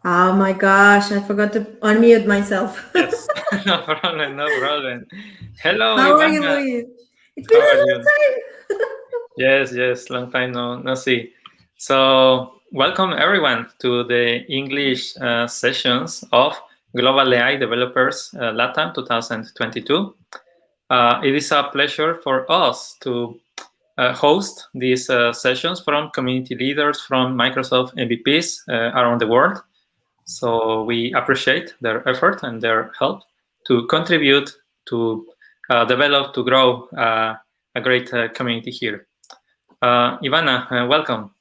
Oh my gosh, I forgot to unmute myself. Yes, no problem, no problem. Hello, How are you, Ivana. Luis? It's been How a are long you? time. Yes, yes, long time no see. So, welcome everyone to the English sessions of Global AI Developers Latam 2022. It is a pleasure for us to host these sessions from community leaders from Microsoft MVPs around the world. So we appreciate their effort and their help to contribute to develop, to grow a great community here. Ivana, welcome.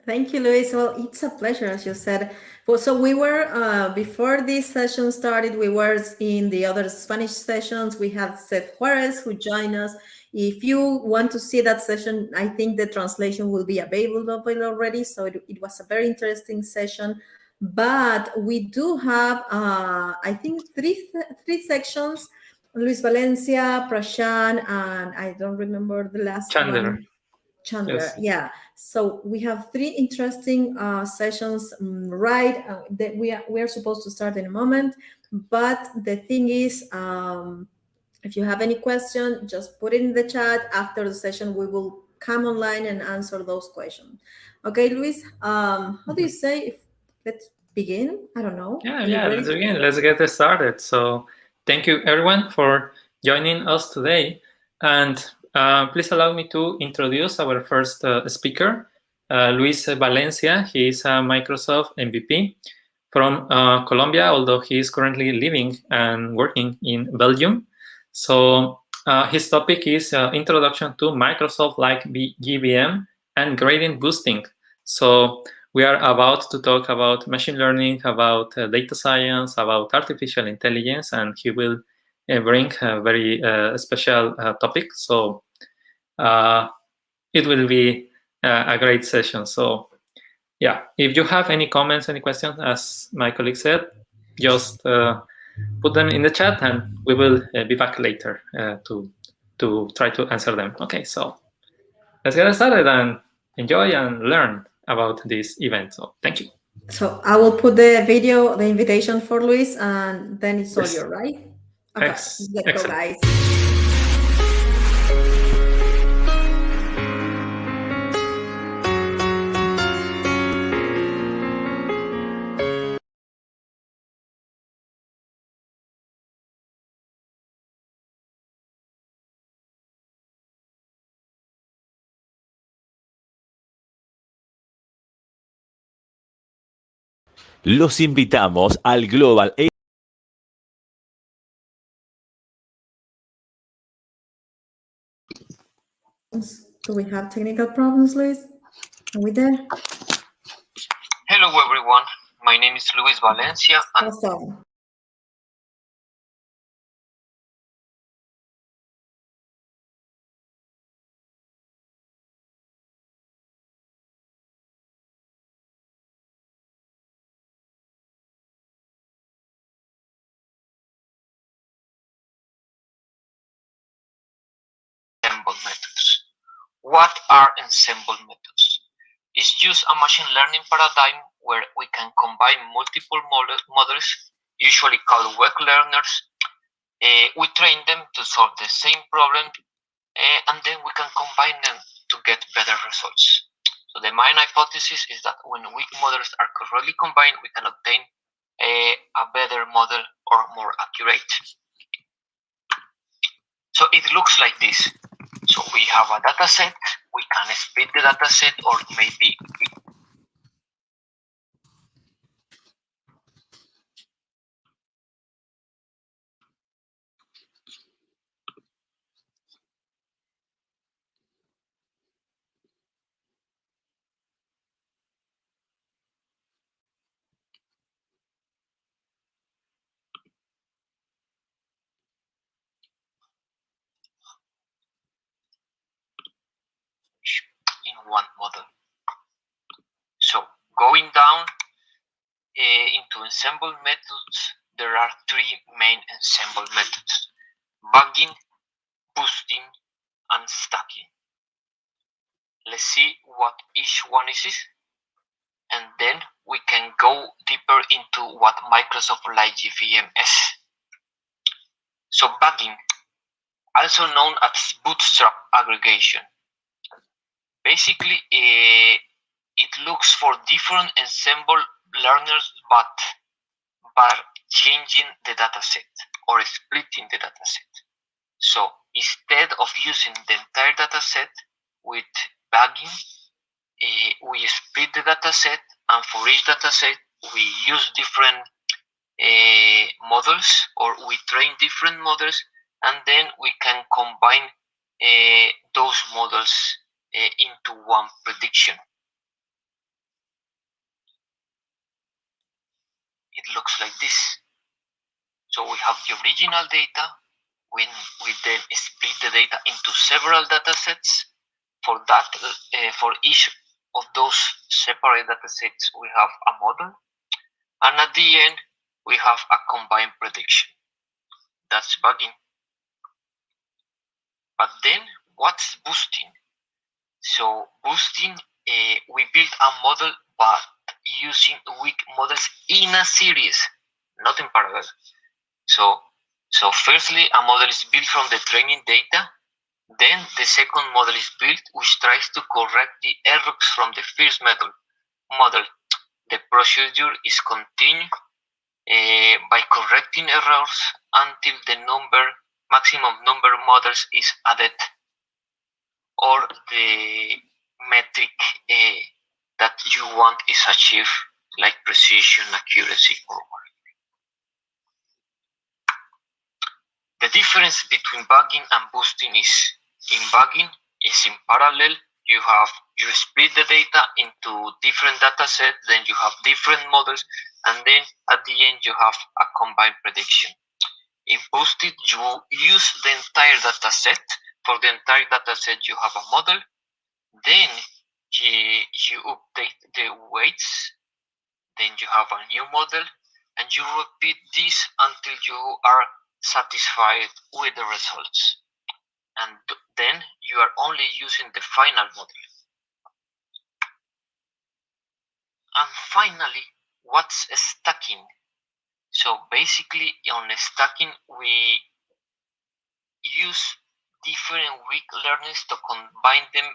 Thank you, Luis. Well, it's a pleasure, as you said. Well, so we were, before this session started, we were in the other Spanish sessions. We had Seth Juarez who joined us. If you want to see that session, I think the translation will be available already. So it was a very interesting session. But we do have, I think, three sections. Luis Valencia, Prashan, and I don't remember the last Chandler. one. Chandler, Yes. yeah. So we have three interesting sessions, right? That we are supposed to start in a moment, but the thing is, if you have any question, just put it in the chat. After the session, we will come online and answer those questions. Okay, Luis. How do you say? If let's begin. I don't know. Yeah, Are you yeah, let's ready? begin. Let's get started. So, thank you everyone for joining us today. And please allow me to introduce our first speaker, Luis Valencia. He is a Microsoft MVP from Colombia, although he is currently living and working in Belgium. So, his topic is Introduction to Microsoft like GVM and Gradient Boosting. So, we are about to talk about machine learning, about data science, about artificial intelligence, and he will bring a very special topic. So it will be a great session. So yeah, if you have any comments, any questions, as my colleague said, just put them in the chat, and we will be back later to try to answer them. Okay, so let's get started and enjoy and learn about this event. So thank you. So I will put the video, the invitation for Luis, and then it's all Yes. your right. Okay, let's go, Excellent. guys. Los invitamos al Global AI. Do we have technical problems, Luis? Are we there? Hello everyone, my name is Luis Valencia and Awesome. ensemble methods. What are ensemble methods? It's just a machine learning paradigm where we can combine multiple models, usually called web learners. We train them to solve the same problem and then we can combine them to get better results. So the main hypothesis is that when weak models are correctly combined, we can obtain a better model or more accurate. So it looks like this. So we have a data set, we can split the data set or maybe in one model. So going down into ensemble methods, there are three main ensemble methods: bugging, boosting, and stacking. Let's see what each one is and then we can go deeper into what Microsoft Light JVM is. So bugging, also known as bootstrap aggregation. Basically, it looks for different ensemble learners, but changing the dataset or splitting the dataset. So instead of using the entire dataset with bugging, we split the dataset, and for each dataset, we use different models, or we train different models, and then we can combine those models into one prediction. It looks like this. So we have the original data. We then split the data into several datasets. For that, for each of those separate datasets, we have a model, and at the end, we have a combined prediction. That's bugging. But then, what's boosting? So boosting, we build a model, but using weak models in a series, not in parallel. So firstly, a model is built from the training data. Then the second model is built, which tries to correct the errors from the first model. The procedure is continued by correcting errors until the maximum number of models is added, or the metric that you want is achieved, like precision, accuracy, or more. The difference between bugging and boosting is, in bugging is in parallel. You split the data into different data sets, then you have different models, and then at the end you have a combined prediction. In boosted, you use the entire data set. For the entire data set, you have a model. Then you update the weights. Then you have a new model, and you repeat this until you are satisfied with the results. And then you are only using the final model. And finally, what's stacking? So basically, on stacking, we use different weak learners to combine them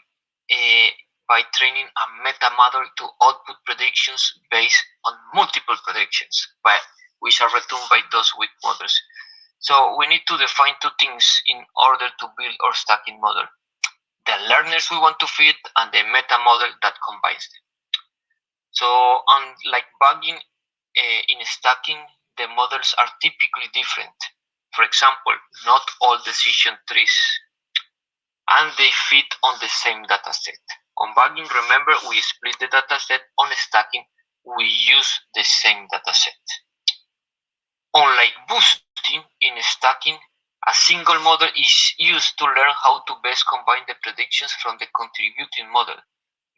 by training a meta model to output predictions based on multiple predictions, which are returned by those weak models. So we need to define two things in order to build our stacking model: the learners we want to feed and the meta model that combines them. So unlike bugging, in stacking, the models are typically different. For example, not all decision trees, and they fit on the same dataset. On bugging, remember, we split the dataset. On stacking, we use the same dataset. Unlike boosting, in stacking, a single model is used to learn how to best combine the predictions from the contributing model,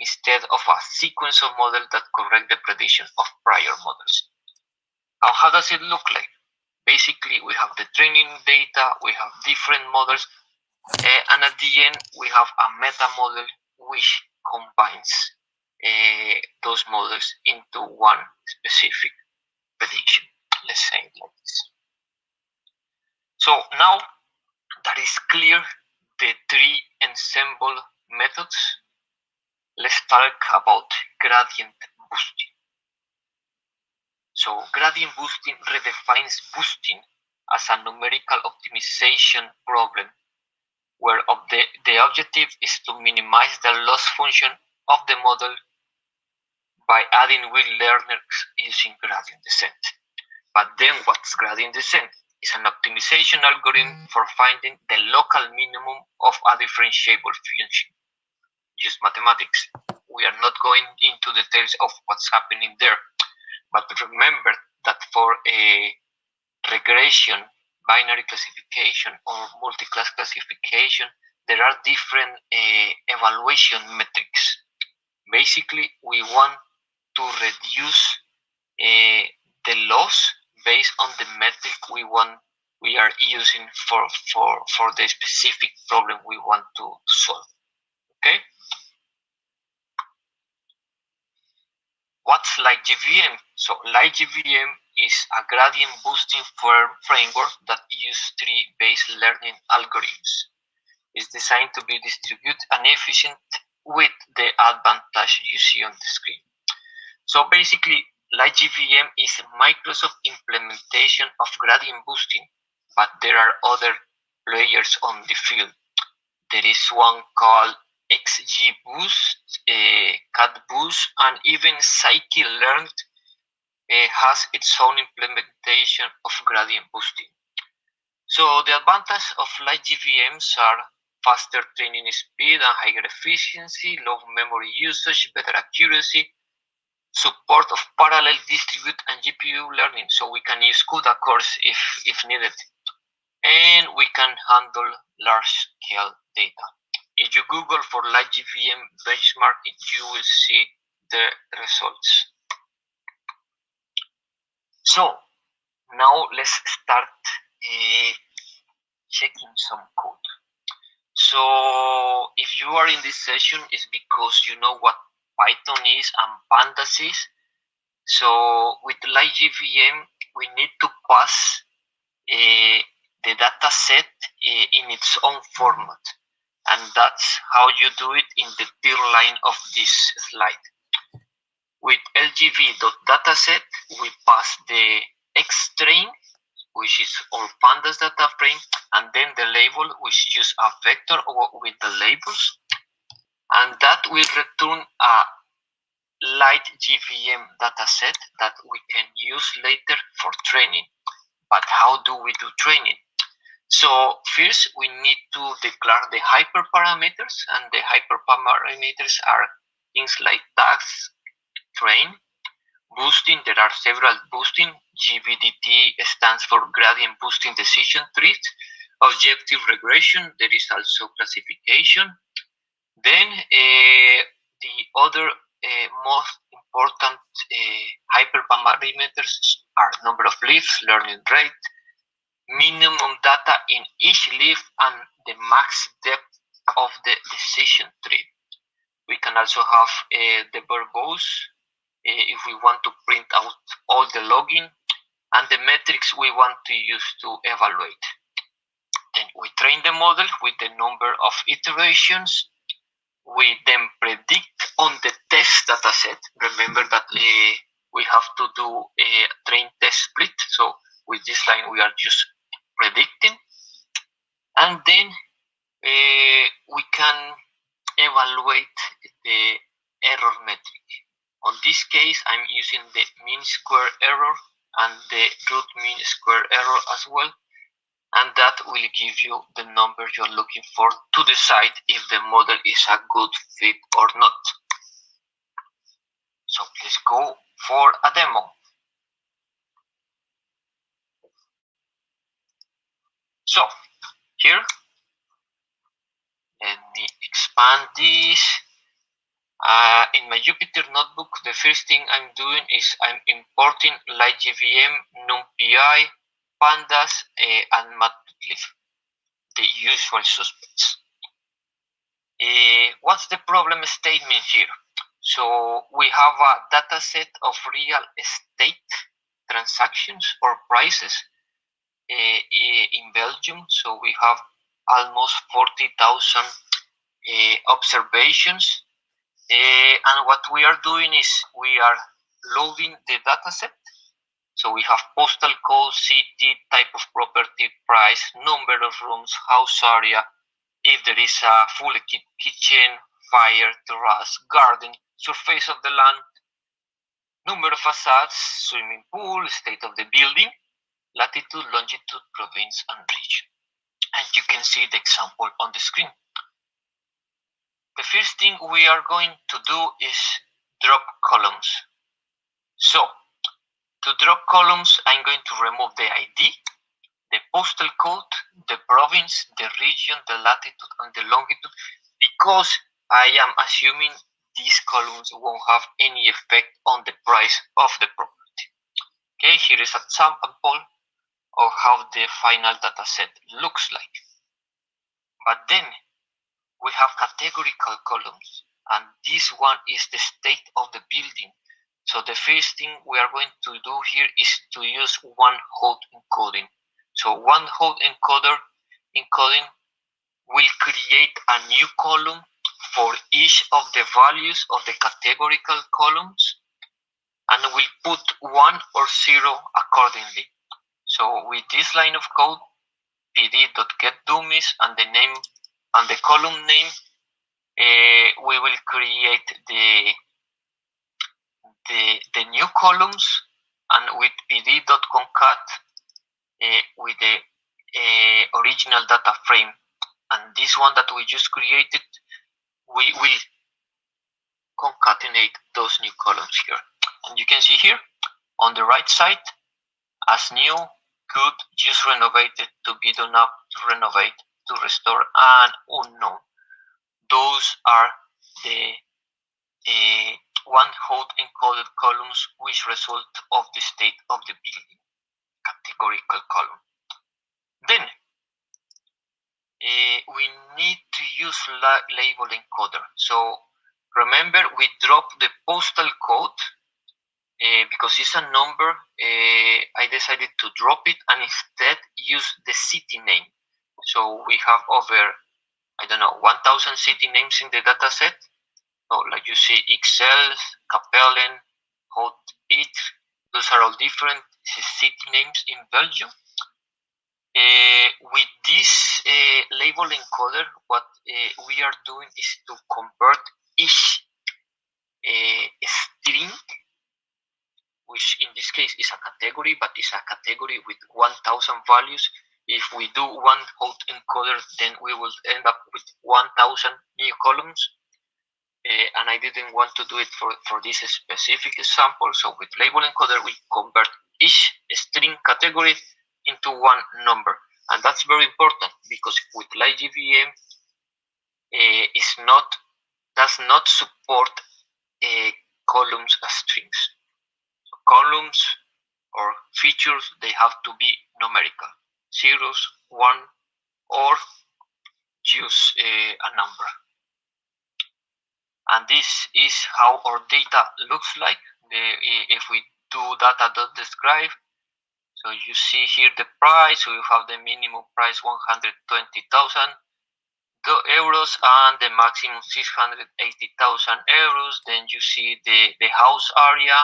instead of a sequence of models that correct the predictions of prior models. Now, how does it look like? Basically, we have the training data, we have different models, and at the end, we have a meta model which combines those models into one specific prediction. Let's say it like this. So now that is clear, the three ensemble methods, let's talk about gradient boosting. So gradient boosting redefines boosting as a numerical optimization problem, where the objective is to minimize the loss function of the model by adding weak learners using gradient descent. But then what's gradient descent? It's an optimization algorithm for finding the local minimum of a differentiable function. Use mathematics. We are not going into details of what's happening there, but remember that for a regression, binary classification, or multi-class classification, there are different evaluation metrics. Basically, we want to reduce the loss based on the metric we are using for the specific problem we want to solve. Okay. What's LightGVM? So LightGVM is a gradient boosting framework that uses three base learning algorithms. It's designed to be distributed and efficient with the advantage you see on the screen. So basically, LightGVM is a Microsoft implementation of gradient boosting, but there are other players on the field. There is one called XGBoost, CatBoost, and even Scikit-learn has its own implementation of gradient boosting. So the advantage of LightGVMs are faster training speed and higher efficiency, low memory usage, better accuracy, support of parallel, distribute, and GPU learning, so we can use CUDA cores if needed, and we can handle large-scale data. If you Google for LightGVM benchmarking, you will see the results. So now let's start checking some code. So if you are in this session, it's because you know what Python is and pandas is. So with LightGVM, we need to pass the data set in its own format. And that's how you do it in the third line of this slide. With lgv.dataset, we pass the xstring, which is all pandas data frame, and then the label, which use a vector with the labels. And that will return a LightGVM dataset that we can use later for training. But how do we do training? So first, we need to declare the hyperparameters, and the hyperparameters are things like task, train, boosting. There are several boosting. GVDT stands for gradient boosting decision trees. Objective regression. There is also classification. Then the other most important hyperparameters are number of leaves, learning rate, minimum data in each leaf, and the max depth of the decision tree. We can also have the verbose if we want to print out all the logging, and the metrics we want to use to evaluate. Then we train the model with the number of iterations. We then predict on the test dataset. Remember that we have to do a train test split. So with this line, we are just predicting. And then we can evaluate the error metric. On this case, I'm using the mean square error and the root mean square error as well. And that will give you the number you're looking for to decide if the model is a good fit or not. So let's go for a demo. So here, let me expand this. In my Jupyter notebook, the first thing I'm doing is I'm importing LightGVM, NumPy, pandas, and matplotlib, the usual suspects. What's the problem statement here? So we have a data set of real estate transactions or prices in Belgium. So we have almost 40,000 observations. And what we are doing is we are loading the data set. So we have postal code, city, type of property, price, number of rooms, house area, if there is a full kitchen, fire, terrace, garden, surface of the land, number of facades, swimming pool, state of the building, latitude, longitude, province, and region. And you can see the example on the screen. The first thing we are going to do is drop columns. So to drop columns, I'm going to remove the ID, the postal code, the province, the region, the latitude, and the longitude, because I am assuming these columns won't have any effect on the price of the property. Okay, here is a sample of how the final data set looks like. But then we have categorical columns, and this one is the state of the building. So the first thing we are going to do here is to use one-hot encoding. So one-hot encoding will create a new column for each of the values of the categorical columns and will put 1 or 0 accordingly. So with this line of code, pd.getDummies and the name and the column name, we will create the new columns, and with pd.concat with the original data frame, and this one that we just created, we will concatenate those new columns here. And you can see here on the right side, as new, good, just renovated, to be done up, to renovate, to restore, and unknown. Those are the one-hot encoded columns which result of the state of the building, categorical column. Then we need to use label encoder. So remember, we dropped the postal code because it's a number. I decided to drop it and instead use the city name. So we have over, I don't know, 1,000 city names in the data set. So like you see, Excel, Capellen, Hot It, those are all different city names in Belgium. With this label encoder, what we are doing is to convert each string, which in this case is a category, but is a category with 1,000 values. If we do one-hot encoder, then we will end up with 1,000 new columns. And I didn't want to do it for this specific example. So with label encoder, we convert each string category into one number. And that's very important because with LightGVM, does not support columns as strings. So columns or features, they have to be numerical, zeros, 1, or use a number. And this is how our data looks like. If we do data.describe, so you see here the price. We have the minimum price 120,000 euros and the maximum 680,000 euros. Then you see the house area,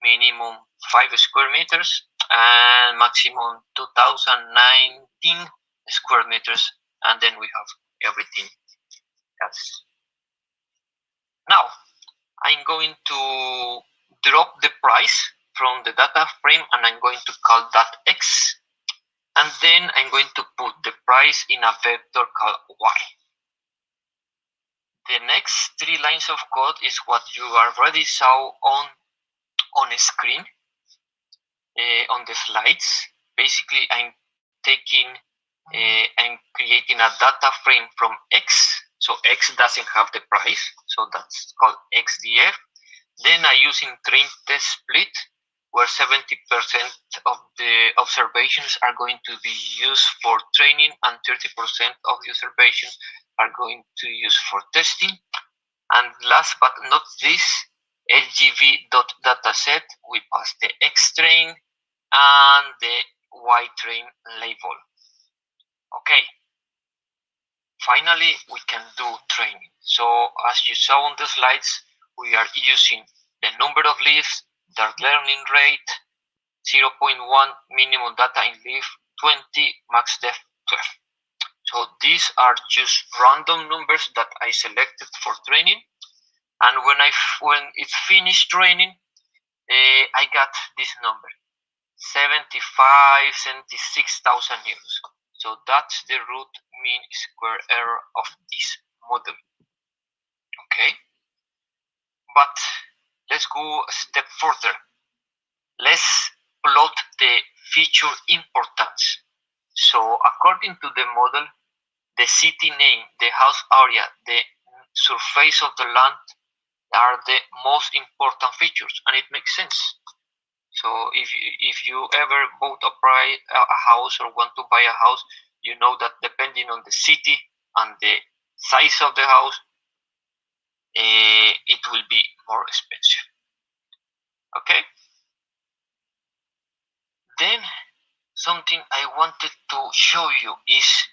minimum 5 square meters and maximum 2019 square meters. And then we have everything else. Now, I'm going to drop the price from the data frame and I'm going to call that X. And then I'm going to put the price in a vector called Y. The next 3 lines of code is what you already saw on a screen, on the slides. Basically, I'm creating a data frame from X. So X doesn't have the price, so that's called XDF. Then I use in train test split, where 70% of the observations are going to be used for training and 30% of the observations are going to use for testing. And last but not least, LGV.dataset, we pass the X train and the Y train label. Okay. Finally, we can do training. So as you saw on the slides, we are using the number of leaves, the learning rate, 0.1 minimum data in leaf, 20, max depth 12. So these are just random numbers that I selected for training. And when it's finished training, I got this number, 76,000 euros. So that's the root mean square error of this model. Okay, but let's go a step further. Let's plot the feature importance. So according to the model, the city name, the house area, the surface of the land are the most important features, and it makes sense. So if you ever bought a house or want to buy a house, you know that depending on the city and the size of the house, it will be more expensive. Okay. Then something I wanted to show you is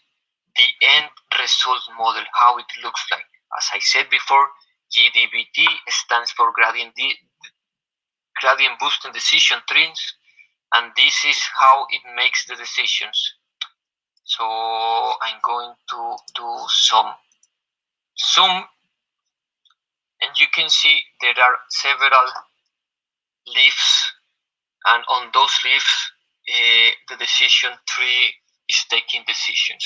the end result model, how it looks like. As I said before, GDBT stands for gradient boosting decision trees, and this is how it makes the decisions. So I'm going to do some zoom, and you can see there are several leaves, and on those leaves the decision tree is taking decisions.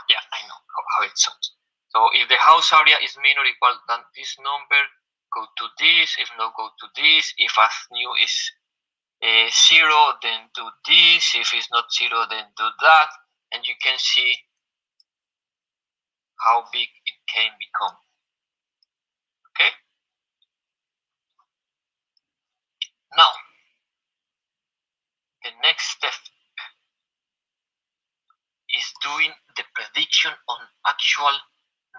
Yeah, I know how it sounds. So if the house area is minor or equal than this number, go to this. If not, go to this. If as new is 0, then do this. If it's not 0, then do that. And you can see how big it can become. Okay. Now, the next step is doing the prediction on actual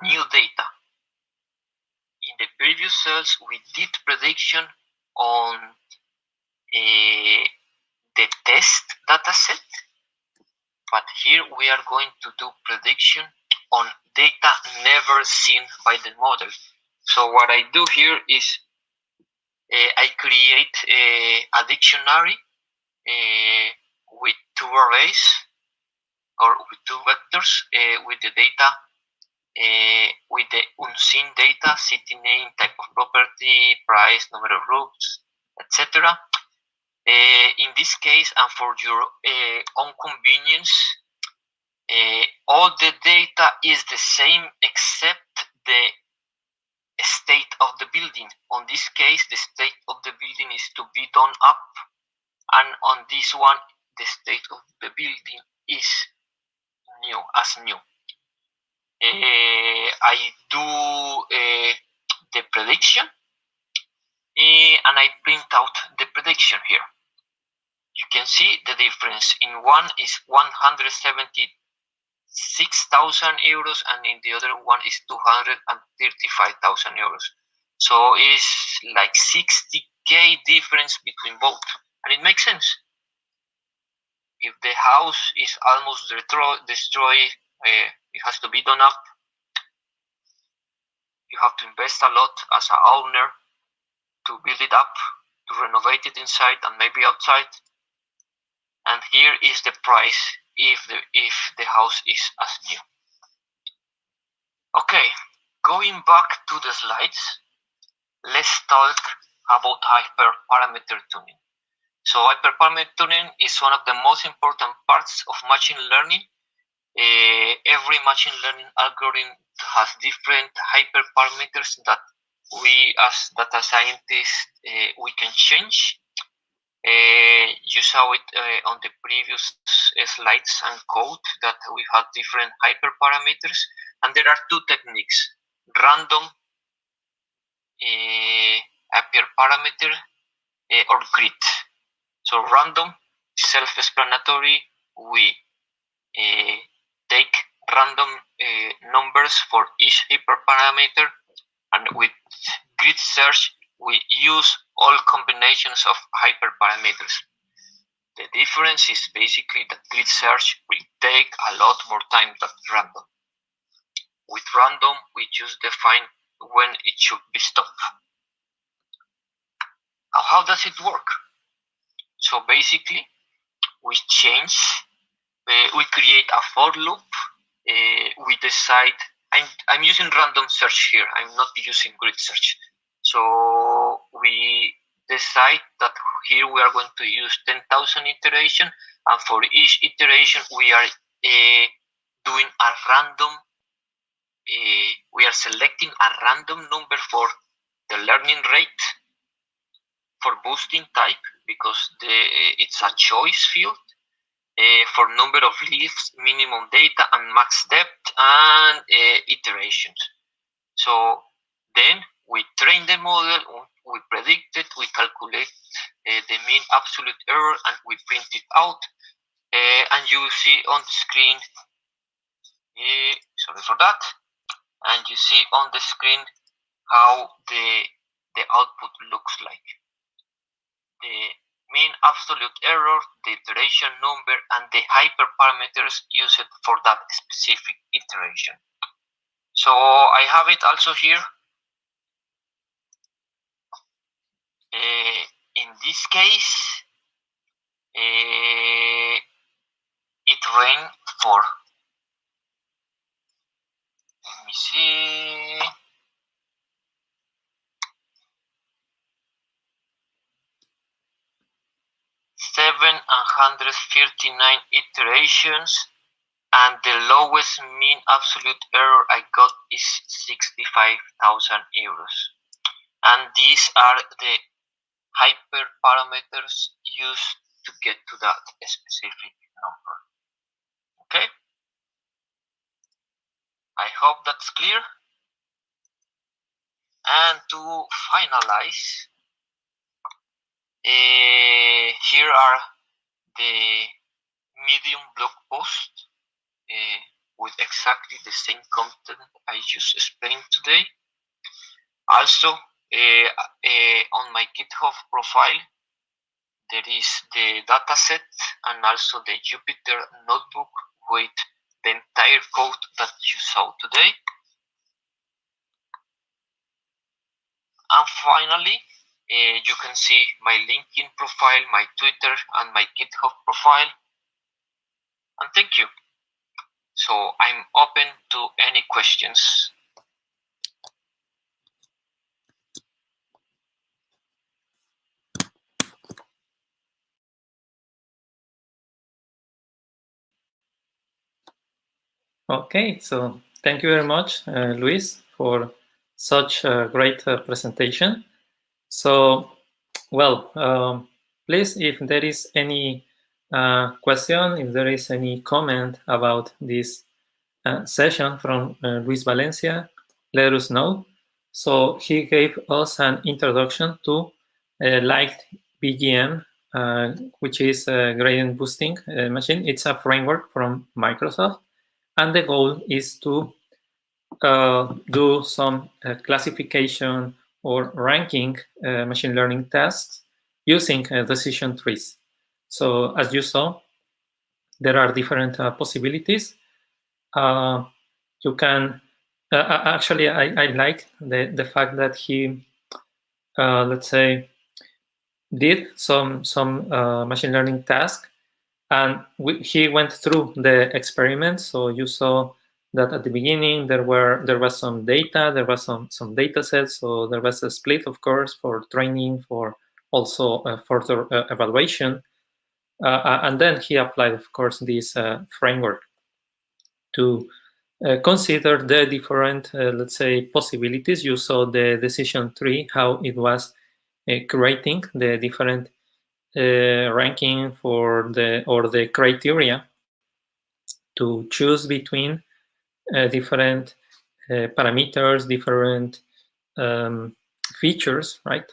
new data. In the previous cells, we did prediction on the test dataset, but here we are going to do prediction on data never seen by the model. So what I do here is I create a dictionary with 2 arrays or with 2 vectors with the data, with the unseen data, city name, type of property, price, number of routes, etc. In this case, and for your own convenience, all the data is the same except the state of the building. On this case, the state of the building is to be done up, and on this one, the state of the building is new, as new. I do the prediction, and I print out the prediction here. You can see the difference. In one is 176,000 euros, and in the other one is 235,000 euros. So it's like 60k difference between both, and it makes sense. If the house is almost destroyed, it has to be done up. You have to invest a lot as an owner to build it up, to renovate it inside and maybe outside. And here is the price if the house is as new. Okay, going back to the slides, let's talk about hyperparameter tuning. So hyperparameter tuning is one of the most important parts of machine learning. Every machine learning algorithm has different hyperparameters that we as data scientists we can change. You saw it on the previous slides and code that we have different hyperparameters, and there are 2 techniques: random hyperparameter or grid. So random, self-explanatory. We take random numbers for each hyperparameter, and with grid search we use all combinations of hyperparameters. The difference is basically that grid search will take a lot more time than random. With random, we just define when it should be stopped. Now, how does it work? So basically, we create a for loop. We decide, I'm using random search here. I'm not using grid search. So we decide that here we are going to use 10,000 iteration, and for each iteration we are doing a random, we are selecting a random number for the learning rate, for boosting type, because it's a choice field, for number of leaves, minimum data, and max depth, and iterations. So then we train the model, we predict it, we calculate the mean absolute error, and we print it out. And you see on the screen, sorry for that, and you see on the screen how the output looks like. the mean absolute error, the iteration number, and the hyperparameters used for that specific iteration. So I have it also here. In this case, it ran for, let me see, 739 iterations, and the lowest mean absolute error I got is 65,000 euros. And these are the hyperparameters used to get to that specific number. Okay? I hope that's clear. And to finalize, here are the Medium blog post with exactly the same content I just explained today. Also, on my GitHub profile, there is the dataset and also the Jupyter notebook with the entire code that you saw today. And finally, you can see my LinkedIn profile, my Twitter, and my GitHub profile. And thank you. So I'm open to any questions. Okay, so thank you very much, Luis, for such a great presentation. So, well, please, if there is any question, if there is any comment about this session from Luis Valencia, let us know. So he gave us an introduction to Light BGM, which is a gradient boosting machine. It's a framework from Microsoft. And the goal is to do some classification or ranking machine learning tasks using decision trees. So as you saw, there are different possibilities. You can actually, I like the fact that he, let's say, did some machine learning task, and he went through the experiments. So you saw that at the beginning there was some data, there was some data sets. So there was a split, of course, for training, for also further evaluation, and then he applied, of course, this framework to consider the different, let's say, possibilities. You saw the decision tree, how it was creating the different ranking for the criteria to choose between different parameters, different features, right?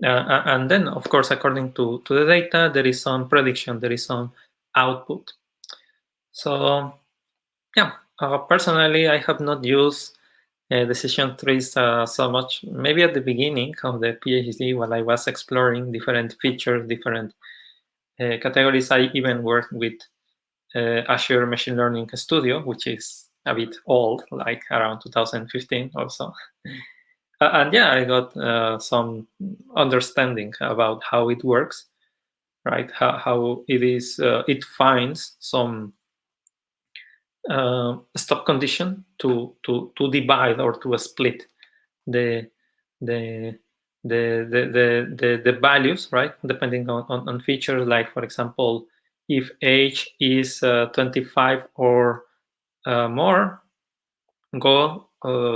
And then, of course, according to the data, there is some prediction, there is some output. So, yeah, personally, I have not used decision trees so much. Maybe at the beginning of the PhD, while I was exploring different features, different categories, I even worked with Azure Machine Learning Studio, which is a bit old, like around 2015 or so. And yeah, I got some understanding about how it works, right? How it is, it finds some stop condition to divide or to split the the values, right? Depending on features, like for example, if age is 25 or more, go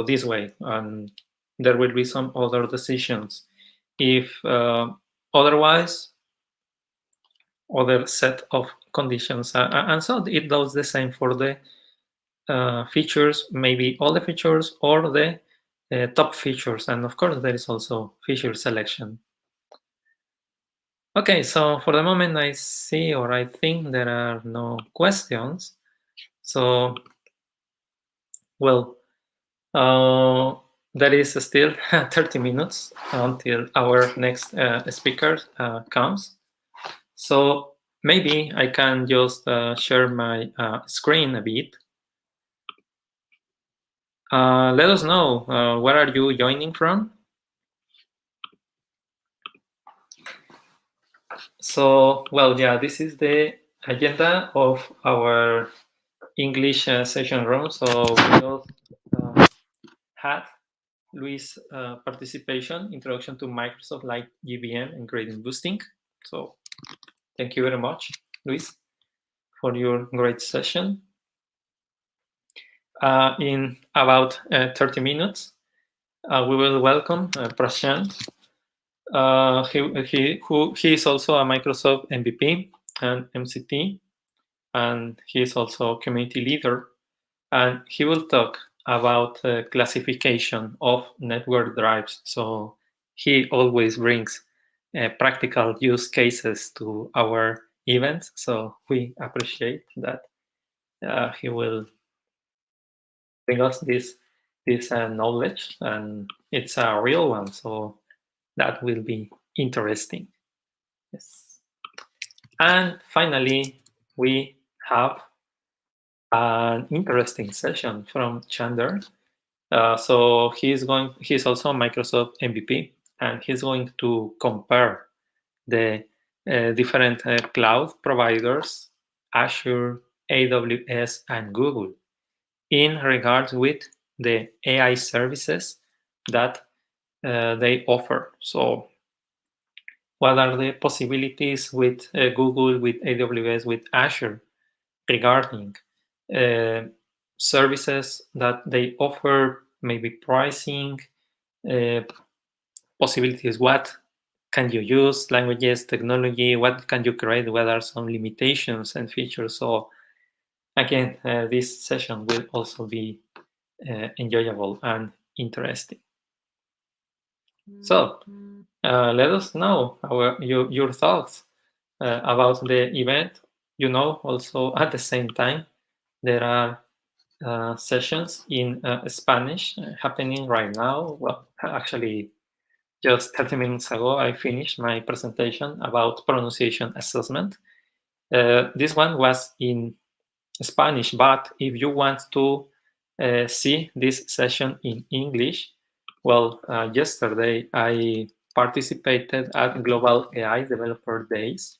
this way, and there will be some other decisions. If otherwise, other set of conditions, and so it does the same for the features, maybe all the features or the top features, and of course there is also feature selection. Okay, so for the moment I see, or I think there are no questions. So, well, there is still 30 minutes until our next speaker comes. So maybe I can just share my screen a bit. Let us know where are you joining from. So, well, yeah, this is the agenda of our English session room. So we just had Luis' participation, Introduction to Microsoft Light GBM and Gradient Boosting. So thank you very much, Luis, for your great session. In about 30 minutes, we will welcome Prashant. He is also a Microsoft MVP and MCT, and he is also a community leader. And he will talk about classification of network drives. So he always brings practical use cases to our events. So we appreciate that he will bring us this knowledge, and it's a real one. So that will be interesting. Yes. And finally, we have an interesting session from Chander. So he's also a Microsoft MVP, and he's going to compare the different cloud providers, Azure, AWS, and Google, in regards with the AI services that they offer. So what are the possibilities with Google, with AWS, with Azure regarding services that they offer, maybe pricing, possibilities, what can you use, languages, technology, what can you create, what are some limitations and features. So again, this session will also be enjoyable and interesting. So let us know your thoughts about the event. Also at the same time, there are sessions in Spanish happening right now. Well, actually, just 30 minutes ago, I finished my presentation about pronunciation assessment. This one was in Spanish, but if you want to see this session in English, well, yesterday I participated at Global AI Developer Days,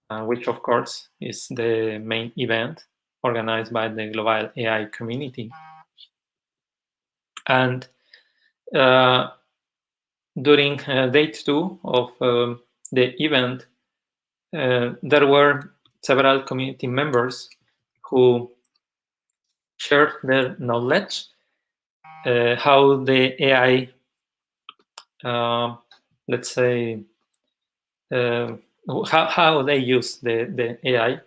which of course is the main event organized by the Global AI community. And during day 2 of the event, there were several community members who shared their knowledge, how the AI, let's say, how they use the AI,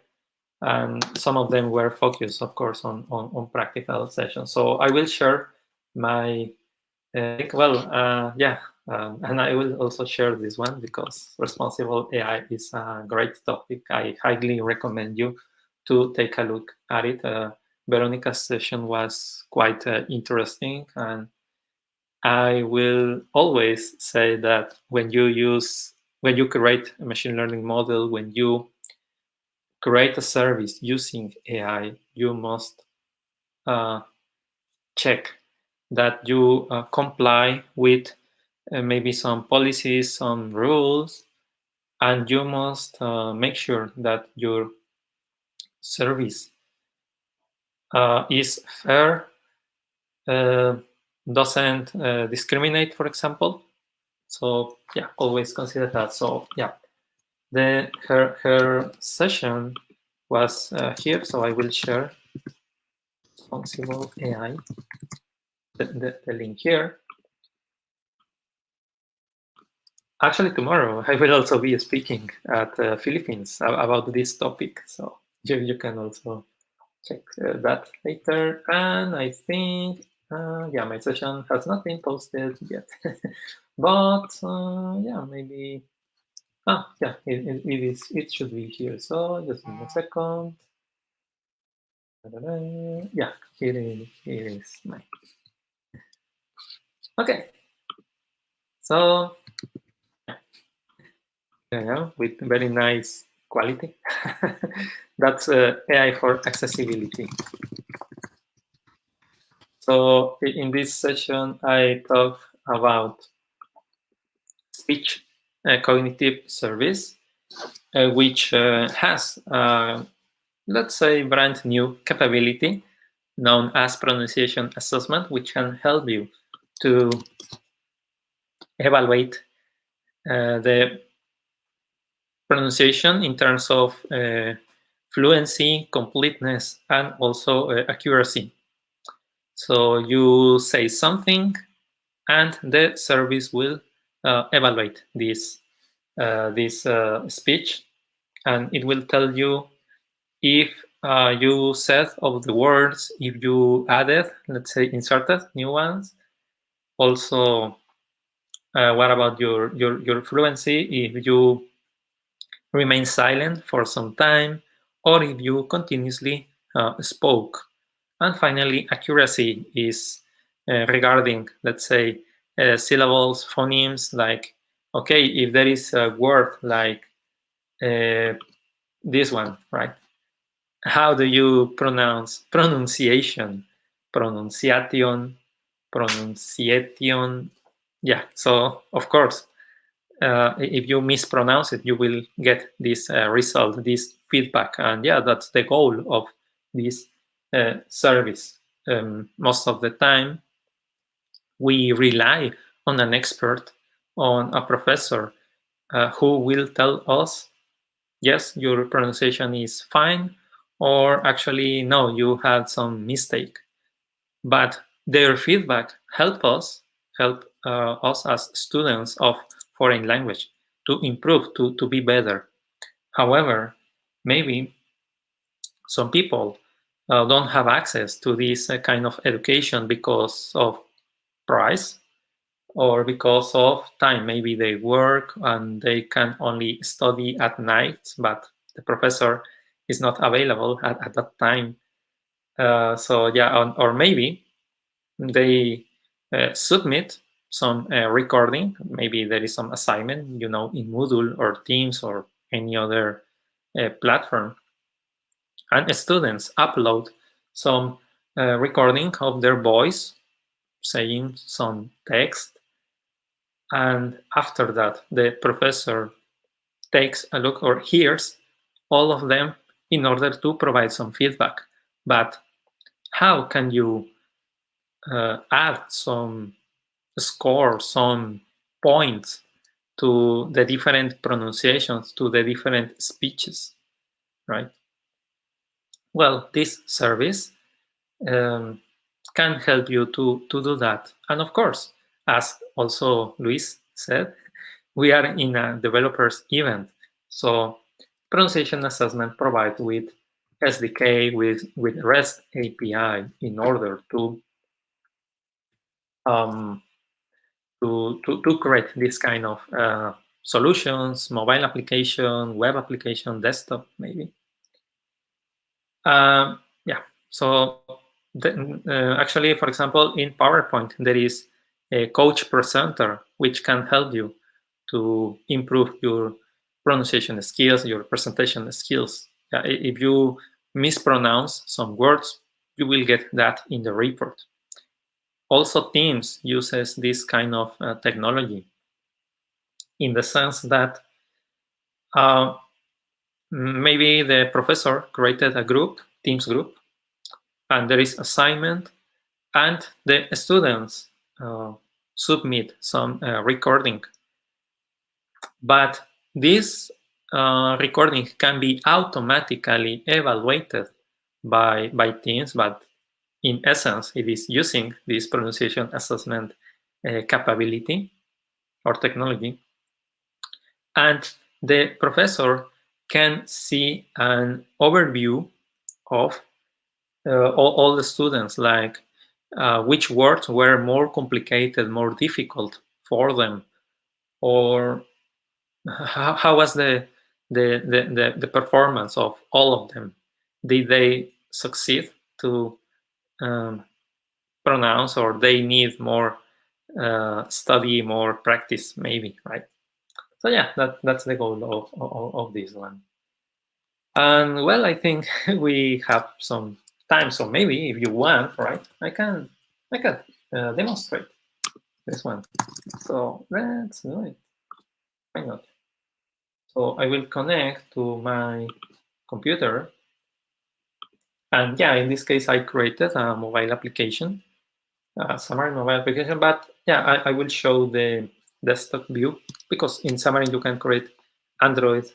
and some of them were focused, of course, on practical sessions. So I will share my link. And I will also share this one because responsible AI is a great topic. I highly recommend you to take a look at it. Veronica's session was quite interesting, and I will always say that when you create a machine learning model, when you create a service using AI, you must check that you comply with maybe some policies, some rules, and you must make sure that your service is fair, doesn't discriminate, for example. So yeah, always consider that. So yeah, her session was here, so I will share responsible AI, the link here. Actually, tomorrow I will also be speaking at Philippines about this topic, so you can also check that later. And I think, my session has not been posted yet, but maybe. It should be here. So just give me a second. Yeah, here it is. Okay, so yeah, with very nice quality. That's AI for accessibility. So in this session, I talk about speech cognitive service, which has, let's say, brand new capability known as pronunciation assessment, which can help you to evaluate the pronunciation in terms of fluency, completeness, and also accuracy. So you say something, and the service will evaluate this speech, and it will tell you if you said of the words, if you added, let's say, inserted new ones. Also, what about your fluency? If you remain silent for some time, or if you continuously spoke. And finally, accuracy is regarding, let's say, syllables, phonemes, like, okay, if there is a word like this one, right? How do you pronounce pronunciation, pronunciation, pronunciation? Yeah, so of course, if you mispronounce it, you will get this result, this feedback. And yeah, that's the goal of this service. Most of the time, we rely on an expert, on a professor who will tell us, yes, your pronunciation is fine, or actually, no, you had some mistake. But their feedback help us as students of foreign language to improve, to be better. However, maybe some people don't have access to this kind of education because of price or because of time. Maybe they work and they can only study at night, but the professor is not available at that time. So yeah, or maybe they submit some recording. Maybe there is some assignment, in Moodle or Teams or any other platform, and students upload some recording of their voice saying some text, and after that the professor takes a look or hears all of them in order to provide some feedback. But how can you add some score, some points to the different pronunciations, to the different speeches, right? Well, this service can help you to do that. And of course, as also Luis said, we are in a developers event. So pronunciation assessment provides with SDK, with REST API in order to create this kind of solutions, mobile application, web application, desktop, maybe. Yeah, so actually, for example, in PowerPoint, there is a coach presenter, which can help you to improve your pronunciation skills, your presentation skills. If you mispronounce some words, you will get that in the report. Also, Teams uses this kind of technology in the sense that maybe the professor created a group, Teams group, and there is assignment, and the students submit some recording. But this recording can be automatically evaluated by Teams, but in essence, it is using this pronunciation assessment capability or technology. And the professor can see an overview of all the students, like which words were more complicated, more difficult for them, or how was the performance of all of them. Did they succeed to pronounce, or they need more study more, practice maybe, right? So yeah, that's the goal of this one. And well, I think we have some time, so maybe if you want, right, I can demonstrate this one. So let's do it. Why not? So I will connect to my computer, and yeah, in this case, I created a mobile application, Xamarin mobile application. But yeah, I will show the desktop view, because in Xamarin you can create Android,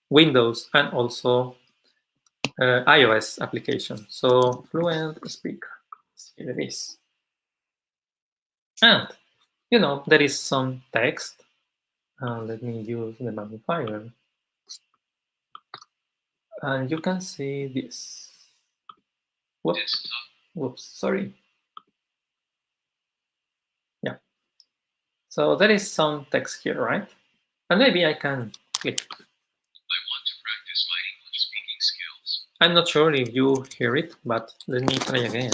Windows, and also iOS application. So Fluent Speaker, here it is. And there is some text. Let me use the magnifier, and you can see this. Whoops, sorry. Yeah. So there is some text here, right? And maybe I can click. I want to practice my English speaking skills. I'm not sure if you hear it, but let me try again.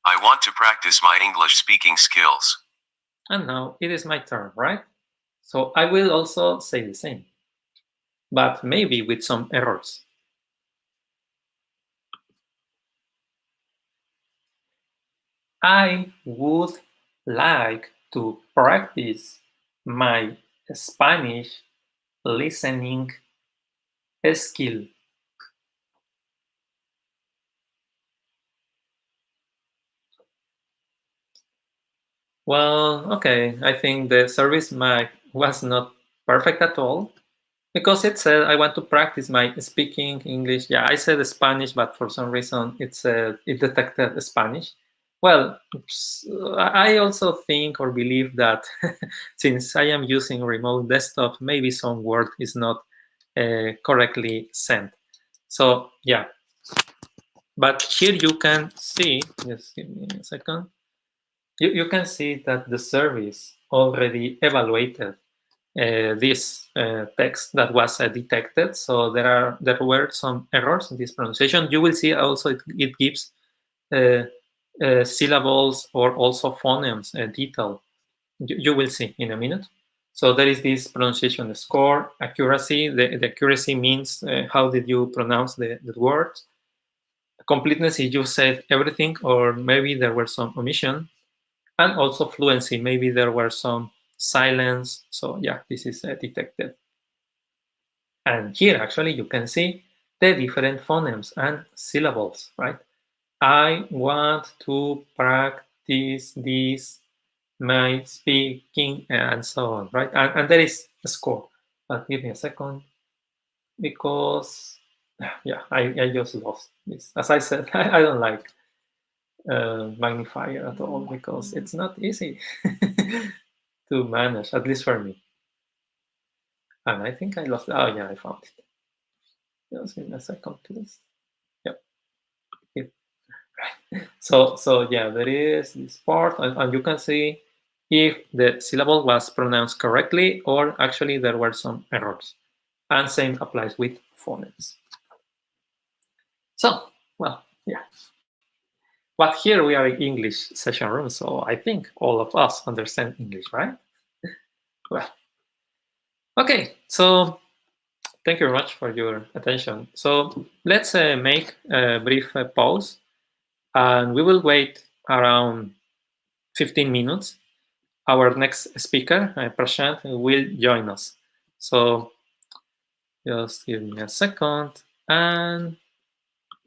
I want to practice my English speaking skills. And now it is my turn, right? So I will also say the same, but maybe with some errors. I would like to practice my Spanish listening skill. Well, okay, I think the service was not perfect at all, because it said I want to practice my speaking English. Yeah, I said Spanish, but for some reason it detected Spanish. Well, I also think or believe that since I am using remote desktop, maybe some word is not correctly sent. So yeah, but here you can see, just give me a second. You can see that the service already evaluated this text that was detected. So there were some errors in this pronunciation. You will see also it gives syllables or also phonemes detail. You will see in a minute. So there is this pronunciation score, accuracy. The accuracy means how did you pronounce the words. Completeness, if you said everything, or maybe there were some omission. And also fluency, maybe there were some silence. So yeah, this is detected. And here actually you can see the different phonemes and syllables, right? I want to practice this, my speaking, and so on, right? And there is a score. But give me a second, because yeah, I just lost this. As I said, I don't like magnifier at all, because it's not easy to manage, at least for me. And I think I lost. Oh yeah, I found it. Just give me a second, please. Yep. Right. So yeah, there is this part, and you can see if the syllable was pronounced correctly, or actually there were some errors. And same applies with phonemes. So, well, yeah. But here we are in English session room, so I think all of us understand English, right? Well, okay, so thank you very much for your attention. So let's make a brief pause, and we will wait around 15 minutes. Our next speaker, Prashant, will join us. So just give me a second, and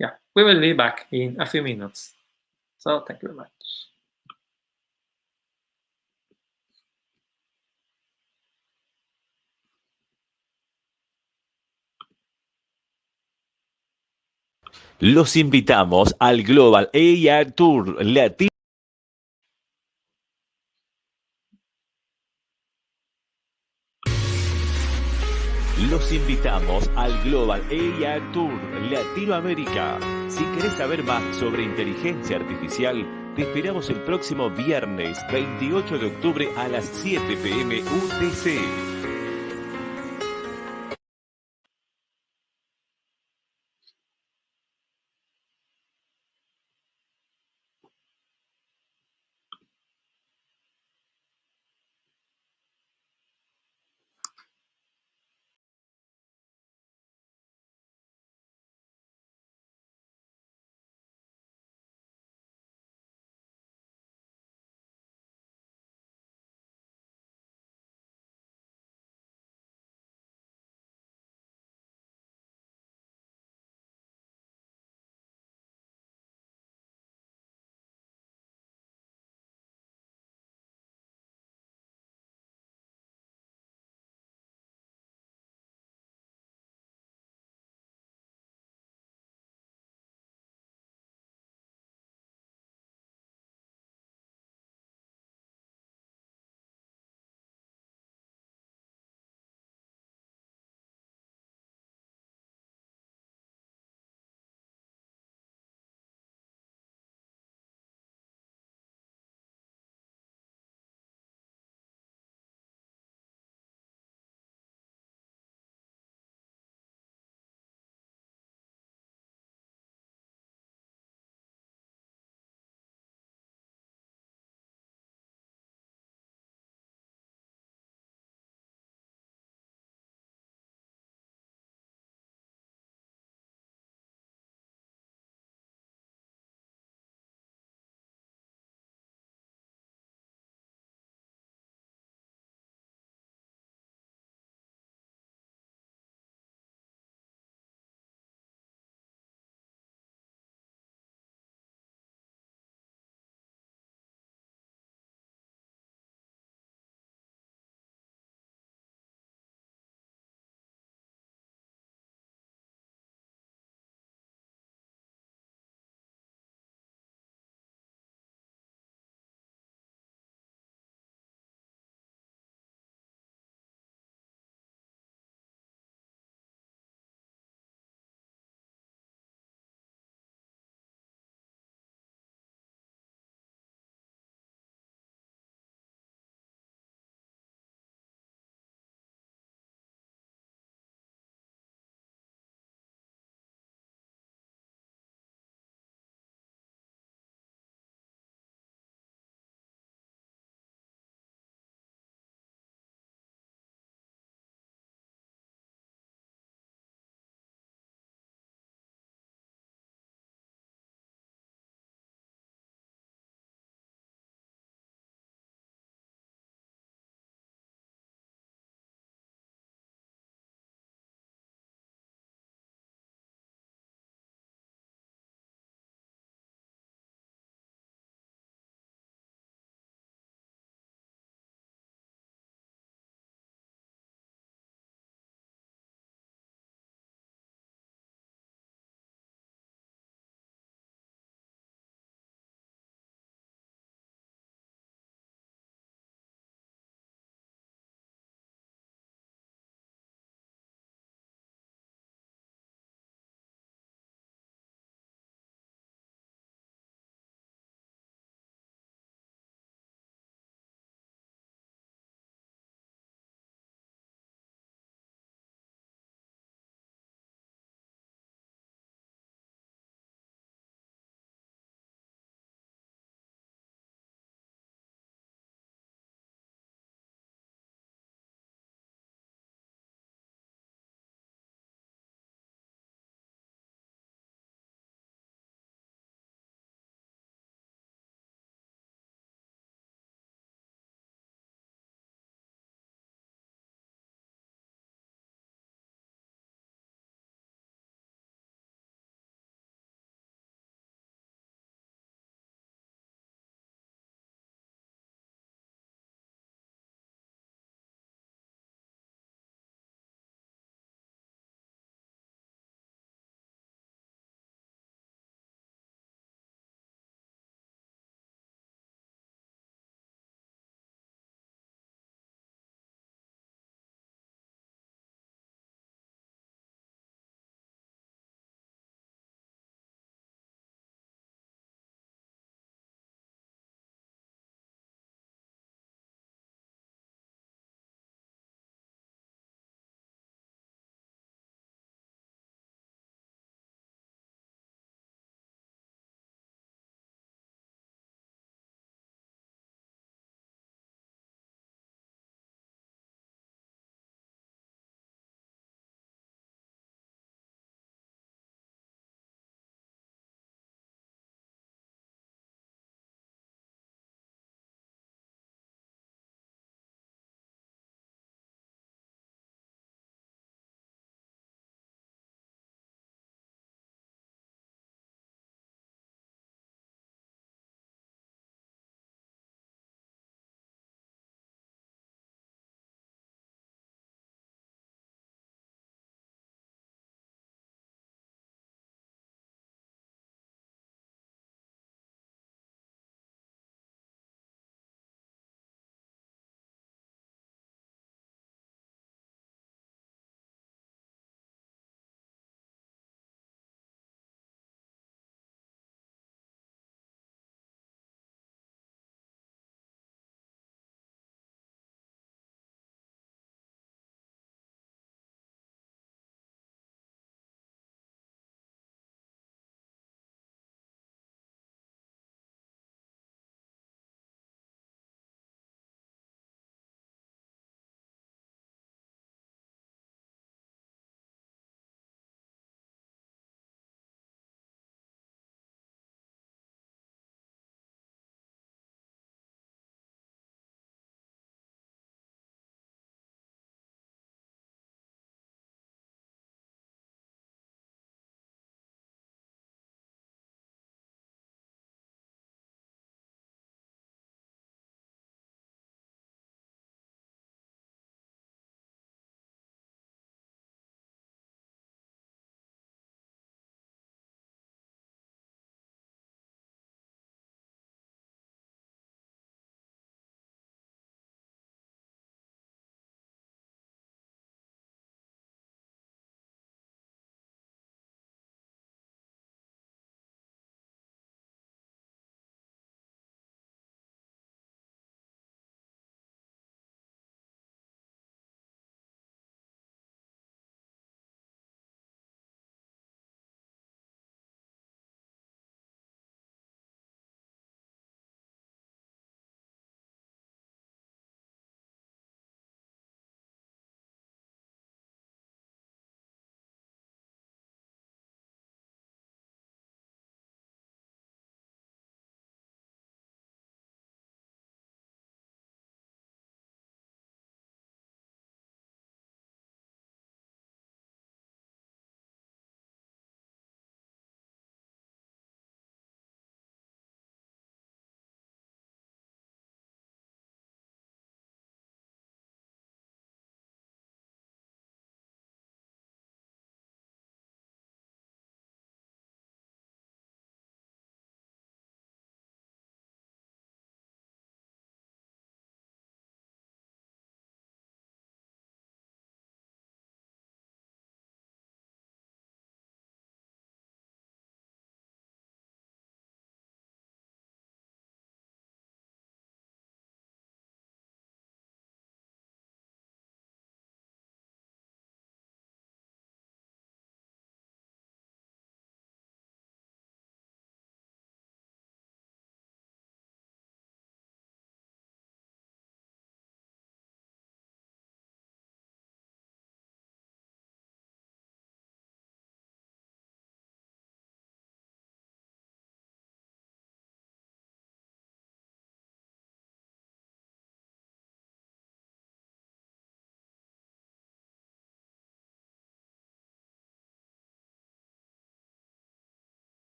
yeah, we will be back in a few minutes. So thank you very much. Los invitamos al Global AI Tour Latino. Los invitamos al Global AI Tour Latinoamérica. Si querés saber más sobre inteligencia artificial, te esperamos el próximo viernes 28 de octubre a las 7 p.m. UTC.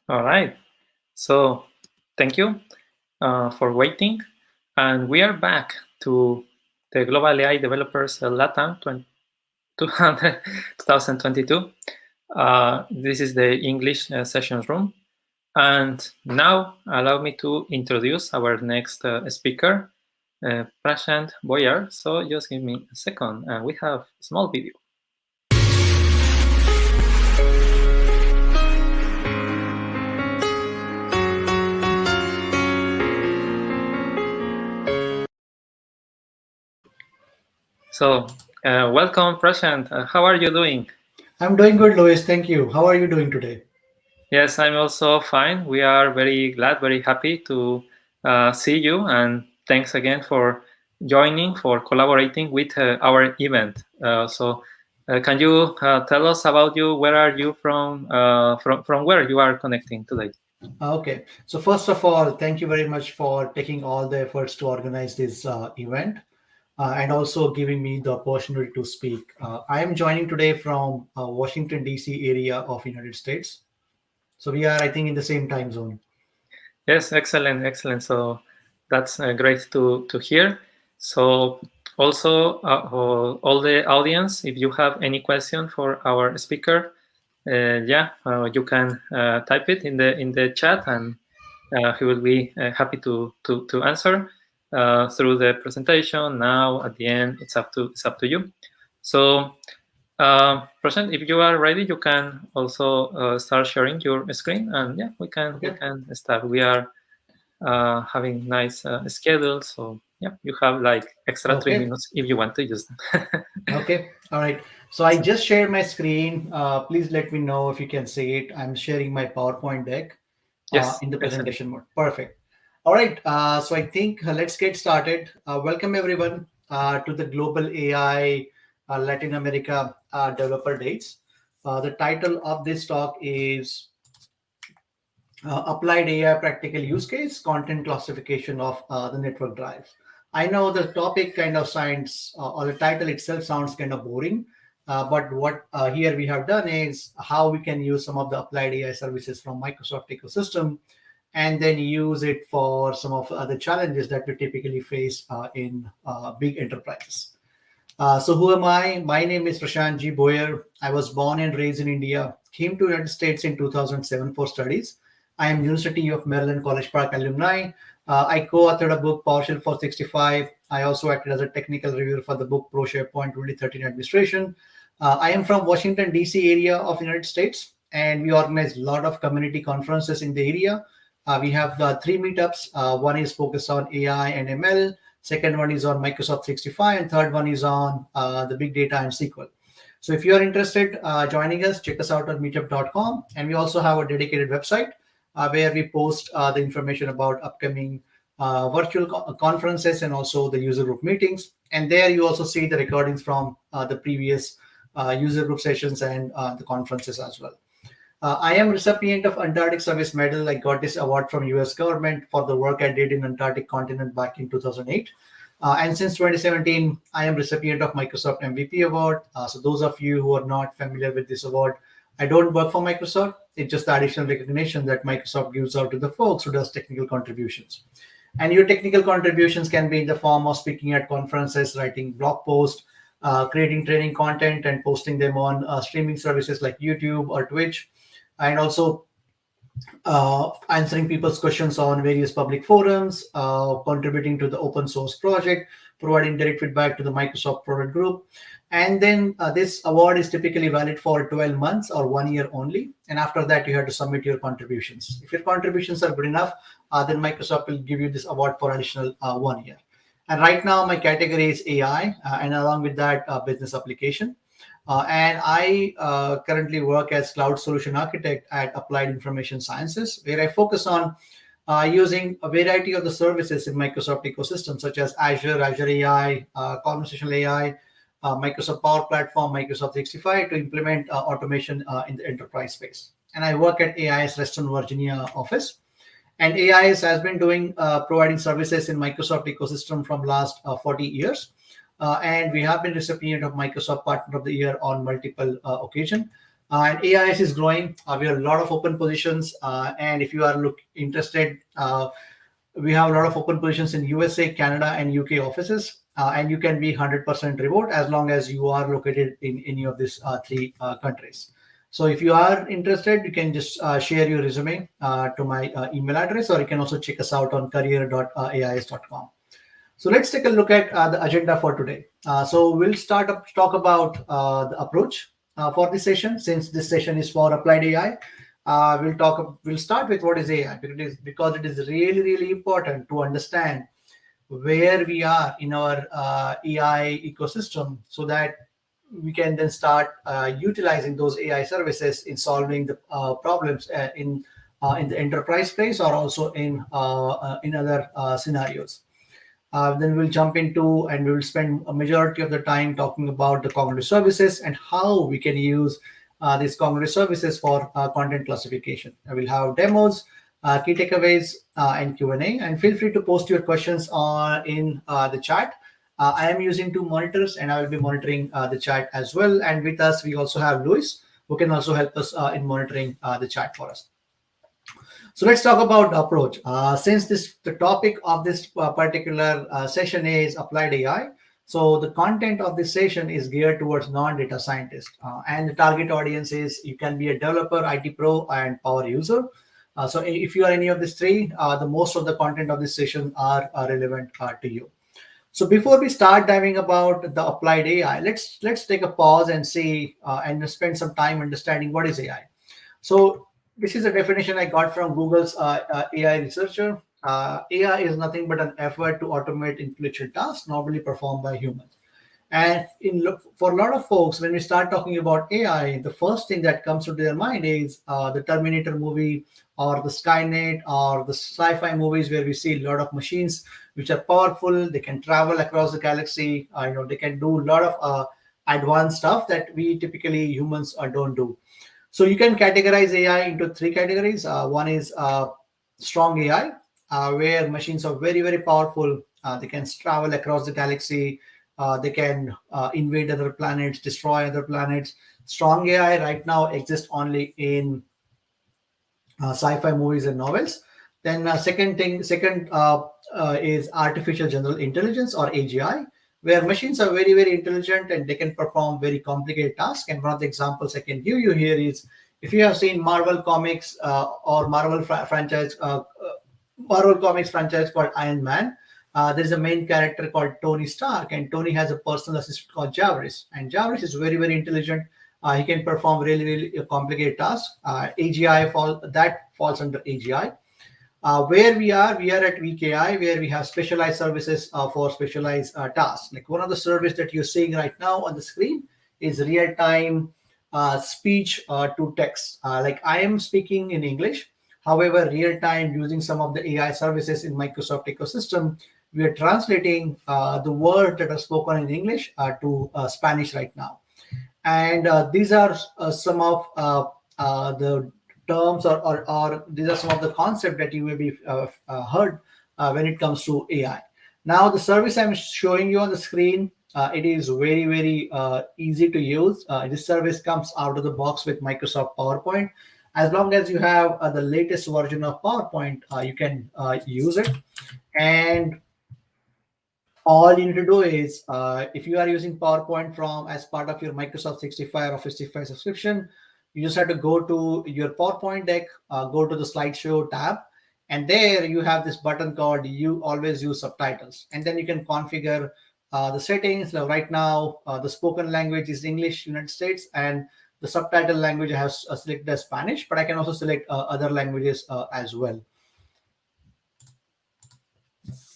All right. So thank you for waiting. And we are back to the Global AI Developers Latam 2022. This is the English sessions room. And now allow me to introduce our next speaker, Prashant Boyar. So just give me a second, and we have a small video. So welcome, Prashant. How are you doing? I'm doing good, Lois. Thank you. How are you doing today? Yes, I'm also fine. We are very glad, very happy to see you, and thanks again for joining, for collaborating with our event. Can you tell us about you? Where are you from? From where you are connecting today? Okay. So first of all, thank you very much for taking all the efforts to organize this event and also giving me the opportunity to speak. I am joining today from Washington, D.C. area of United States. So we are, I think, in the same time zone. Yes, excellent, excellent. So that's great to hear. So also, all the audience, if you have any question for our speaker, you can type it in the chat, and he will be happy to answer through the presentation. Now, at the end, it's up to you. So, Prashant, if you are ready, you can also start sharing your screen, and yeah, we can start. We are having nice schedule, so yeah, you have like extra 3 minutes if you want to use them. Okay, all right. So I just shared my screen. Please let me know if you can see it. I'm sharing my PowerPoint deck Yes, in the excellent. presentation mode. Perfect. All right. So I think let's get started. Welcome everyone to the Global AI Latin America Developer Days. The title of this talk is Applied AI Practical Use Case, Content Classification of the Network Drives. I know the topic kind of sounds, or the title itself sounds kind of boring, but what here we have done is how we can use some of the applied AI services from Microsoft ecosystem and then use it for some of the challenges that we typically face in big enterprises. So who am I? My name is Prashant G. Boyer. I was born and raised in India, came to United States in 2007 for studies. I am University of Maryland College Park alumni. I co-authored a book, PowerShell for 65. I also acted as a technical reviewer for the book Pro SharePoint 2013 Administration. I am from Washington, D.C. area of the United States, and we organize a lot of community conferences in the area. We have 3 meetups. One is focused on AI and ML. Second one is on Microsoft 365, and third one is on the big data and SQL. So if you are interested joining us, check us out on meetup.com. And we also have a dedicated website where we post the information about upcoming virtual conferences and also the user group meetings. And there you also see the recordings from the previous user group sessions and the conferences as well. I am recipient of Antarctic Service Medal. I got this award from US government for the work I did in Antarctic continent back in 2008. And since 2017, I am recipient of Microsoft MVP award. So those of you who are not familiar with this award, I don't work for Microsoft. It's just the additional recognition that Microsoft gives out to the folks who does technical contributions. And your technical contributions can be in the form of speaking at conferences, writing blog posts, creating training content and posting them on streaming services like YouTube or Twitch, and also answering people's questions on various public forums, contributing to the open source project, providing direct feedback to the Microsoft product group. And then this award is typically valid for 12 months or 1 year only. And after that, you have to submit your contributions. If your contributions are good enough, then Microsoft will give you this award for additional 1 year. And right now, my category is AI, and along with that, business application. And I currently work as cloud solution architect at Applied Information Sciences, where I focus on using a variety of the services in Microsoft ecosystem, such as Azure, Azure AI, conversational AI, Microsoft Power Platform, Microsoft 365 to implement automation in the enterprise space. And I work at AI's Reston, Virginia office. And AIS has been doing providing services in Microsoft ecosystem from last 40 years. And we have been recipient of Microsoft Partner of the Year on multiple occasions. And AIS is growing. We have a lot of open positions, and if you are interested, we have a lot of open positions in USA, Canada, and UK offices, and you can be 100% remote as long as you are located in any of these three countries. So if you are interested, you can just share your resume to my email address, or you can also check us out on career.ais.com. So let's take a look at the agenda for today. So we'll talk about the approach for this session. Since this session is for applied AI, we'll start with what is AI, because it is really important to understand where we are in our AI ecosystem, so that we can then start utilizing those AI services in solving the problems in the enterprise space, or also in other scenarios. Then we'll jump into, and we will spend a majority of the time talking about the cognitive services and how we can use these cognitive services for content classification. I will have demos, key takeaways, and Q&A. And feel free to post your questions in the chat. I am using two monitors, and I will be monitoring the chat as well. And with us, we also have Luis, who can also help us in monitoring the chat for us. So let's talk about approach. Since the topic of this particular session is applied AI, so the content of this session is geared towards non-data scientists, and the target audience is, you can be a developer, IT pro, and power user. So if you are any of these three, the most of the content of this session are relevant to you. So before we start diving about the applied AI, let's take a pause and see and spend some time understanding what is AI. So this is a definition I got from Google's AI researcher. AI is nothing but an effort to automate intellectual tasks normally performed by humans. And for a lot of folks, when we start talking about AI, the first thing that comes to their mind is the Terminator movie, or the Skynet, or the sci-fi movies where we see a lot of machines which are powerful. They can travel across the galaxy. They can do a lot of advanced stuff that we typically humans don't do. So you can categorize AI into three categories. One is strong AI, where machines are very powerful. They can travel across the galaxy. They can invade other planets, destroy other planets. Strong AI right now exists only in sci-fi movies and novels. Then second is artificial general intelligence, or AGI, where machines are very intelligent and they can perform very complicated tasks. And one of the examples I can give you here is, if you have seen Marvel Comics or Marvel franchise called Iron Man, there is a main character called Tony Stark, and Tony has a personal assistant called Jarvis, and Jarvis is very intelligent. He can perform really complicated tasks. AGI falls under AGI. Where we are at Weak AI, where we have specialized services for specialized tasks. Like one of the service that you're seeing right now on the screen is real-time speech to text. Like I am speaking in English, however, real-time using some of the AI services in Microsoft ecosystem, we are translating the words that are spoken in English to Spanish right now. And these are some of the terms, or these are some of the concepts that you may be heard when it comes to AI. Now, the service I'm showing you on the screen, it is very easy to use. This service comes out of the box with Microsoft PowerPoint. As long as you have the latest version of PowerPoint, you can use it. And all you need to do is, if you are using PowerPoint as part of your Microsoft 65 or 55 subscription, you just have to go to your PowerPoint deck, go to the slideshow tab, and there you have this button called "You Always Use Subtitles," and then you can configure the settings. Now, right now, the spoken language is English, United States, and the subtitle language I have selected as Spanish, but I can also select other languages as well.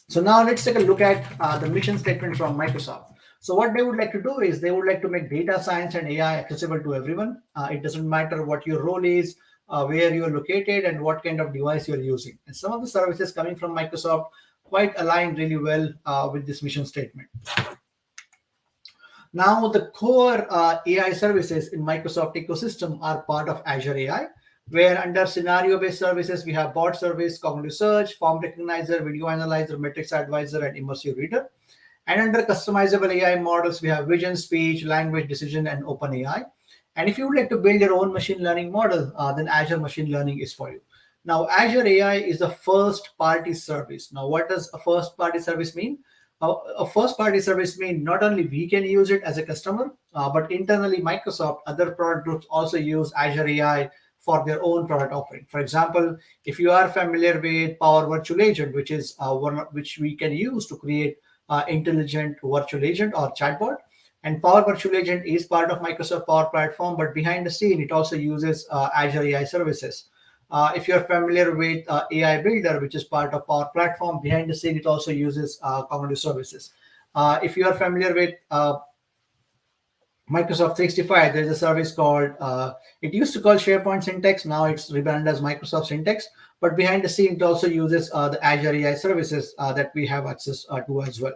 So now let's take a look at the mission statement from Microsoft. So what they would like to do is, they would like to make data science and AI accessible to everyone. It doesn't matter what your role is, where you're located, and what kind of device you're using. And some of the services coming from Microsoft quite align really well with this mission statement. Now, the core AI services in Microsoft ecosystem are part of Azure AI, where under scenario-based services, we have bot service, cognitive search, form recognizer, video analyzer, metrics advisor, and immersive reader. And under customizable AI models, we have vision, speech, language, decision, and OpenAI. And if you would like to build your own machine learning model, then Azure Machine Learning is for you. Now, Azure AI is a first-party service. Now, what does a first-party service mean? A first-party service means not only we can use it as a customer, but internally Microsoft, other product groups also use Azure AI for their own product offering. For example, if you are familiar with Power Virtual Agent, which is which we can use to create intelligent virtual agent or chatbot, and Power Virtual Agent is part of Microsoft Power Platform, but behind the scene, it also uses Azure AI services. If you're familiar with AI Builder, which is part of Power Platform, behind the scene, it also uses cognitive services. If you are familiar with Microsoft 365, there's a service called, it used to call SharePoint Syntax, now it's rebranded as Microsoft Syntax, but behind the scene, it also uses the Azure AI services that we have access to as well.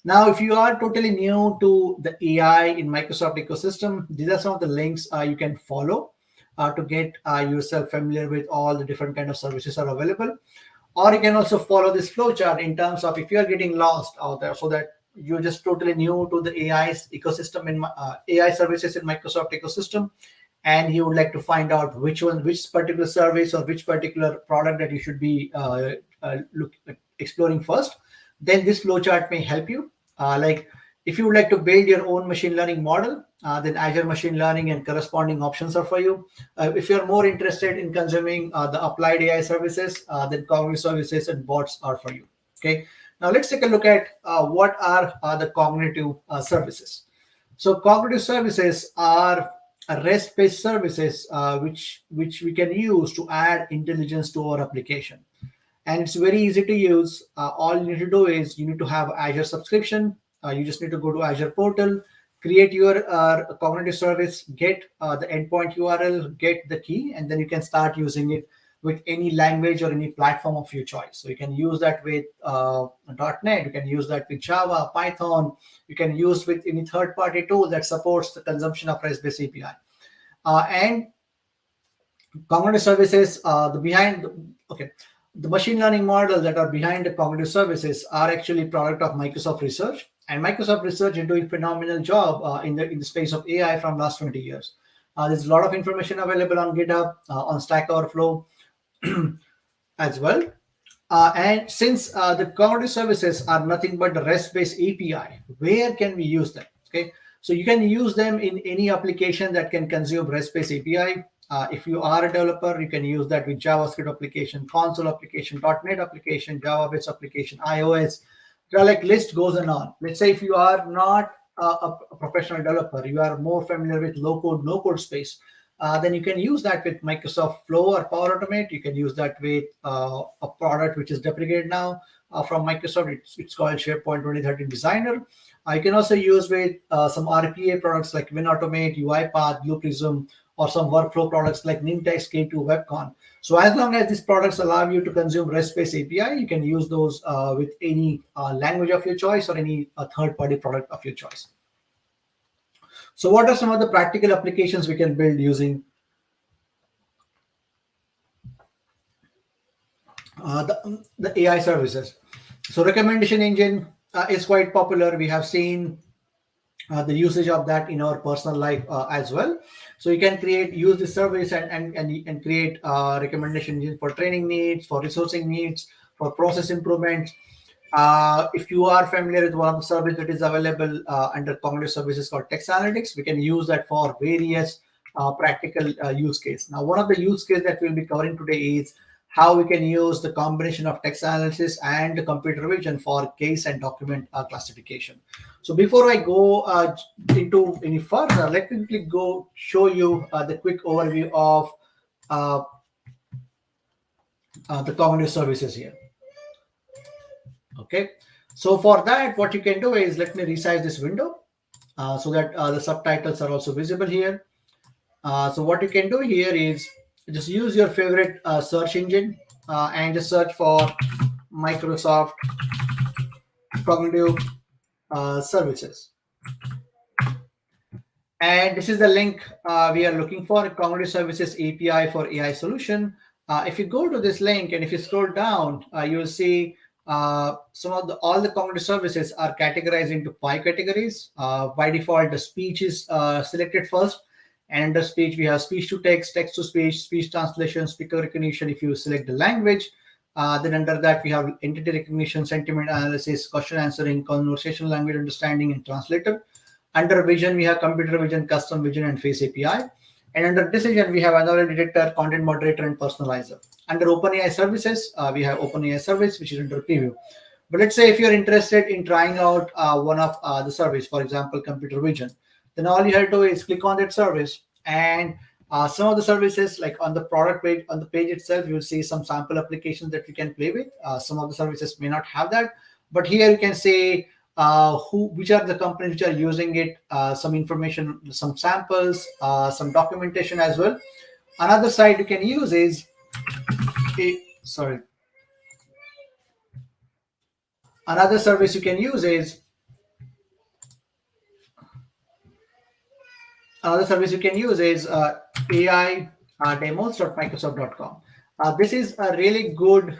Now, if you are totally new to the AI in Microsoft ecosystem, these are some of the links you can follow to get yourself familiar with all the different kind of services are available. Or you can also follow this flowchart in terms of if you are getting lost out there, so that you're just totally new to the AI ecosystem in AI services in Microsoft ecosystem, and you would like to find out which particular service or which particular product that you should be exploring first, then this flowchart may help you. Like if you would like to build your own machine learning model, then Azure Machine Learning and corresponding options are for you. If you're more interested in consuming the applied AI services, then cognitive services and bots are for you. Okay. Now let's take a look at what are the cognitive services. So cognitive services are REST-based services which we can use to add intelligence to our application. And it's very easy to use. All you need to do is you need to have Azure subscription. You just need to go to Azure portal, create your cognitive service, get the endpoint URL, get the key, and then you can start using it with any language or any platform of your choice. So you can use that with .NET, you can use that with Java, Python, you can use with any third-party tool that supports the consumption of REST-based API. And cognitive services, the machine learning models that are behind the cognitive services are actually product of Microsoft Research, and Microsoft Research is doing a phenomenal job in the space of AI from last 20 years. There's a lot of information available on GitHub, on Stack Overflow as well. And since the cognitive services are nothing but the REST-based API, where can we use them? Okay, so you can use them in any application that can consume REST-based API. If you are a developer, you can use that with JavaScript application, console application, .NET application, Java-based application, iOS. The list goes on. Let's say if you are not a professional developer, you are more familiar with low-code, no-code space, then you can use that with Microsoft Flow or Power Automate. You can use that with a product which is deprecated now from Microsoft. It's called SharePoint 2013 Designer. You can also use with some RPA products like WinAutomate, UiPath, Blue Prism, or some workflow products like Nintex, K2, WebCon. So as long as these products allow you to consume REST-based API, you can use those with any language of your choice or any third-party product of your choice. So what are some of the practical applications we can build using the AI services? So recommendation engine is quite popular. We have seen the usage of that in our personal life as well. So you can use the service and create recommendation engine for training needs, for resourcing needs, for process improvements. If you are familiar with one of the services that is available under cognitive services called text analytics, we can use that for various practical use case. Now, one of the use case that we'll be covering today is how we can use the combination of text analysis and computer vision for case and document classification. So before I go into any further, let me quickly go show you the quick overview of the cognitive services here. Okay, so for that, what you can do is, let me resize this window so that the subtitles are also visible here. So what you can do here is just use your favorite search engine and just search for Microsoft Cognitive Services. And this is the link we are looking for, Cognitive Services API for AI Solution. If you go to this link and if you scroll down, you will see all the cognitive services are categorized into 5 categories. By default, the speech is selected first. And under speech, we have speech to text to speech translation, speaker recognition if you select the language. Then under that, we have entity recognition, sentiment analysis, question answering, conversational language understanding, and translator. Under vision, we have computer vision, custom vision, and face API. And under decision, we have anomaly detector, content moderator, and personalizer. Under OpenAI services, we have OpenAI service, which is under preview. But let's say if you're interested in trying out one of the service, for example, computer vision, then all you have to do is click on that service. And some of the services, like on the product page, on the page itself, you'll see some sample applications that you can play with. Some of the services may not have that, but here you can say which are the companies which are using it, some information, some samples, some documentation as well. Another site you can use is another service you can use is AI demos.microsoft.com. This is a really good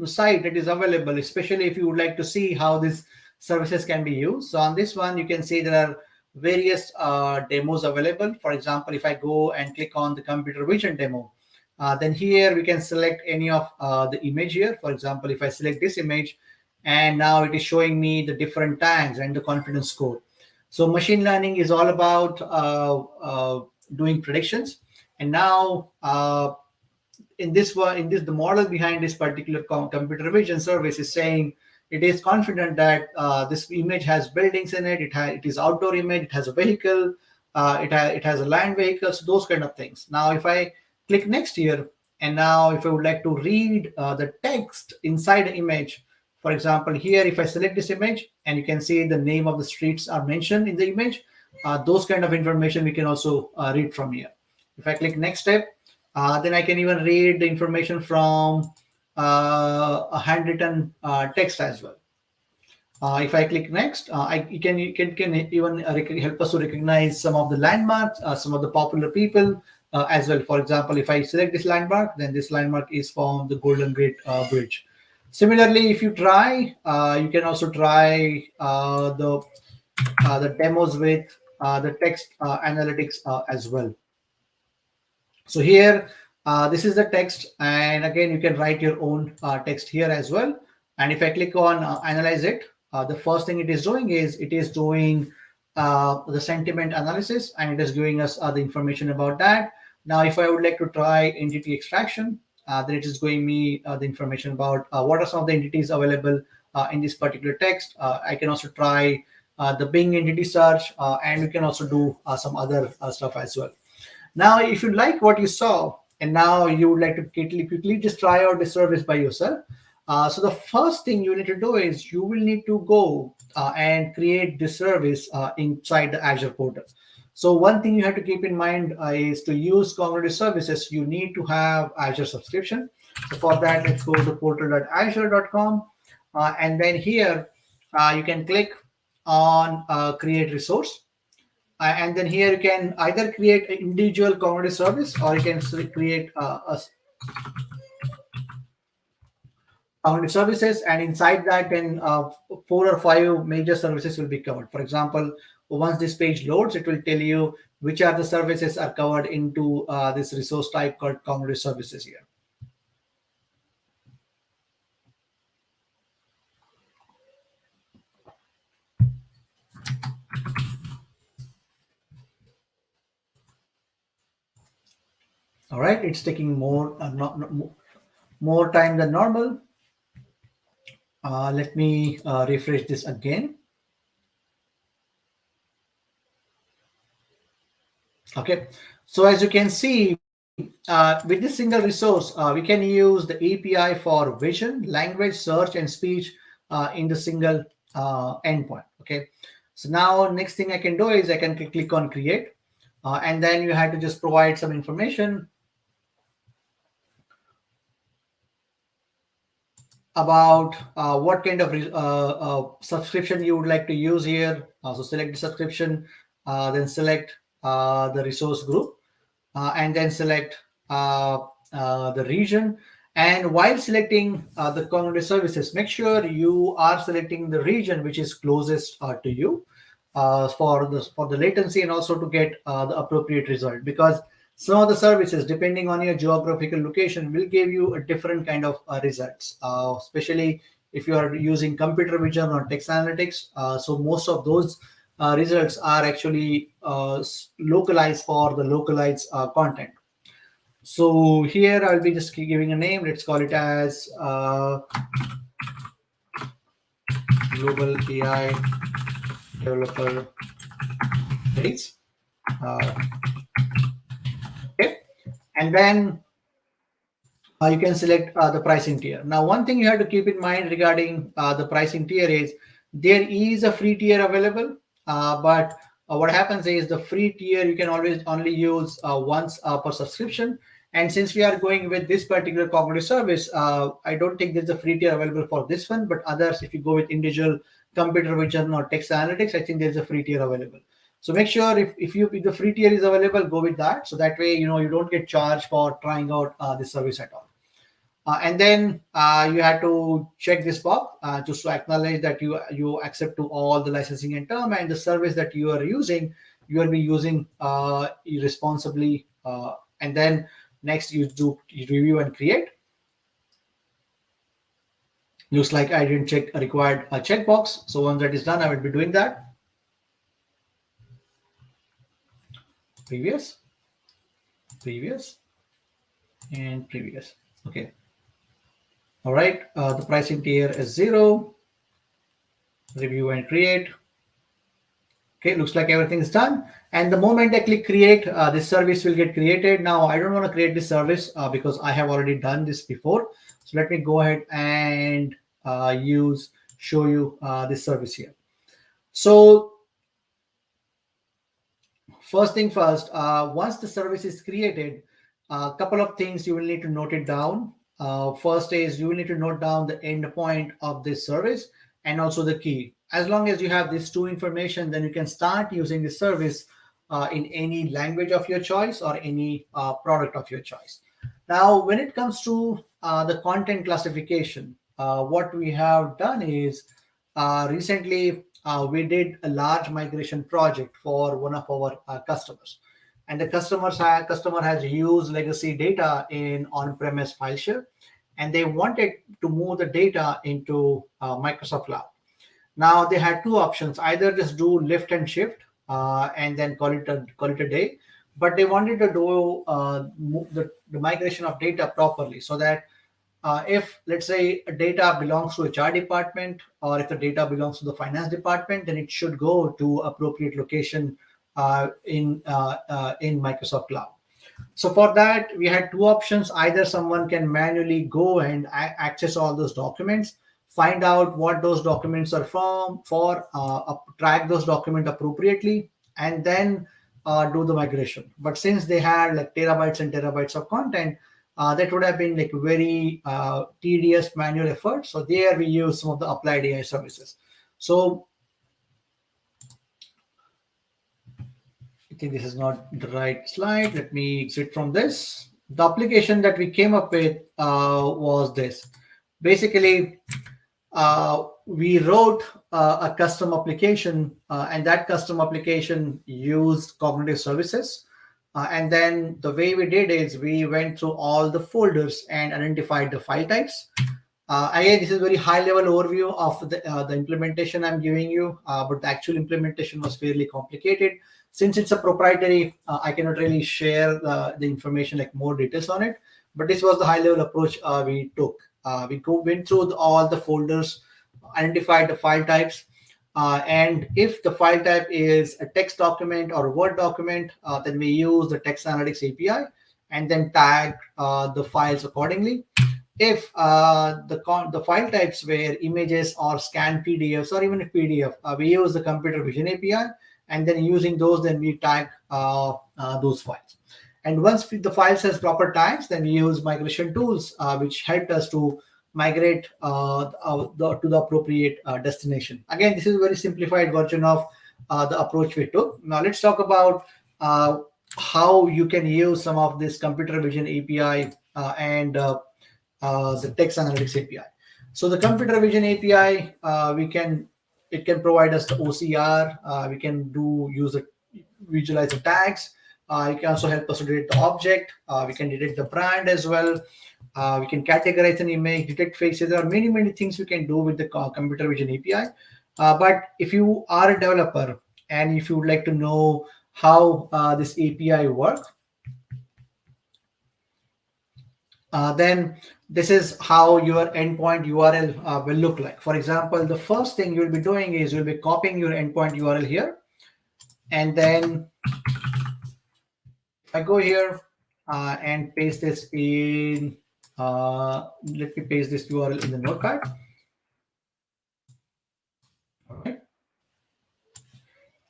site that is available, especially if you would like to see how these services can be used. So on this one, you can see there are various demos available. For example, if I go and click on the computer vision demo, then here we can select any of the image here. For example, if I select this image, and now it is showing me the different tags and the confidence score. So machine learning is all about doing predictions. And now in this, the model behind this particular computer vision service is saying it is confident that this image has buildings in it. It is outdoor image. It has a vehicle. It has a land vehicle. So those kind of things. Now, if I click next here, and now if I would like to read the text inside the image, for example, here, if I select this image, and you can see the name of the streets are mentioned in the image, those kind of information we can also read from here. If I click next step, then I can even read the information from a handwritten text as well. If I click next, you can even help us to recognize some of the landmarks, some of the popular people as well. For example, if I select this landmark, then this landmark is from the Golden Gate Bridge. Similarly, if you try, you can also try the demos with the text analytics as well. So here, this is the text, and again, you can write your own text here as well. And if I click on analyze it, the first thing it is doing is it is doing the sentiment analysis, and it is giving us the information about that. Now, if I would like to try entity extraction, then it is giving me the information about what are some of the entities available in this particular text. I can also try the Bing entity search, and you can also do some other stuff as well. Now, if you like what you saw, and now you would like to quickly just try out the service by yourself. So the first thing you need to do is you will need to go and create this service inside the Azure portal. So one thing you have to keep in mind is to use cognitive services, you need to have Azure subscription. So for that, let's go to portal.azure.com. And then here, you can click on create resource. And then here you can either create an individual cognitive service, or you can create a cognitive services, and inside that, then 4 or 5 major services will be covered. For example, once this page loads, it will tell you which are the services are covered into this resource type called cognitive services here. All right, it's taking more time than normal. Let me refresh this again. Okay, so as you can see, with this single resource, we can use the API for vision, language, search, and speech in the single endpoint. Okay, so now next thing I can do is I can click on create, and then you have to just provide some information about what kind of subscription you would like to use here. So select the subscription, then select the resource group, and then select the region. And while selecting the cognitive services, make sure you are selecting the region which is closest to you. for the latency and also to get the appropriate result, because some of the services depending on your geographical location will give you a different kind of results, especially if you are using computer vision or text analytics. So most of those results are actually localized for the localized content. So here I'll be just giving a name. Let's call it as Global AI Developer Days. Okay, and then you can select the pricing tier. Now, one thing you have to keep in mind regarding the pricing tier is there is a free tier available, but what happens is the free tier you can always only use once per subscription. And since we are going with this particular cognitive service, I don't think there's a free tier available for this one, but others, if you go with individual computer vision or text analytics, I think there's a free tier available. So make sure if the free tier is available, go with that. So that way, you don't get charged for trying out the service at all. And then you have to check this box just to acknowledge that you accept to all the licensing and term, and the service that you are using, you will be using responsibly. And then next you do review and create. Looks like I didn't check a required checkbox. So once that is done, I will be doing that. Previous, and previous. Okay. All right. The pricing tier is 0. Review and create. Okay, looks like everything is done. And the moment I click create, this service will get created. Now, I don't want to create this service because I have already done this before. So let me go ahead and show you this service here. So first thing first, once the service is created, a couple of things you will need to note it down. First is you will need to note down the endpoint of this service and also the key. As long as you have these two information, then you can start using the service in any language of your choice or any product of your choice. Now, when it comes to the content classification, what we have done is recently we did a large migration project for one of our customers. And the customer has used legacy data in on-premise file share, and they wanted to move the data into Microsoft Cloud. Now they had two options: either just do lift and shift and then call it a day, but they wanted to do the migration of data properly, so that if, let's say, data belongs to HR department, or if the data belongs to the finance department, then it should go to appropriate location in Microsoft Cloud. So for that, we had two options: either someone can manually go and access all those documents, find out what those documents are for, track those documents appropriately, and then do the migration. But since they had like terabytes and terabytes of content, that would have been like very tedious manual effort. So there we use some of the applied AI services. So I think this is not the right slide. Let me exit from this. The application that we came up with was this. Basically, we wrote a custom application, and that custom application used cognitive services. And then the way we did is we went through all the folders and identified the file types. Again, this is a very high-level overview of the implementation I'm giving you, but the actual implementation was fairly complicated. Since it's a proprietary, I cannot really share the information, like more details on it. But this was the high-level approach we took. We went through all the folders, identified the file types, and if the file type is a text document or a Word document, then we use the text analytics API and then tag the files accordingly. If the file types were images or scanned PDFs or even a PDF, we use the computer vision API, and then using those, then we tag those files. And once the files has proper tags, then we use migration tools, which helped us to migrate to the appropriate destination. Again, this is a very simplified version of the approach we took. Now let's talk about how you can use some of this computer vision API and the text analytics API. So the computer vision API, we can it can provide us the OCR. We can visualize the tags. It can also help us to detect the object. We can detect the brand as well. We can categorize an image, detect faces. There are many things we can do with the computer vision API. But if you are a developer and if you would like to know how this API works, then this is how your endpoint URL will look like. For example, the first thing you'll be doing is you'll be copying your endpoint URL here. And then if I go here and paste this in, let me paste this URL in the notepad. All right.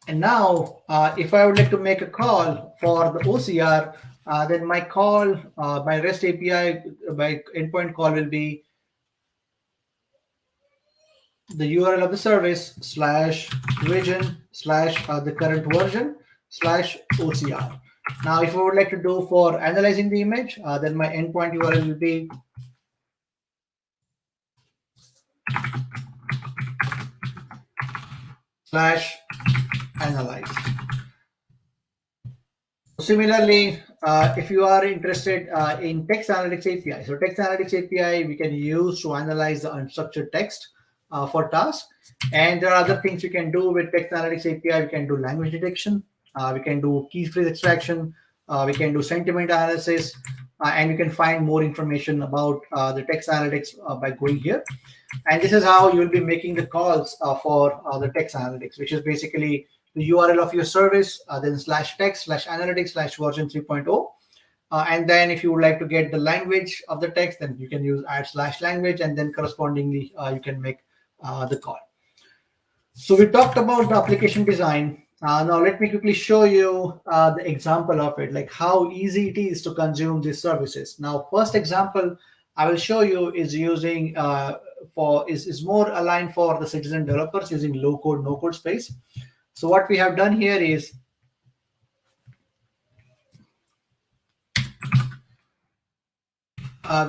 And now, if I would like to make a call for the OCR, then my call, my REST API, my endpoint call will be the URL of the service /vision/ the current version /OCR. Now, if I would like to do for analyzing the image, then my endpoint URL will be /analyze. Similarly, if you are interested in text analytics API, so text analytics API we can use to analyze the unstructured text for tasks. And there are other things we can do with text analytics API. We can do language detection. We can do key phrase extraction. We can do sentiment analysis. And you can find more information about the text analytics by going here. And this is how you'll be making the calls for the text analytics, which is basically the URL of your service, then /text /analytics /version 3.0. And then if you would like to get the language of the text, then you can use add /language, and then correspondingly you can make the call. So we talked about the application design. Now let me quickly show you the example of it, like how easy it is to consume these services. Now, first example I will show you is using is more aligned for the citizen developers using low code, no code space. So what we have done here is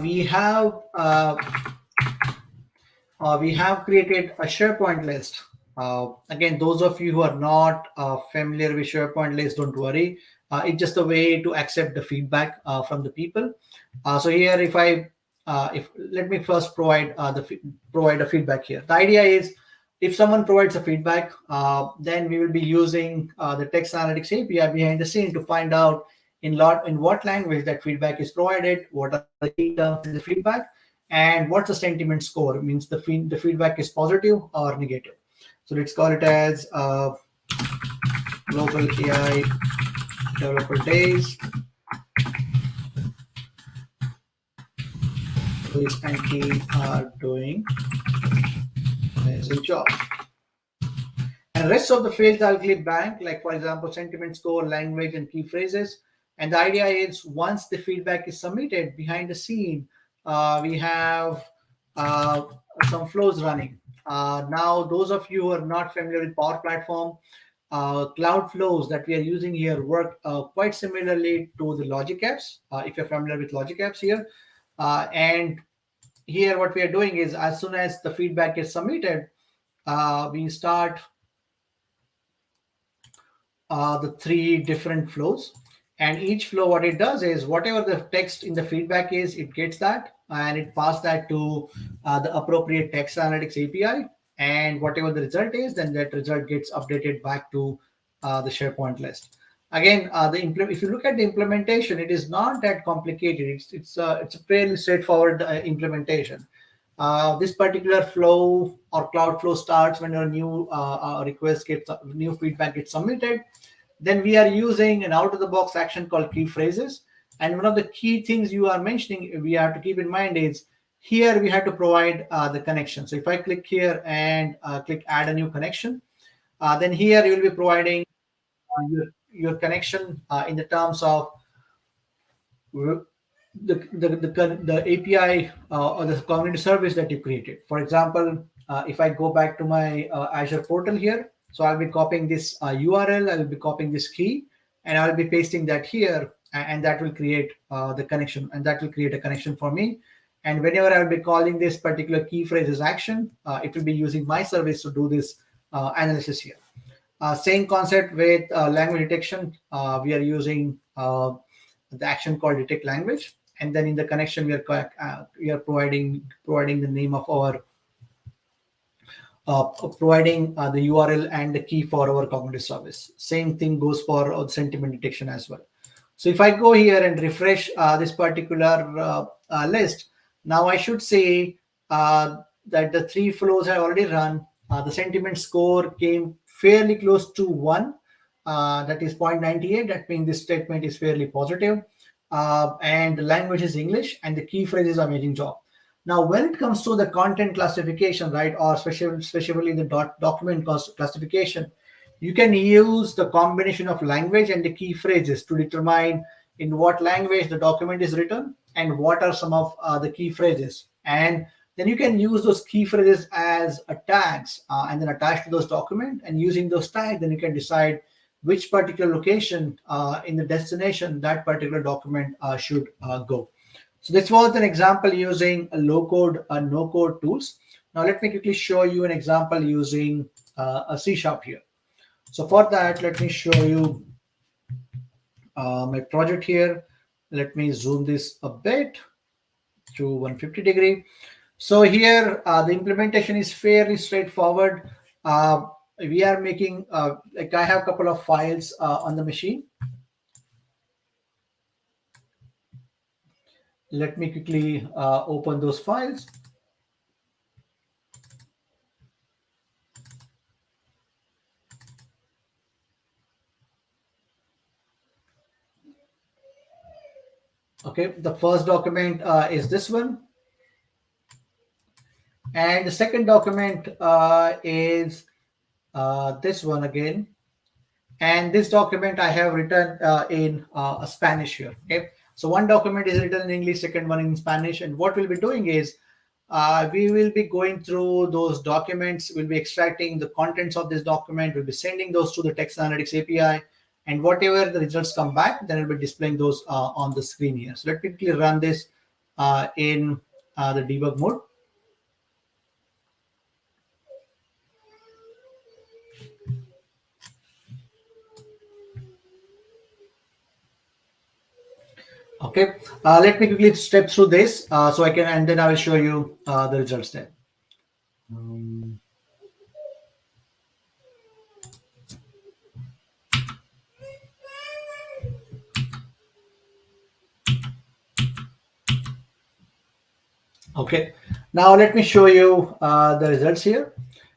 we have created a SharePoint list. Again, those of you who are not familiar with SharePoint list, don't worry. It's just a way to accept the feedback from the people. So here, let me first provide a feedback here. The idea is, if someone provides a feedback, then we will be using the text analytics API behind the scene to find out in what language that feedback is provided, what are the key terms in the feedback, and what's the sentiment score. It means the feedback is positive or negative. So let's call it as Global AI Developer Days. Luis and team are doing amazing job. And rest of the fields I'll click blank, like for example, sentiment score, language, and key phrases. And the idea is once the feedback is submitted behind the scene, we have some flows running. Now, those of you who are not familiar with Power Platform, cloud flows that we are using here work quite similarly to the logic apps, if you're familiar with logic apps here. And here what we are doing is, as soon as the feedback is submitted, we start the 3 different flows. And each flow, what it does is, whatever the text in the feedback is, it gets that, and it passes that to the appropriate text analytics API. And whatever the result is, then that result gets updated back to the SharePoint list. Again, if you look at the implementation, it is not that complicated. It's a fairly straightforward implementation. This particular flow or cloud flow starts when a new new feedback gets submitted. Then we are using an out-of-the-box action called key phrases. And one of the key things you are mentioning, we have to keep in mind is, here we have to provide the connection. So if I click here and click add a new connection, then here you will be providing your connection in the terms of the API or the community service that you created. For example, if I go back to my Azure portal here, so I'll be copying this URL, I will be copying this key, and I'll be pasting that here, and that will create the connection, and that will create a connection for me. And whenever I'll be calling this particular key phrases action, it will be using my service to do this analysis here. Same concept with language detection. We are using the action called detect language, and then in the connection we are providing the name of our providing the URL and the key for our cognitive service. Same thing goes for sentiment detection as well. So if I go here and refresh this particular list, now I should say that the 3 flows have already run. The sentiment score came fairly close to 1, that is 0.98. That means this statement is fairly positive. And the language is English, and the key phrase is amazing job. Now, when it comes to the content classification, right, or especially the document classification, you can use the combination of language and the key phrases to determine in what language the document is written and what are some of the key phrases. And then you can use those key phrases as tags and then attach to those documents. And using those tags, then you can decide which particular location in the destination that particular document should go. So this was an example using a low-code, no-code tools. Now let me quickly show you an example using a C# here. So for that, let me show you my project here. Let me zoom this a bit to 150 degree. So here the implementation is fairly straightforward. We are making like I have a couple of files on the machine. Let me quickly open those files. Okay, the first document is this one. And the second document is this one again. And this document I have written in Spanish here. Okay, so one document is written in English, second one in Spanish. And what we'll be doing is we will be going through those documents. We'll be extracting the contents of this document. We'll be sending those to the text analytics API. And whatever the results come back, then we'll be displaying those on the screen here. So let me quickly run this in the debug mode. Okay, let me quickly step through this so I can, and then I will show you the results there. Okay, now let me show you the results here.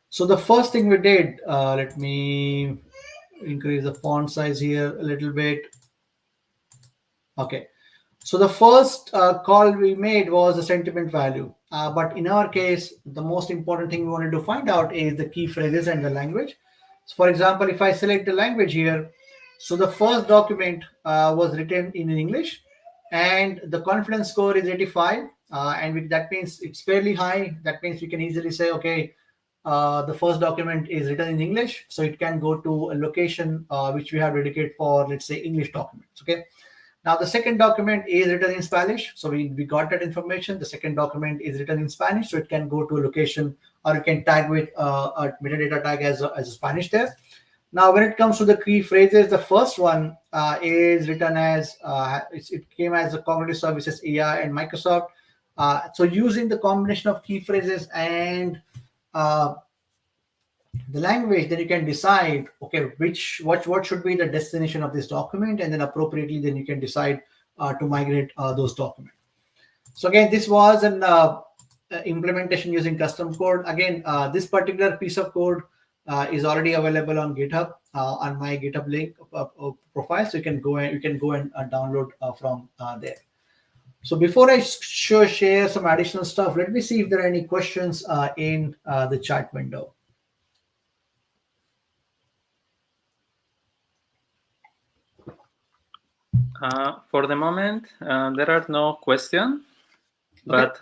So the first thing we did, let me increase the font size here a little bit. Okay, so the first call we made was a sentiment value. But in our case, the most important thing we wanted to find out is the key phrases and the language. So for example, if I select the language here, so the first document was written in English and the confidence score is 85. And that means it's fairly high. That means we can easily say, okay, the first document is written in English, so it can go to a location which we have dedicated for, let's say, English documents. Okay. Now the second document is written in Spanish, so we got that information. The second document is written in Spanish, so it can go to a location, or you can tag with a metadata tag as a Spanish there. Now, when it comes to the key phrases, the first one is written as it came as a cognitive services AI and Microsoft. So using the combination of key phrases and the language, then you can decide, okay, what should be the destination of this document, and then appropriately, then you can decide to migrate those documents. So again, this was an implementation using custom code. Again, this particular piece of code is already available on GitHub on my GitHub link profile, so you can go and download from there. So before I share some additional stuff, let me see if there are any questions in the chat window. For the moment, there are no questions, but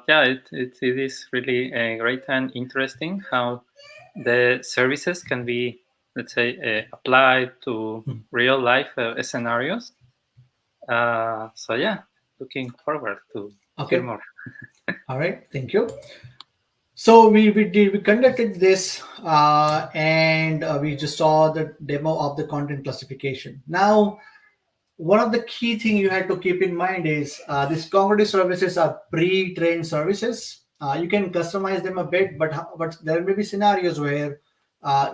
yeah, it is really great and interesting how the services can be, let's say, applied to real life scenarios. So yeah, looking forward to hear more. All right, thank you. So we conducted this, and we just saw the demo of the content classification. Now, one of the key thing you had to keep in mind is these cognitive services are pre-trained services. You can customize them a bit, but there may be scenarios where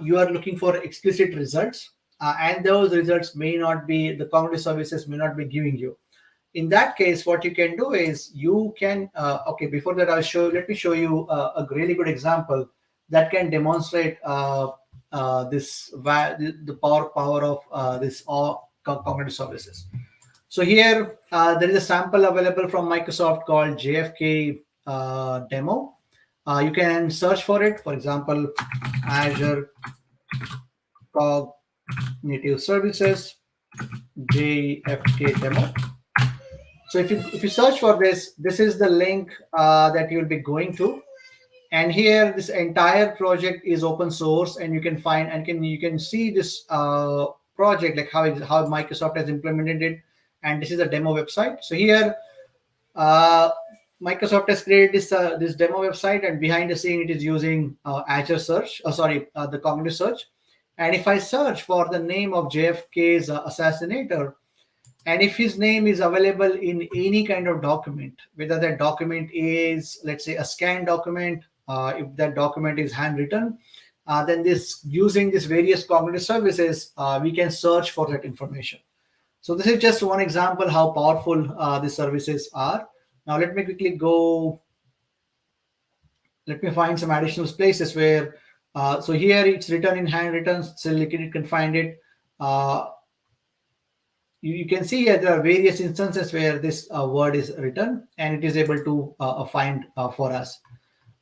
you are looking for explicit results, and those results may not be, the cognitive services may not be giving you. In that case, what you can do is you can okay, before that let me show you a really good example that can demonstrate the power of this all cognitive services. So here there is a sample available from Microsoft called JFK demo. You can search for it, for example, Azure Cognitive Services JFK demo. So if you search for this, this is the link that you'll be going to, and here this entire project is open source, and you can find and you can see this project, like how Microsoft has implemented it, and this is a demo website. So here uh, Microsoft has created this demo website, and behind the scene it is using Azure Search, the cognitive search. And if I search for the name of JFK's assassinator, and if his name is available in any kind of document, whether that document is, let's say, a scanned document, if that document is handwritten, then this using these various cognitive services, we can search for that information. So this is just one example how powerful these services are. Now let me quickly go. Let me find some additional places where. So here it's written in handwritten, so you can find it. You can see here there are various instances where this word is written, and it is able to find for us.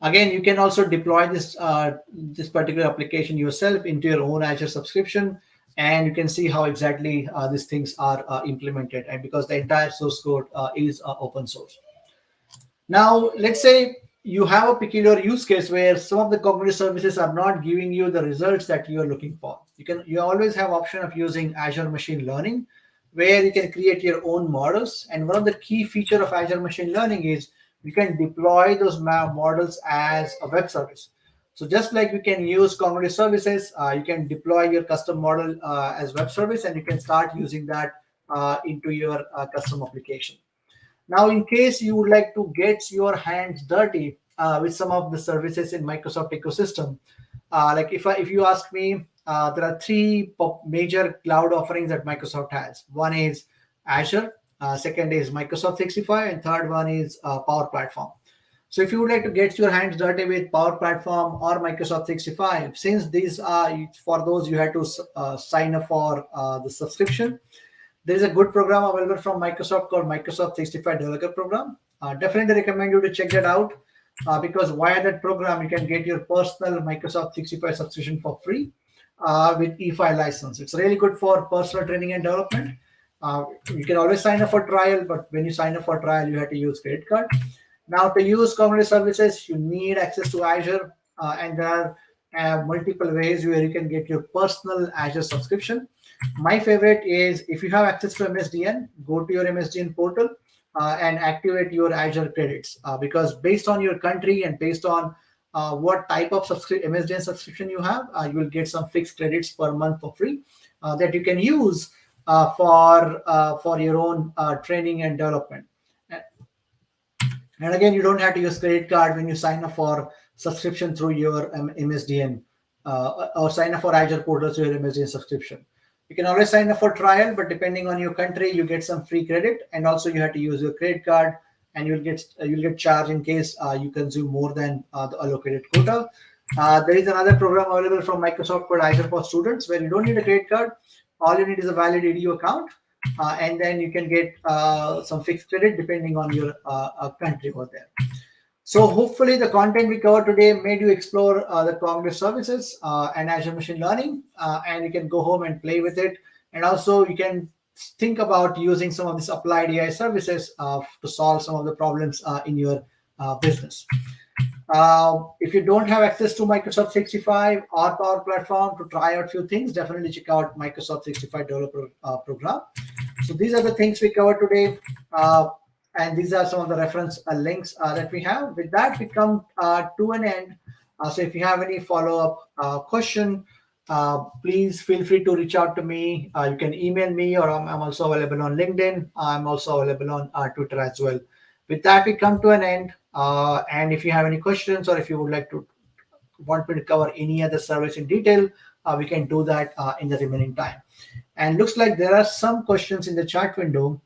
Again, you can also deploy this particular application yourself into your own Azure subscription, and you can see how exactly these things are implemented, and because the entire source code is open source. Now, let's say you have a peculiar use case where some of the cognitive services are not giving you the results that you are looking for. You always have option of using Azure Machine Learning, where you can create your own models. And one of the key feature of Azure Machine Learning is you can deploy those models as a web service. So just like you can use cognitive services, you can deploy your custom model as web service, and you can start using that into your custom application. Now, in case you would like to get your hands dirty with some of the services in Microsoft ecosystem, like if you ask me, there are three major cloud offerings that Microsoft has. One is Azure, second is Microsoft 365, and third one is Power Platform. So if you would like to get your hands dirty with Power Platform or Microsoft 365, since these are for those, you have to sign up for the subscription. There is a good program available from Microsoft called Microsoft 365 Developer Program. Definitely recommend you to check that out because via that program, you can get your personal Microsoft 365 subscription for free with E5 license. It's really good for personal training and development. You can always sign up for trial, but when you sign up for trial, you have to use credit card. Now, to use cognitive services, you need access to Azure, and there are multiple ways where you can get your personal Azure subscription. My favorite is if you have access to MSDN, go to your MSDN portal and activate your Azure credits because based on your country and based on what type of MSDN subscription you have, you will get some fixed credits per month for free that you can use for your own training and development. And again, you don't have to use credit card when you sign up for subscription through your MSDN or sign up for Azure portal through your MSDN subscription. You can always sign up for trial, but depending on your country, you get some free credit, and also you have to use your credit card, and you'll get charged in case you consume more than the allocated quota. There is another program available from Microsoft called Azure for Students, where you don't need a credit card. All you need is a valid EDU account, and then you can get some fixed credit depending on your country over there. So hopefully the content we covered today made you explore the cognitive services and Azure Machine Learning, and you can go home and play with it. And also you can think about using some of these applied AI services to solve some of the problems in your business. If you don't have access to Microsoft 365 or Power Platform to try out a few things, definitely check out Microsoft 365 Developer Program. So these are the things we covered today. And these are some of the reference links that we have. With that, we come to an end. So if you have any follow-up question, please feel free to reach out to me. You can email me, or I'm also available on LinkedIn. I'm also available on Twitter as well. With that, we come to an end. And if you have any questions, or if you would like to want me to cover any other service in detail, we can do that in the remaining time. And looks like there are some questions in the chat window.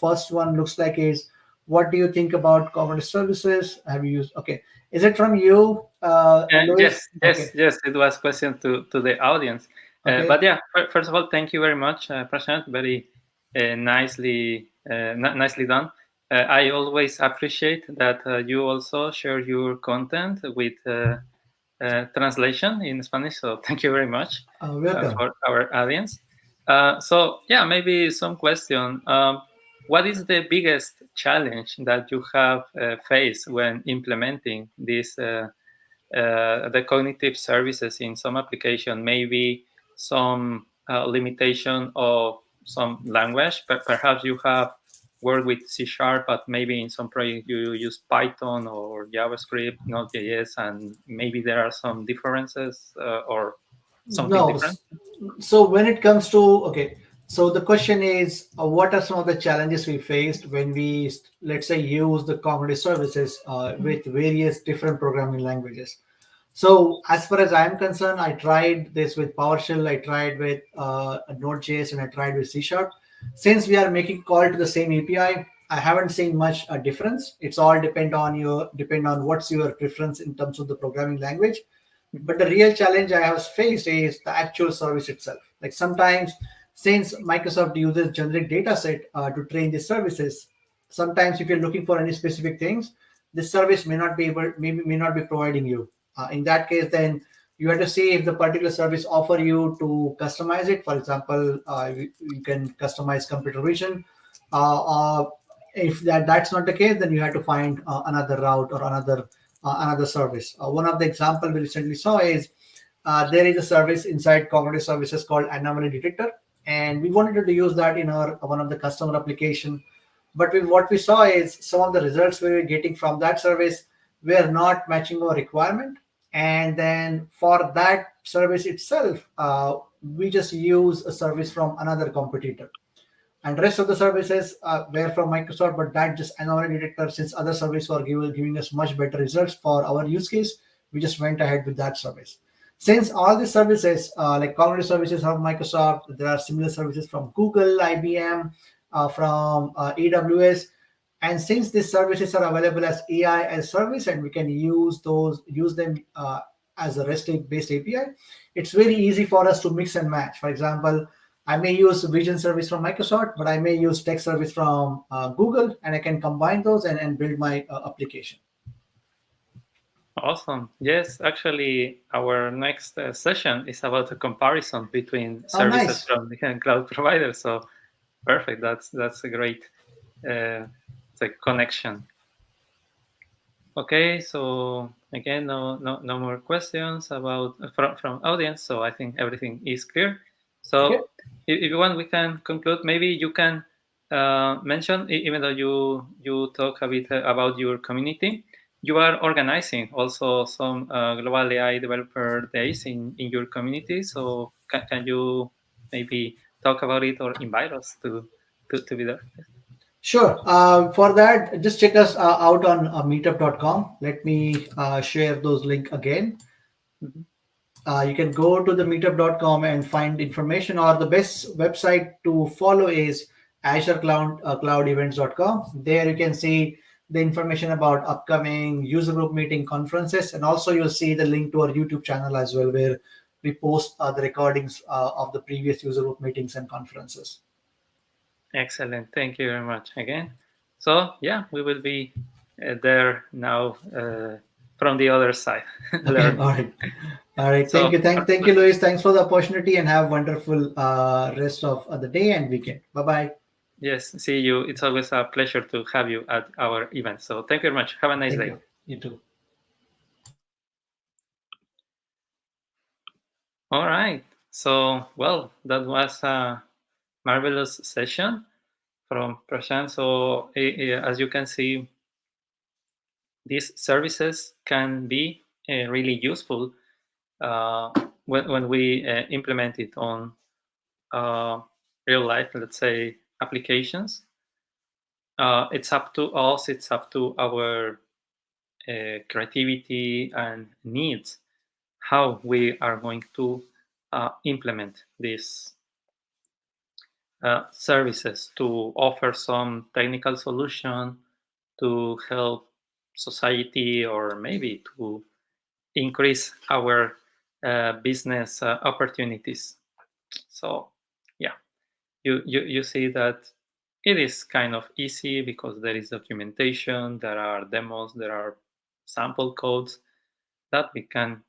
First one looks like is, what do you think about cognitive services? Have you used? Okay, is it from you, Louis? Yes. It was question to the audience. Okay. But yeah, first of all, thank you very much, Prashant. Very nicely done. I always appreciate that you also share your content with translation in Spanish. So thank you very much Welcome. for our audience. So yeah, maybe some question. What is the biggest challenge that you have faced when implementing this the cognitive services in some application? Maybe some limitation of some language, but perhaps you have worked with C#, but maybe in some project you use Python or JavaScript, Node.js, and maybe there are some differences or something No. different. So when it comes to, okay, so the question is, what are some of the challenges we faced when we, let's say, use the cognitive services with various different programming languages? So as far as I'm concerned, I tried this with PowerShell, I tried with Node.js, and I tried with C#. Since we are making call to the same API, I haven't seen much a difference. It's all depend on what's your preference in terms of the programming language. But the real challenge I have faced is the actual service itself. Like sometimes, since Microsoft uses generic data set to train these services, sometimes if you're looking for any specific things, this service may not be able, maybe may not be providing you. In that case, then you have to see if the particular service offer you to customize it. For example, you can customize computer vision. If that's not the case, then you have to find another route or another service. One of the example we recently saw is there is a service inside cognitive services called anomaly detector, and we wanted to use that in our one of the customer application. But what we saw is some of the results we were getting from that service were not matching our requirement. And then for that service itself, we just use a service from another competitor, and rest of the services were from Microsoft, but that just anomaly detector, since other services were giving us much better results for our use case, we just went ahead with that service. Since all these services, like cognitive services from Microsoft, there are similar services from Google, IBM, from AWS, and since these services are available as AI as service, and we can use them as a REST-based API, it's very easy for us to mix and match. For example, I may use Vision service from Microsoft, but I may use text service from Google, and I can combine those and build my application. Awesome. Yes, actually, our next session is about a comparison between Oh, services nice. from different cloud providers. So perfect. That's a great it's a connection. Okay, so again, no more questions about from audience. So I think everything is clear. So Okay. if you want, we can conclude. Maybe you can mention, even though you talk a bit about your community, you are organizing also some global AI developer days in your community. So can you maybe talk about it or invite us to be there? Sure. For that, just check us out on meetup.com. Let me share those link again. Mhm. You can go to the meetup.com and find information, or the best website to follow is cloudevents.com. There you can see the information about upcoming user group meeting conferences, and also you'll see the link to our YouTube channel as well, where we post the recordings of the previous user group meetings and conferences. Excellent. Thank you very much again. So yeah, we will be there now from the other side. Okay, all right. All right. So Thank you, Luis. Thanks for the opportunity, and have wonderful rest of the day and weekend. Bye bye. yes, see you. It's always a pleasure to have you at our event. So thank you very much. Have a nice Thank day. you. You too. All right. So well, that was a marvelous session. from Prashant. So as you can see, these services can be really useful when we implement it on real life, let's say, applications. It's up to us, it's up to our creativity and needs how we are going to implement these services to offer some technical solution to help society, or maybe to increase our business opportunities. So yeah, you see that it is kind of easy because there is documentation, there are demos, there are sample codes that we can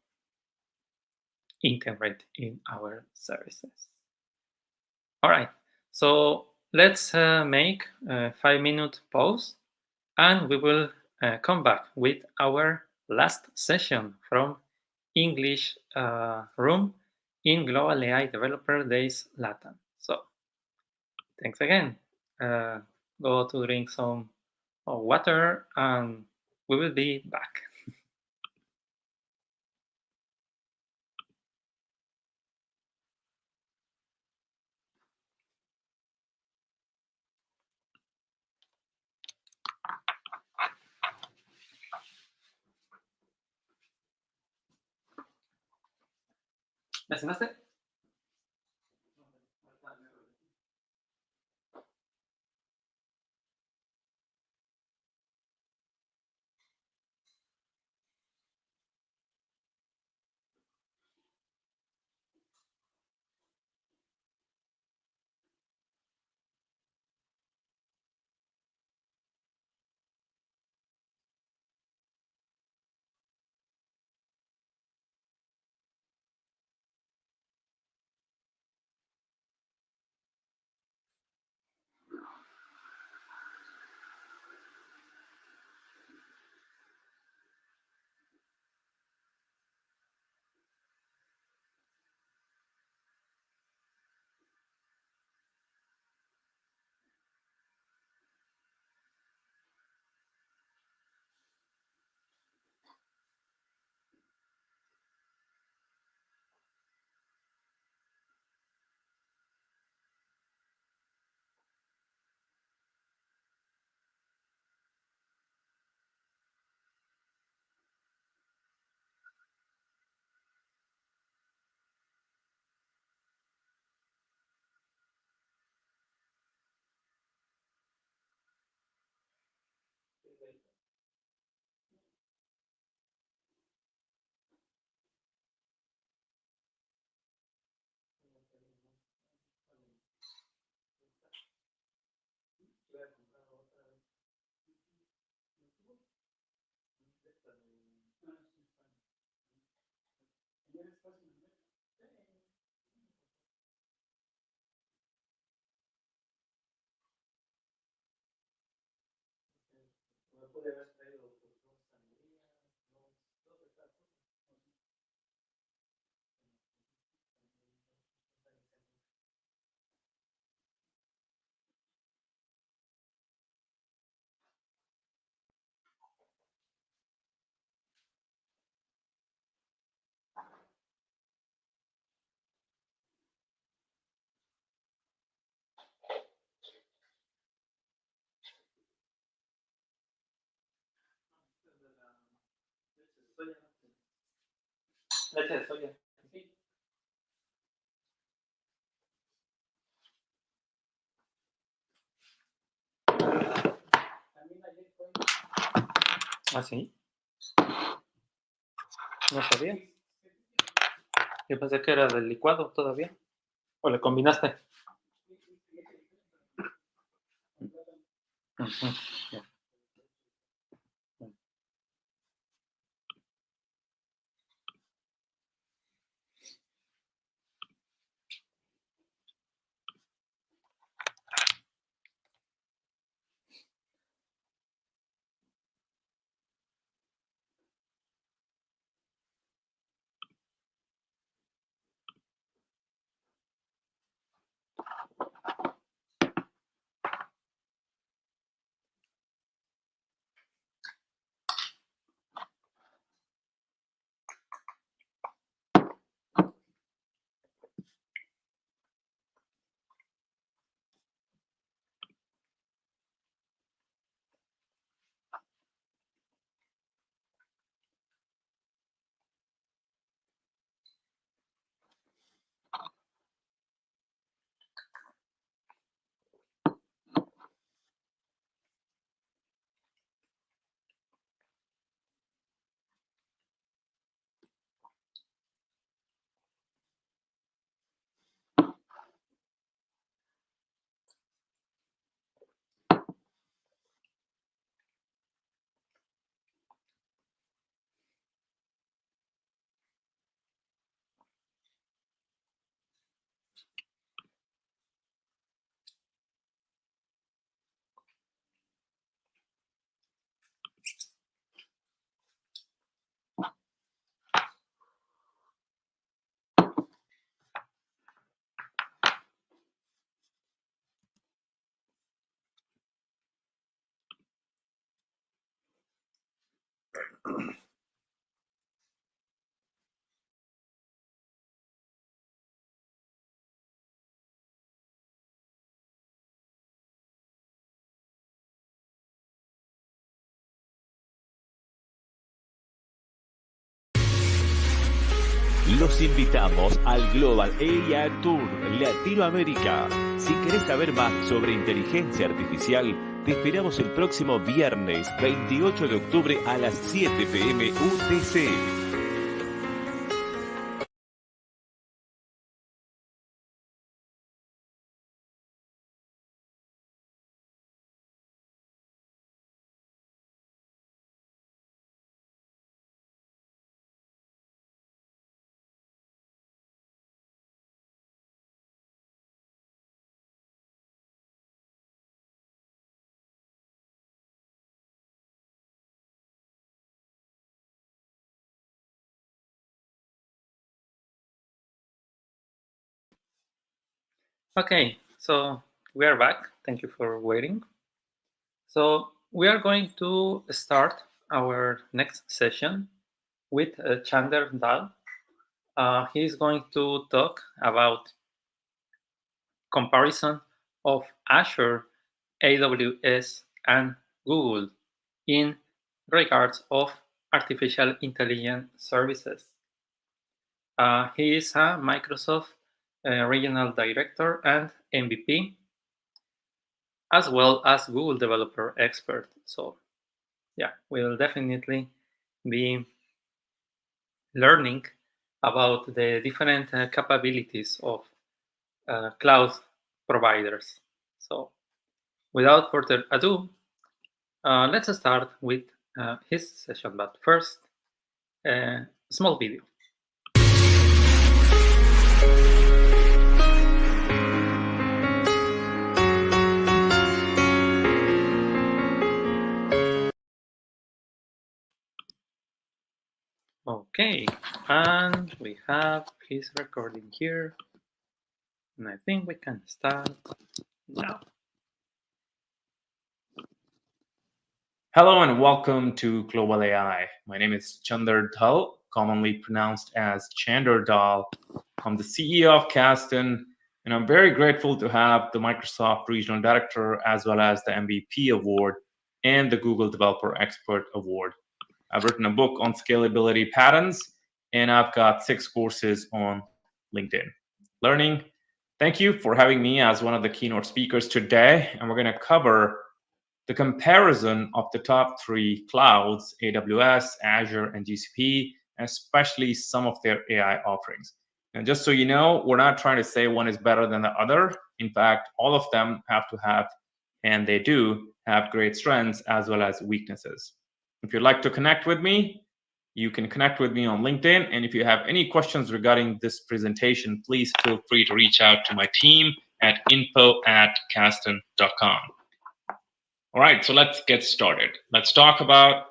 integrate in our services. All right, so let's make a 5-minute pause, and we will come back with our last session from English room in Global AI Developer Days Latam. So thanks again. Go to drink some water, and we will be back. ¿Me cenaste? Leche de soya. ¿Ah, sí? No sabía. Yo pensé que era del licuado todavía. ¿O le combinaste? Ujú, ya. Los invitamos al Global AI Tour Latinoamérica. Si querés saber más sobre inteligencia artificial, te esperamos el próximo viernes 28 de octubre a las 7 p.m. UTC. Okay, so we are back. Thank you for waiting. So we are going to start our next session with Chander Dal. He is going to talk about comparison of Azure, AWS, and Google in regards of artificial intelligence services. He is a Microsoft regional director and MVP, as well as Google developer expert. So yeah, we will definitely be learning about the different capabilities of cloud providers. So without further ado, let's start with his session. But first, a small video. Okay, and we have his recording here. And I think we can start now. Hello and welcome to Global AI. My name is Chander Dhal, commonly pronounced as Chander Dal. I'm the CEO of Kasten, and I'm very grateful to have the Microsoft Regional Director as well as the MVP Award and the Google Developer Expert Award. I've written a book on scalability patterns, and I've got 6 courses on LinkedIn Learning. Thank you for having me as one of the keynote speakers today, and we're going to cover the comparison of the top 3 clouds, AWS, Azure, and GCP, especially some of their AI offerings. And just so you know, we're not trying to say one is better than the other. In fact, all of them have to have, and they do have, great strengths as well as weaknesses. If you'd like to connect with me, you can connect with me on LinkedIn. And if you have any questions regarding this presentation, please feel free to reach out to my team at info@kasten.com. All right, so let's get started. Let's talk about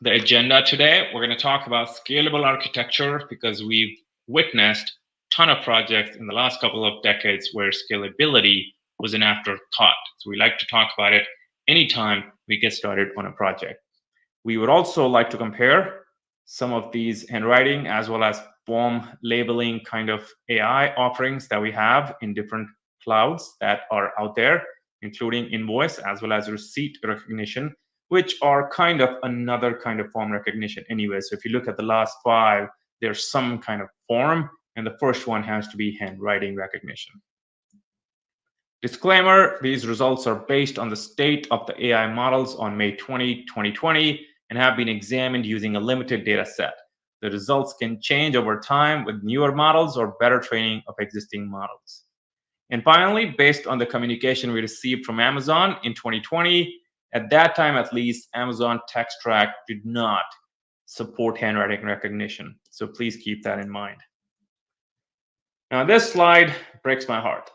the agenda today. We're going to talk about scalable architecture because we've witnessed a ton of projects in the last couple of decades where scalability was an afterthought. So we like to talk about it anytime we get started on a project. We would also like to compare some of these handwriting as well as form labeling kind of AI offerings that we have in different clouds that are out there, including invoice as well as receipt recognition, which are kind of another kind of form recognition anyway. So if you look at the last 5, there's some kind of form, and the first one has to be handwriting recognition. Disclaimer, these results are based on the state of the AI models on May 20, 2020, and have been examined using a limited data set. The results can change over time with newer models or better training of existing models. And finally, based on the communication we received from Amazon in 2020, at that time at least, Amazon Text Track did not support handwriting recognition. So please keep that in mind. Now, this slide breaks my heart.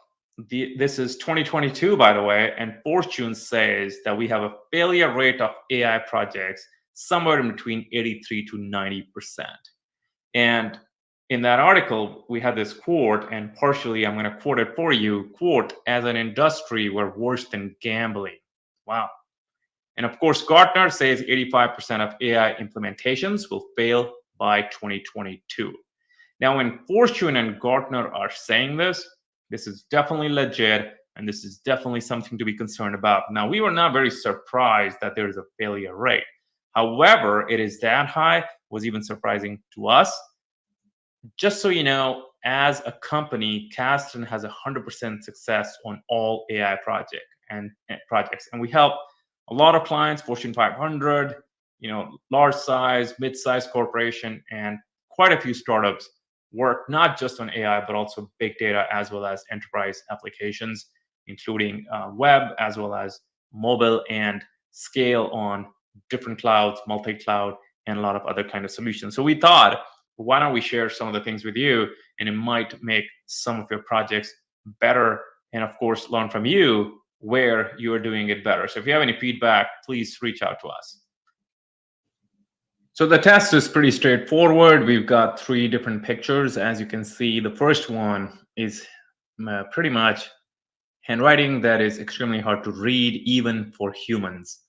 This is 2022, by the way, and Fortune says that we have a failure rate of AI projects somewhere in between 83 to 90%. And in that article, we had this quote, and partially I'm going to quote it for you. Quote, "As an industry, we're worse than gambling." Wow. And of course, Gartner says 85% of AI implementations will fail by 2022. Now, when Fortune and Gartner are saying this is definitely legit, and this is definitely something to be concerned about. Now, we were not very surprised that there is a failure rate. However, it is that high was even surprising to us. Just so you know, as a company, Kasten has 100% success on all AI projects, and we help a lot of clients, Fortune 500, large size, mid-size corporation, and quite a few startups work not just on AI, but also big data as well as enterprise applications, including web as well as mobile, and scale on different clouds, multi-cloud, and a lot of other kind of solutions. So we thought, why don't we share some of the things with you, and it might make some of your projects better, and of course, learn from you where you are doing it better. So if you have any feedback, please reach out to us. So the test is pretty straightforward. We've got 3 different pictures. As you can see, the first one is pretty much handwriting that is extremely hard to read, even for humans.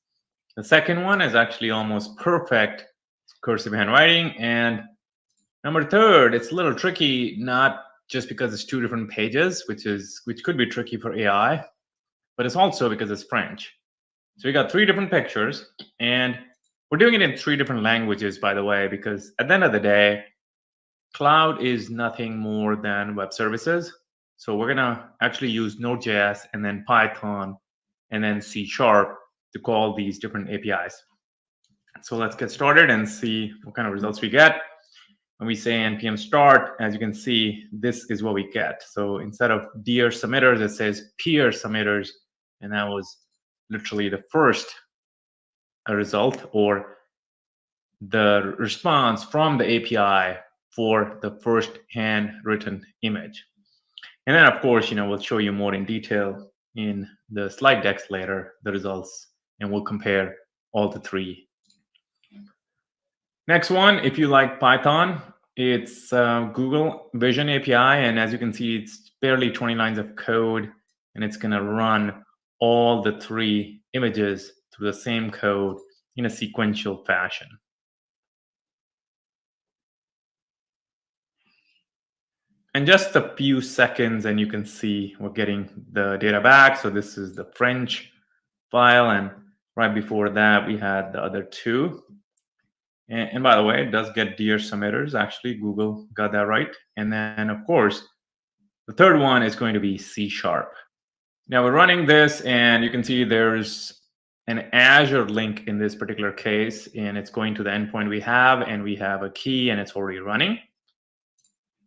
The second one is actually almost perfect cursive handwriting. And number 3, it's a little tricky, not just because it's 2 different pages, which could be tricky for AI, but it's also because it's French. So we got 3 different pictures, and we're doing it in 3 different languages, by the way, because at the end of the day, cloud is nothing more than web services. So we're gonna actually use Node.js and then Python and then C# to call these different APIs. So let's get started and see what kind of results we get. When we say npm start, as you can see, this is what we get. So instead of dear submitters, it says peer submitters, and that was literally the first result, or the response from the API for the first handwritten image. And then, of course, we'll show you more in detail in the slide decks later, the results, and we'll compare all the 3. Next one, if you like Python, it's Google Vision API, and as you can see, it's barely 20 lines of code, and it's going to run all the 3 images through the same code in a sequential fashion. And just a few seconds, and you can see we're getting the data back. So this is the French file, and right before that, we had the other 2. And by the way, it does get dear submitters. Actually, Google got that right. And then, of course, the 3rd one is going to be C#. Now we're running this, and you can see there's an Azure link in this particular case, and it's going to the endpoint we have, and we have a key, and it's already running.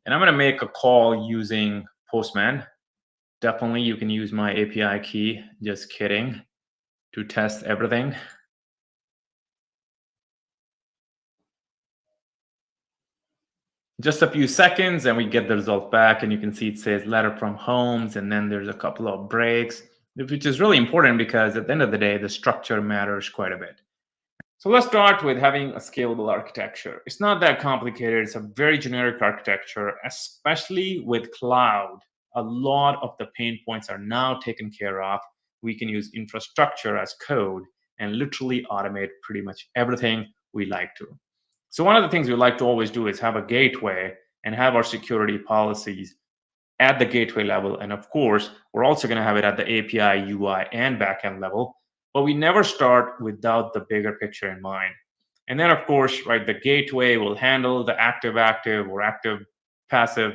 And I'm going to make a call using Postman. Definitely, you can use my API key, just kidding, to test everything. Just a few seconds, and we get the result back, and you can see it says letter from Holmes, and then there's a couple of breaks, which is really important because at the end of the day, the structure matters quite a bit. So let's start with having a scalable architecture. It's not that complicated. It's a very generic architecture, especially with cloud. A lot of the pain points are now taken care of. We can use infrastructure as code and literally automate pretty much everything we like to. So one of the things we like to always do is have a gateway and have our security policies at the gateway level. And of course, we're also going to have it at the API, UI, and backend level. But we never start without the bigger picture in mind. And then, of course, right, the gateway will handle the active-active or active-passive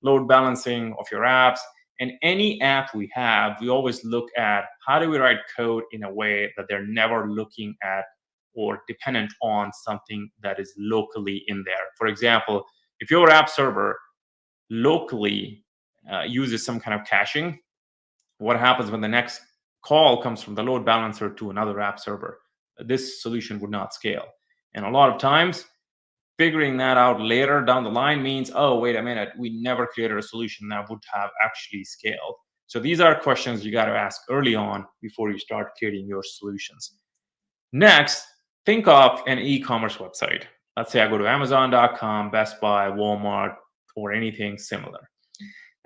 load balancing of your apps. And any app we have, we always look at how do we write code in a way that they're never looking at or dependent on something that is locally in there. For example, if your app server locally uses some kind of caching, what happens when the next call comes from the load balancer to another app server? This solution would not scale. And a lot of times, figuring that out later down the line means, oh, wait a minute, we never created a solution that would have actually scaled. So these are questions you got to ask early on before you start creating your solutions. Next, think of an e-commerce website. Let's say I go to Amazon.com, Best Buy, Walmart, or anything similar.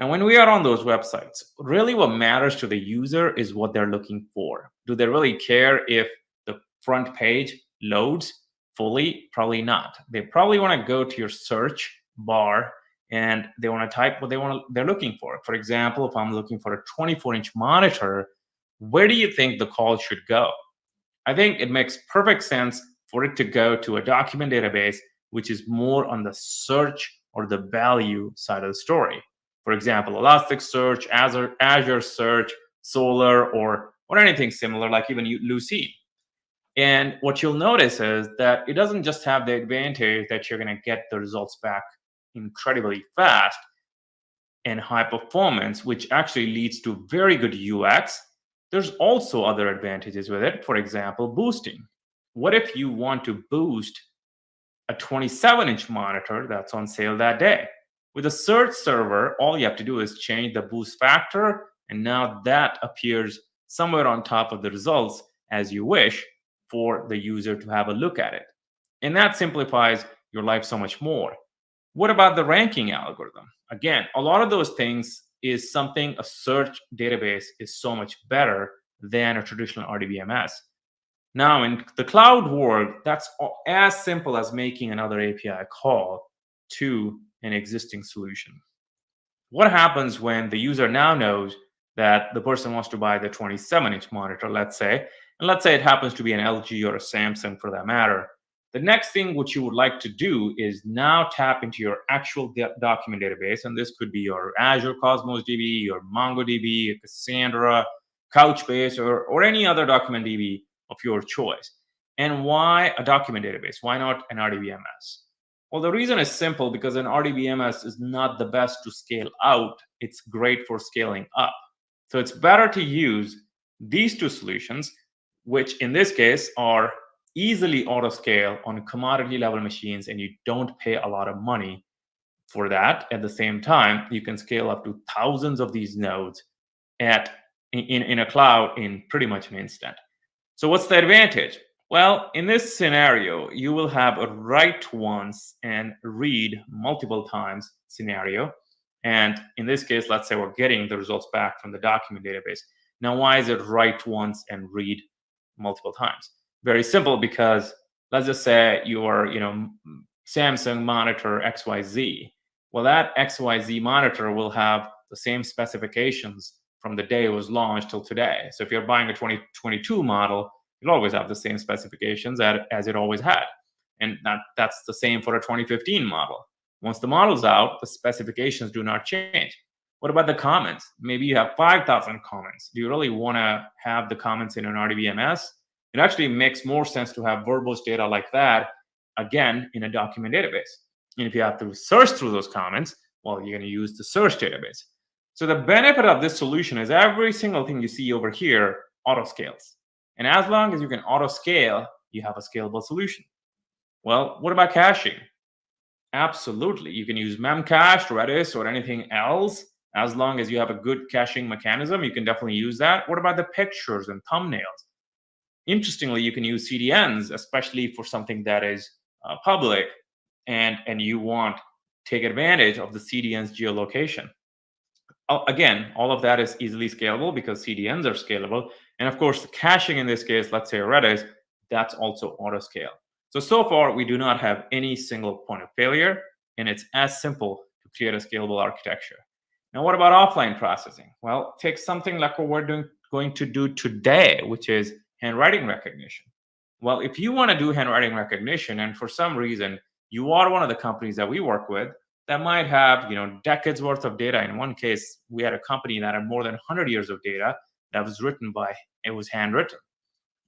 And when we are on those websites, really what matters to the user is what they're looking for. Do they really care if the front page loads fully? Probably not. They probably want to go to your search bar and they want to type what they're looking for. For example, if I'm looking for a 24-inch monitor, where do you think the call should go? I think it makes perfect sense for it to go to a document database, which is more on the search or the value side of the story. For example, Elasticsearch, Azure Search, Solar, or anything similar, like even Lucene. And what you'll notice is that it doesn't just have the advantage that you're going to get the results back incredibly fast and high performance, which actually leads to very good UX. There's also other advantages with it. For example, boosting. What if you want to boost a 27-inch monitor that's on sale that day? With a search server, all you have to do is change the boost factor, and now that appears somewhere on top of the results as you wish for the user to have a look at it. And that simplifies your life so much more. What about the ranking algorithm? Again, a lot of those things is something a search database is so much better than a traditional RDBMS. Now, in the cloud world, that's as simple as making another API call to an existing solution. What happens when the user now knows that the person wants to buy the 27-inch monitor, let's say, and let's say it happens to be an LG or a Samsung for that matter? The next thing which you would like to do is now tap into your actual document database, and this could be your Azure Cosmos DB, your MongoDB, Cassandra, Couchbase, or any other document DB of your choice. And why a document database? Why not an RDBMS? Well, the reason is simple, because an RDBMS is not the best to scale out. It's great for scaling up. So it's better to use these two solutions, which in this case are easily auto scale on commodity level machines, and you don't pay a lot of money for that. At the same time, you can scale up to thousands of these nodes in a cloud in pretty much an instant. So what's the advantage? Well, in this scenario, you will have a write once and read multiple times scenario. And in this case, let's say we're getting the results back from the document database. Now, why is it write once and read multiple times? Very simple, because let's just say your Samsung monitor XYZ. Well, that XYZ monitor will have the same specifications from the day it was launched till today. So if you're buying a 2022 model, it'll always have the same specifications as it always had. And that's the same for a 2015 model. Once the model's out, the specifications do not change. What about the comments? Maybe you have 5,000 comments. Do you really want to have the comments in an RDBMS? It actually makes more sense to have verbose data like that, again, in a document database. And if you have to search through those comments, well, you're going to use the search database. So the benefit of this solution is every single thing you see over here auto scales. And as long as you can auto scale, you have a scalable solution. Well, what about caching? Absolutely. You can use Memcache, Redis, or anything else. As long as you have a good caching mechanism, you can definitely use that. What about the pictures and thumbnails? Interestingly, you can use CDNs, especially for something that is public, and you want to take advantage of the CDN's geolocation. Again, all of that is easily scalable because CDNs are scalable. And of course, the caching in this case, let's say Redis, that's also auto scale. So far, we do not have any single point of failure, and it's as simple to create a scalable architecture. Now, what about offline processing? Well, take something like what we're going to do today, which is handwriting recognition. Well, if you want to do handwriting recognition, and for some reason you are one of the companies that we work with that might have decades worth of data. In one case, we had a company that had more than 100 years of data that was handwritten.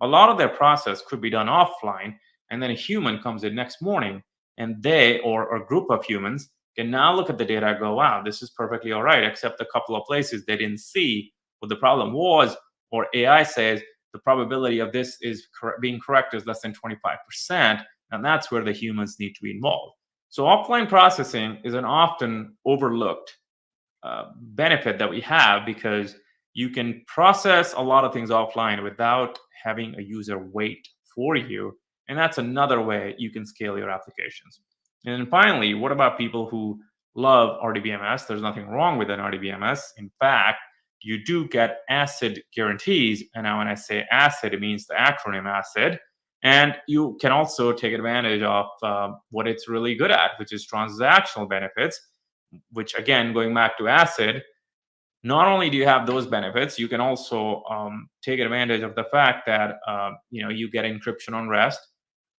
A lot of their process could be done offline, and then a human comes in next morning, and they or a group of humans can now look at the data and go, wow, this is perfectly all right, except a couple of places they didn't see what the problem was, or AI says the probability of this is being correct is less than 25%, and that's where the humans need to be involved. So offline processing is an often overlooked benefit that we have, because you can process a lot of things offline without having a user wait for you. And that's another way you can scale your applications. And then finally, what about people who love RDBMS? There's nothing wrong with an RDBMS. In fact, you do get ACID guarantees. And now when I say ACID, it means the acronym ACID. And you can also take advantage of what it's really good at, which is transactional benefits, which, again, going back to ACID, not only do you have those benefits, you can also take advantage of the fact that you get encryption on rest.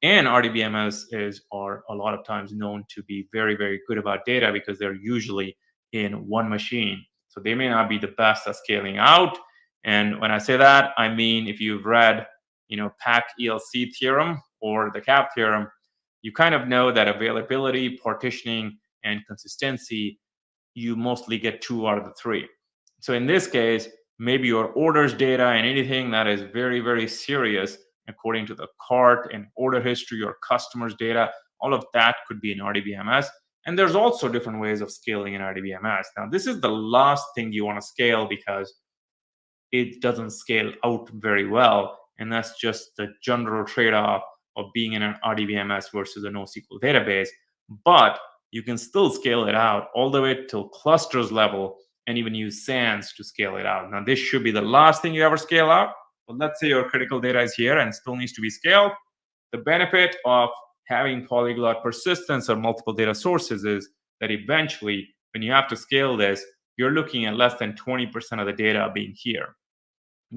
And RDBMS are a lot of times known to be very, very good about data because they're usually in one machine. So they may not be the best at scaling out. And when I say that, I mean, if you've read, PAC ELC theorem or the CAP theorem, you kind of know that availability, partitioning, and consistency, you mostly get 2 out of the 3. So in this case, maybe your orders data and anything that is very, very serious according to the cart and order history or customers' data, all of that could be in RDBMS. And there's also different ways of scaling in RDBMS. Now, this is the last thing you want to scale because it doesn't scale out very well. And that's just the general trade-off of being in an RDBMS versus a NoSQL database. But you can still scale it out all the way till clusters level and even use SANs to scale it out. Now, this should be the last thing you ever scale out. But let's say your critical data is here and still needs to be scaled. The benefit of having polyglot persistence or multiple data sources is that eventually, when you have to scale this, you're looking at less than 20% of the data being here,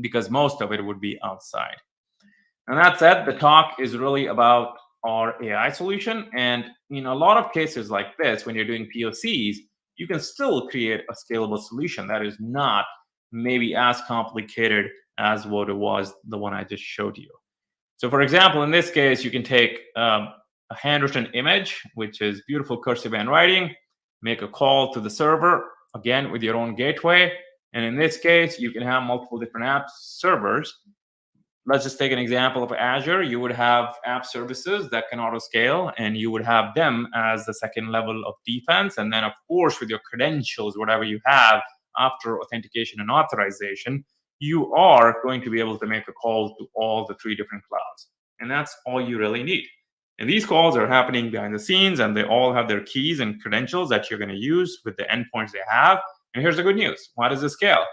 because most of it would be outside. And that said, the talk is really about our AI solution. And in a lot of cases like this, when you're doing POCs, you can still create a scalable solution that is not maybe as complicated as what it was, the one I just showed you. So for example, in this case, you can take a handwritten image, which is beautiful cursive handwriting, make a call to the server, again, with your own gateway. And in this case, you can have multiple different app servers. Let's just take an example of Azure. You would have app services that can auto scale, and you would have them as the second level of defense. And then, of course, with your credentials, whatever you have after authentication and authorization, you are going to be able to make a call to all the 3 different clouds. And that's all you really need. And these calls are happening behind the scenes, and they all have their keys and credentials that you're going to use with the endpoints they have. And here's the good news. Why does it scale?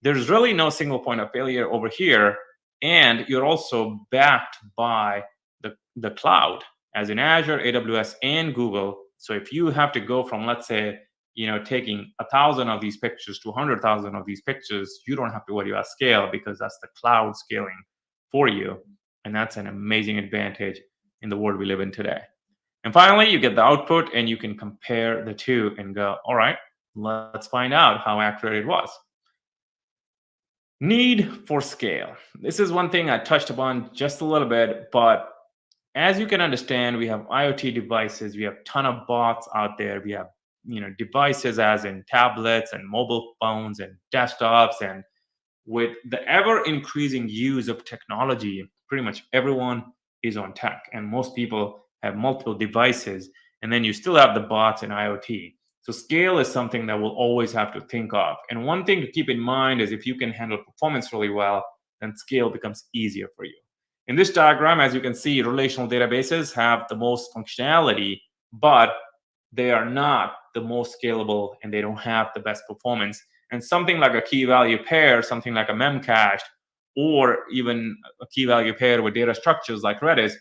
There's really no single point of failure over here. And you're also backed by the cloud, as in Azure, AWS, and Google. So if you have to go from, let's say, taking 1,000 of these pictures to 100,000 of these pictures, you don't have to worry about scale because that's the cloud scaling for you. And that's an amazing advantage in the world we live in today. And finally, you get the output and you can compare the two and go, all right, let's find out how accurate it was. Need for scale. This is one thing I touched upon just a little bit, but as you can understand, we have IoT devices, we have a ton of bots out there, we have devices as in tablets and mobile phones and desktops, and with the ever increasing use of technology, pretty much everyone is on tech, and most people have multiple devices, and then you still have the bots and IoT. So scale is something that we'll always have to think of. And one thing to keep in mind is if you can handle performance really well, then scale becomes easier for you. In this diagram, as you can see, relational databases have the most functionality, but they are not the most scalable and they don't have the best performance. And something like a key value pair, something like a memcached, or even a key value pair with data structures like Redis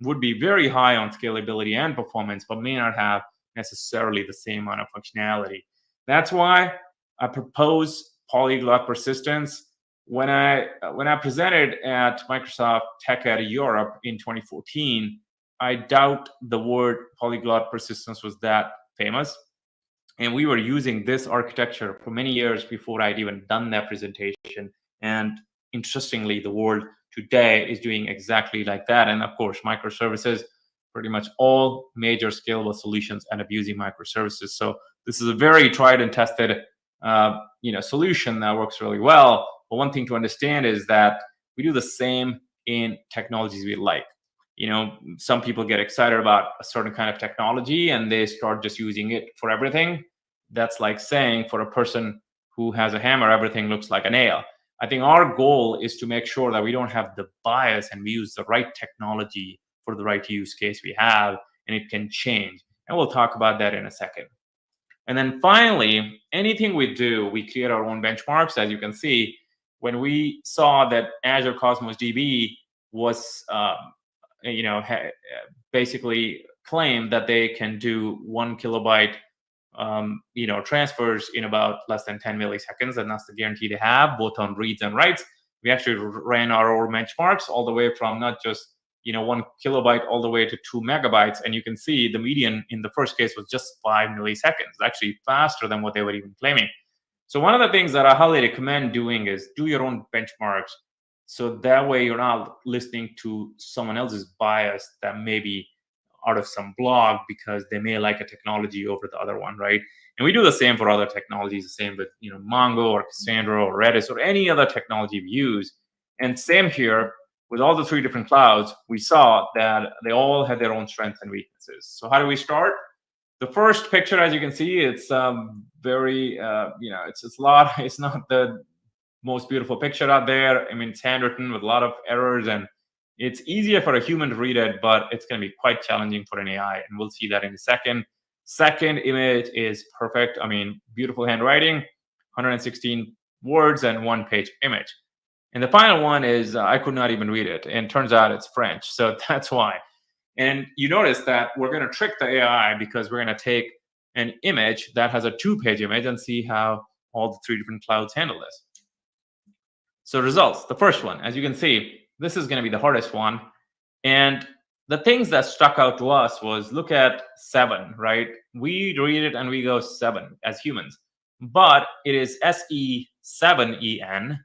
would be very high on scalability and performance, but may not have necessarily the same amount of functionality. That's why I propose polyglot persistence. When I presented at Microsoft TechEd Europe in 2014, I doubt the word polyglot persistence was that famous. And we were using this architecture for many years before I'd even done that presentation. And interestingly, the world today is doing exactly like that. And of course, microservices, pretty much all major scalable solutions end up using microservices. So this is a very tried and tested solution that works really well. But one thing to understand is that we do the same in technologies we like. Some people get excited about a certain kind of technology and they start just using it for everything. That's like saying for a person who has a hammer, everything looks like a nail. I think our goal is to make sure that we don't have the bias and we use the right technology for the right use case we have, and it can change. And we'll talk about that in a second. And then finally, anything we do, we create our own benchmarks. As you can see, when we saw that Azure Cosmos DB was basically claim that they can do 1 kilobyte transfers in about less than 10 milliseconds, and that's the guarantee they have both on reads and writes. We actually ran our own benchmarks all the way from not just 1 kilobyte all the way to 2 megabytes, and you can see the median in the first case was just 5 milliseconds, actually faster than what they were even claiming. So one of the things that I highly recommend doing is do your own benchmarks, so that way you're not listening to someone else's bias that may be out of some blog because they may like a technology over the other one, right? And we do the same for other technologies, the same with Mongo or Cassandra or Redis or any other technology we use. And same here with all the 3 different clouds, we saw that they all had their own strengths and weaknesses. So how do we start? The first picture, as you can see, it's very, it's a lot. It's not the most beautiful picture out there. I mean, it's handwritten with a lot of errors, and it's easier for a human to read it, but it's going to be quite challenging for an AI, and we'll see that in a second. Second image is perfect. I mean, beautiful handwriting, 116 words and 1-page image. And the final one is I could not even read it, and turns out it's French, so that's why. And you notice that we're going to trick the AI because we're going to take an image that has a 2-page image and see how all the 3 different clouds handle this. So results, the first one, as you can see, this is going to be the hardest one. And the things that stuck out to us was, look at 7, right? We read it and we go 7 as humans, but it is SE7EN.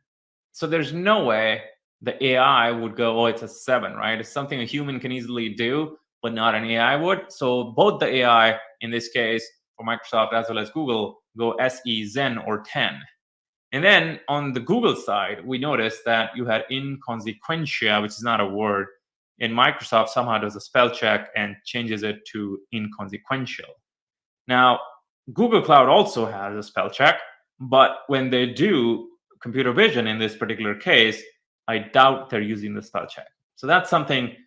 So there's no way the AI would go, oh, it's a 7, right? It's something a human can easily do, but not an AI would. So both the AI, in this case, for Microsoft as well as Google, go SE Zen or 10. And then on the Google side, we noticed that you had inconsequentia, which is not a word. And Microsoft somehow does a spell check and changes it to inconsequential. Now, Google Cloud also has a spell check, but when they do computer vision in this particular case, I doubt they're using the spell check. So that's something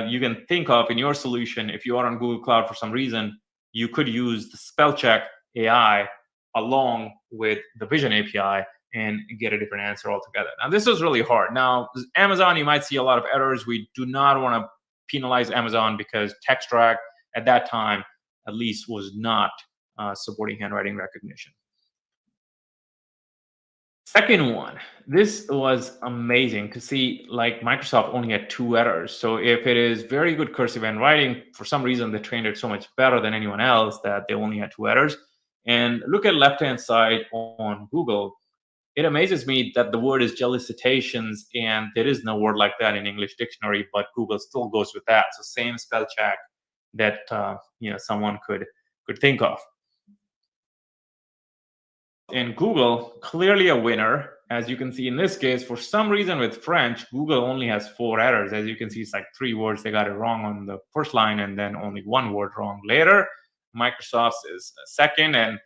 you can think of in your solution. If you are on Google Cloud for some reason, you could use the spell check AI along with the vision API and get a different answer altogether. Now, this is really hard. Now, Amazon, you might see a lot of errors. We do not want to penalize Amazon because TextRack at that time, at least, was not supporting handwriting recognition. Second one, this was amazing to see, like Microsoft only had 2 errors. So if it is very good cursive handwriting, for some reason they trained it so much better than anyone else that they only had 2 errors. And look at left-hand side on Google. It amazes me that the word is jellicitations, and there is no word like that in English dictionary, but Google still goes with that. So same spell check that someone could think of. And Google, clearly a winner. As you can see in this case, for some reason with French, Google only has 4 errors. As you can see, it's like 3 words they got it wrong on the first line and then only 1 word wrong later. Microsoft's is second, and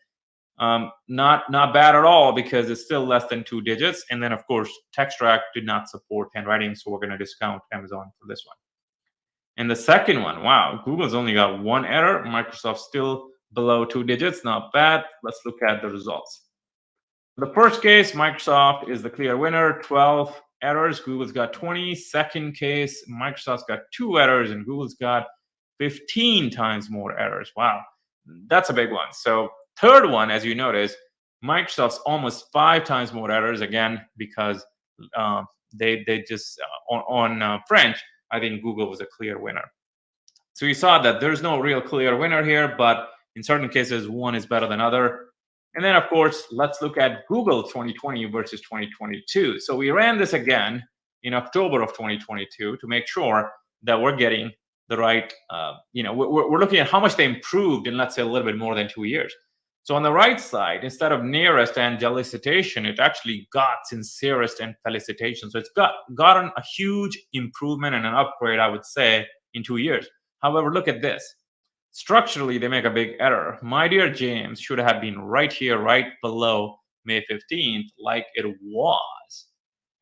not bad at all because it's still less than 2 digits. And then, of course, TextRack did not support handwriting, so we're going to discount Amazon for this one. And the second one, wow, Google's only got 1 error. Microsoft's still below 2 digits, not bad. Let's look at the results. The first case, Microsoft is the clear winner, 12 errors. Google's got 20. Second case, Microsoft's got 2 errors, and Google's got 15 times more errors. Wow, that's a big one. So third one, as you notice, Microsoft's almost 5 times more errors, again, because they just, on French, I think Google was a clear winner. So you saw that there's no real clear winner here, but in certain cases, one is better than other. And then, of course, let's look at Google 2020 versus 2022. So we ran this again in October of 2022 to make sure that we're getting the right, we're looking at how much they improved in, let's say, a little bit more than 2 years. So on the right side, instead of nearest and jelicitation, it actually got sincerest and felicitation. So it's gotten a huge improvement and an upgrade, I would say, in 2 years. However, look at this. Structurally, they make a big error. My dear James should have been right here, right below May 15th, like it was.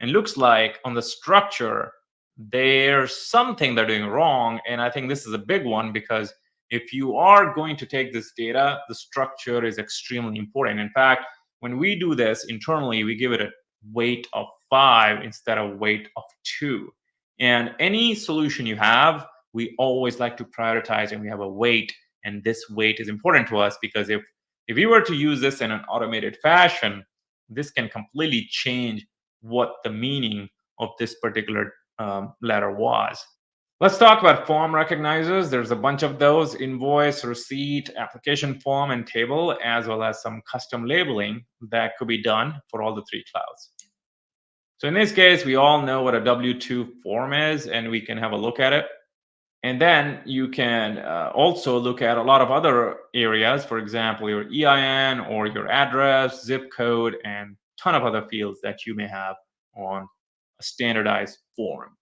And looks like on the structure, there's something they're doing wrong. And I think this is a big one because if you are going to take this data, the structure is extremely important. In fact, when we do this internally, we give it a weight of 5 instead of weight of 2. And any solution you have, we always like to prioritize, and we have a weight, and this weight is important to us because if you were to use this in an automated fashion, this can completely change what the meaning of this particular letter was. Let's talk about form recognizers. There's a bunch of those: invoice, receipt, application form, and table, as well as some custom labeling that could be done for all the three clouds. So in this case, we all know what a W-2 form is, and we can have a look at it. And then you can also look at a lot of other areas, for example, your EIN or your address, zip code, and a ton of other fields that you may have on a standardized form.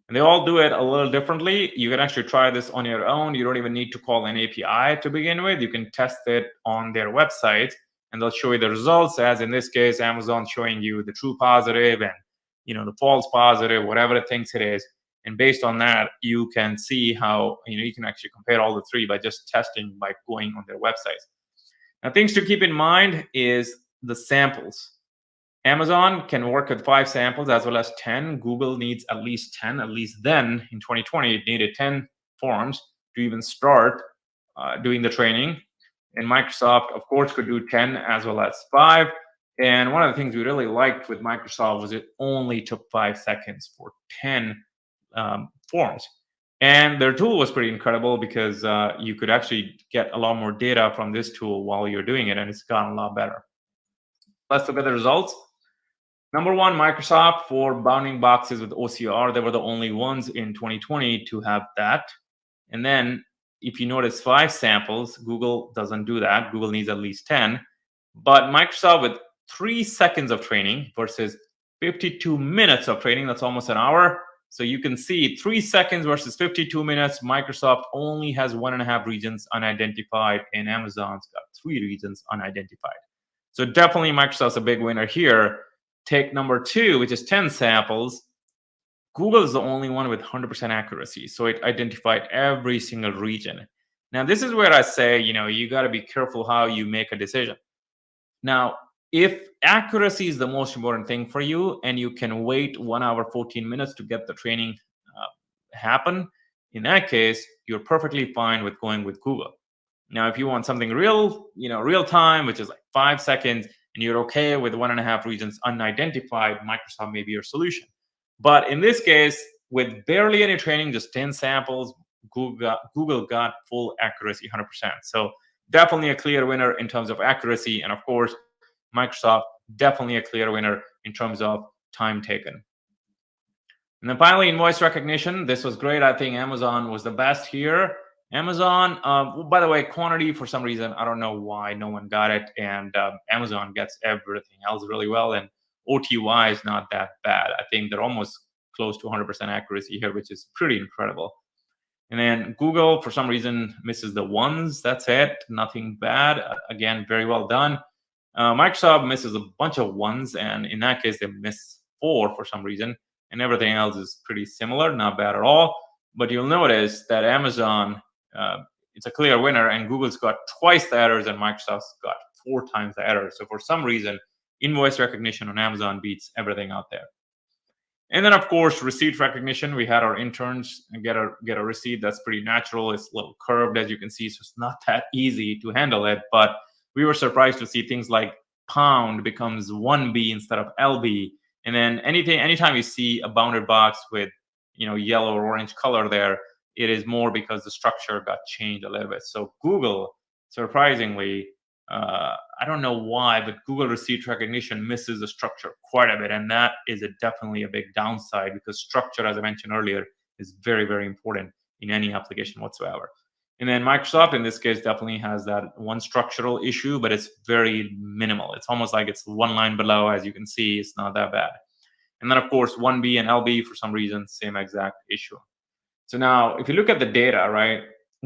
And they all do it a little differently. You can actually try this on your own. You don't even need to call an API to begin with. You can test it on their website, and they'll show you the results, as in this case, Amazon showing you the true positive and the false positive, whatever it thinks it is. And based on that, you can see how you can actually compare all the three by just testing by going on their websites. Now, things to keep in mind is the samples. Amazon can work with 5 samples as well as 10. Google needs at least 10. At least then, in 2020, it needed 10 forms to even start doing the training. And Microsoft, of course, could do 10 as well as 5. And one of the things we really liked with Microsoft was it only took 5 seconds for 10 forms. And their tool was pretty incredible because you could actually get a lot more data from this tool while you're doing it, and it's gotten a lot better. Let's look at the results. Number 1, Microsoft for bounding boxes with OCR. They were the only ones in 2020 to have that. And then if you notice 5 samples, Google doesn't do that. Google needs at least 10. But Microsoft with 3 seconds of training versus 52 minutes of training, that's almost an hour. So you can see 3 seconds versus 52 minutes. Microsoft only has 1.5 regions unidentified, and Amazon's got 3 regions unidentified. So definitely Microsoft's a big winner here. Take number 2, which is 10 samples. Google is the only one with 100% accuracy. So it identified every single region. Now, this is where I say, you got to be careful how you make a decision. Now, if accuracy is the most important thing for you and you can wait 1 hour, 14 minutes to get the training happen, in that case, you're perfectly fine with going with Google. Now, if you want something real time, which is like 5 seconds, and you're okay with 1.5 regions unidentified, Microsoft may be your solution. But in this case, with barely any training, just 10 samples, Google got full accuracy, 100%. So definitely a clear winner in terms of accuracy. And of course, Microsoft, definitely a clear winner in terms of time taken. And then finally, invoice recognition. This was great. I think Amazon was the best here. Amazon, by the way, quantity, for some reason, I don't know why no one got it. And Amazon gets everything else really well. And OTY is not that bad. I think they're almost close to 100% accuracy here, which is pretty incredible. And then Google, for some reason, misses the ones. That's it. Nothing bad. Again, very well done. Microsoft misses a bunch of ones. And in that case, they miss 4 for some reason. And everything else is pretty similar. Not bad at all. But you'll notice that Amazon, it's a clear winner, and Google's got twice the errors and Microsoft's got 4 times the errors. So for some reason, invoice recognition on Amazon beats everything out there. And then, of course, receipt recognition. We had our interns get a receipt that's pretty natural. It's a little curved, as you can see, so it's not that easy to handle it. But we were surprised to see things like pound becomes 1B instead of LB. And then anytime you see a bounded box with yellow or orange color there, it is more because the structure got changed a little bit. So Google, surprisingly, I don't know why, but Google receipt recognition misses the structure quite a bit. And that is definitely a big downside, because structure, as I mentioned earlier, is very, very important in any application whatsoever. And then Microsoft, in this case, definitely has that one structural issue, but it's very minimal. It's almost like it's 1 line below. As you can see, it's not that bad. And then, of course, 1B and LB, for some reason, same exact issue. So now, if you look at the data, right,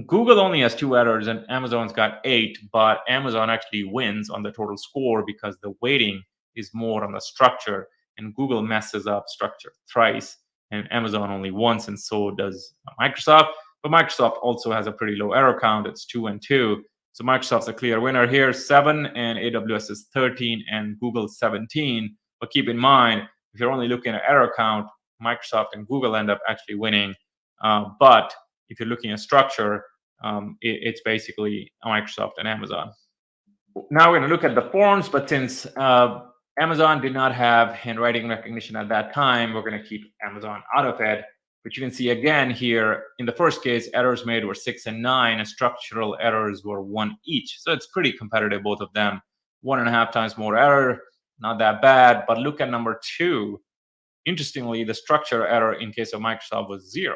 Google only has 2 errors and Amazon's got 8, but Amazon actually wins on the total score because the weighting is more on the structure, and Google messes up structure thrice and Amazon only once, and so does Microsoft. But Microsoft also has a pretty low error count. It's 2 and 2. So Microsoft's a clear winner here, 7, and AWS is 13 and Google 17. But keep in mind, if you're only looking at error count, Microsoft and Google end up actually winning. But if you're looking at structure, it's basically Microsoft and Amazon. Now we're going to look at the forms, but since Amazon did not have handwriting recognition at that time, we're going to keep Amazon out of it. But you can see again here, in the first case, errors made were 6 and 9, and structural errors were 1 each. So it's pretty competitive, both of them. 1.5 times more error, not that bad. But look at number 2. Interestingly, the structure error in case of Microsoft was 0.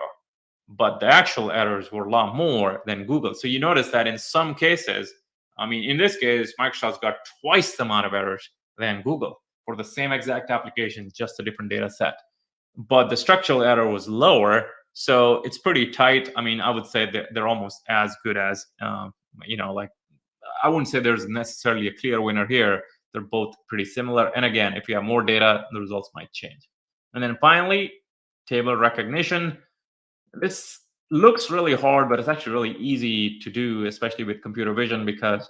But the actual errors were a lot more than Google. So you notice that in some cases, I mean, in this case, Microsoft's got twice the amount of errors than Google for the same exact application, just a different data set. But the structural error was lower, so it's pretty tight. I mean, I would say that they're almost as good as, like, I wouldn't say there's necessarily a clear winner here. They're both pretty similar. And again, if you have more data, the results might change. And then finally, table recognition. This looks really hard, but it's actually really easy to do, especially with computer vision, because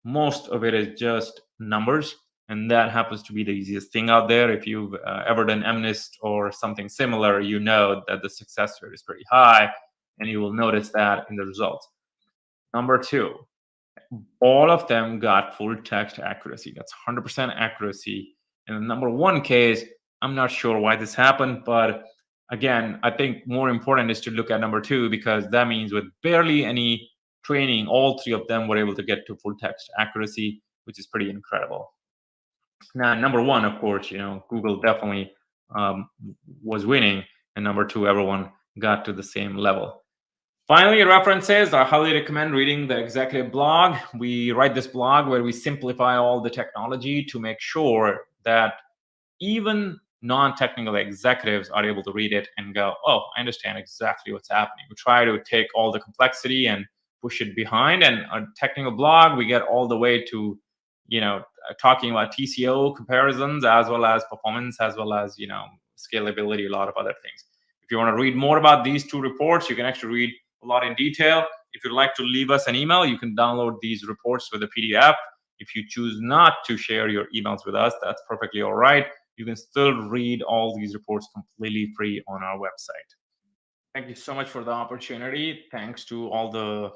most of it is just numbers. And that happens to be the easiest thing out there. If you've ever done MNIST or something similar, you know that the success rate is pretty high, and you will notice that in the results. Number 2, all of them got full text accuracy. That's 100% accuracy. In the number 1 case, I'm not sure why this happened, but again, I think more important is to look at number 2, because that means with barely any training, all 3 of them were able to get to full text accuracy, which is pretty incredible. Now, number 1, of course, Google definitely was winning, and number 2, everyone got to the same level. Finally, references. I highly recommend reading the executive blog. We write this blog where we simplify all the technology to make sure that even non-technical executives are able to read it and go, oh, I understand exactly what's happening. We try to take all the complexity and push it behind. And a technical blog, we get all the way to, talking about TCO comparisons, as well as performance, as well as, scalability, a lot of other things. If you want to read more about these 2 reports, you can actually read a lot in detail. If you'd like to leave us an email, you can download these reports with a PDF. If you choose not to share your emails with us, that's perfectly all right. You can still read all these reports completely free on our website. Thank you so much for the opportunity. Thanks to all the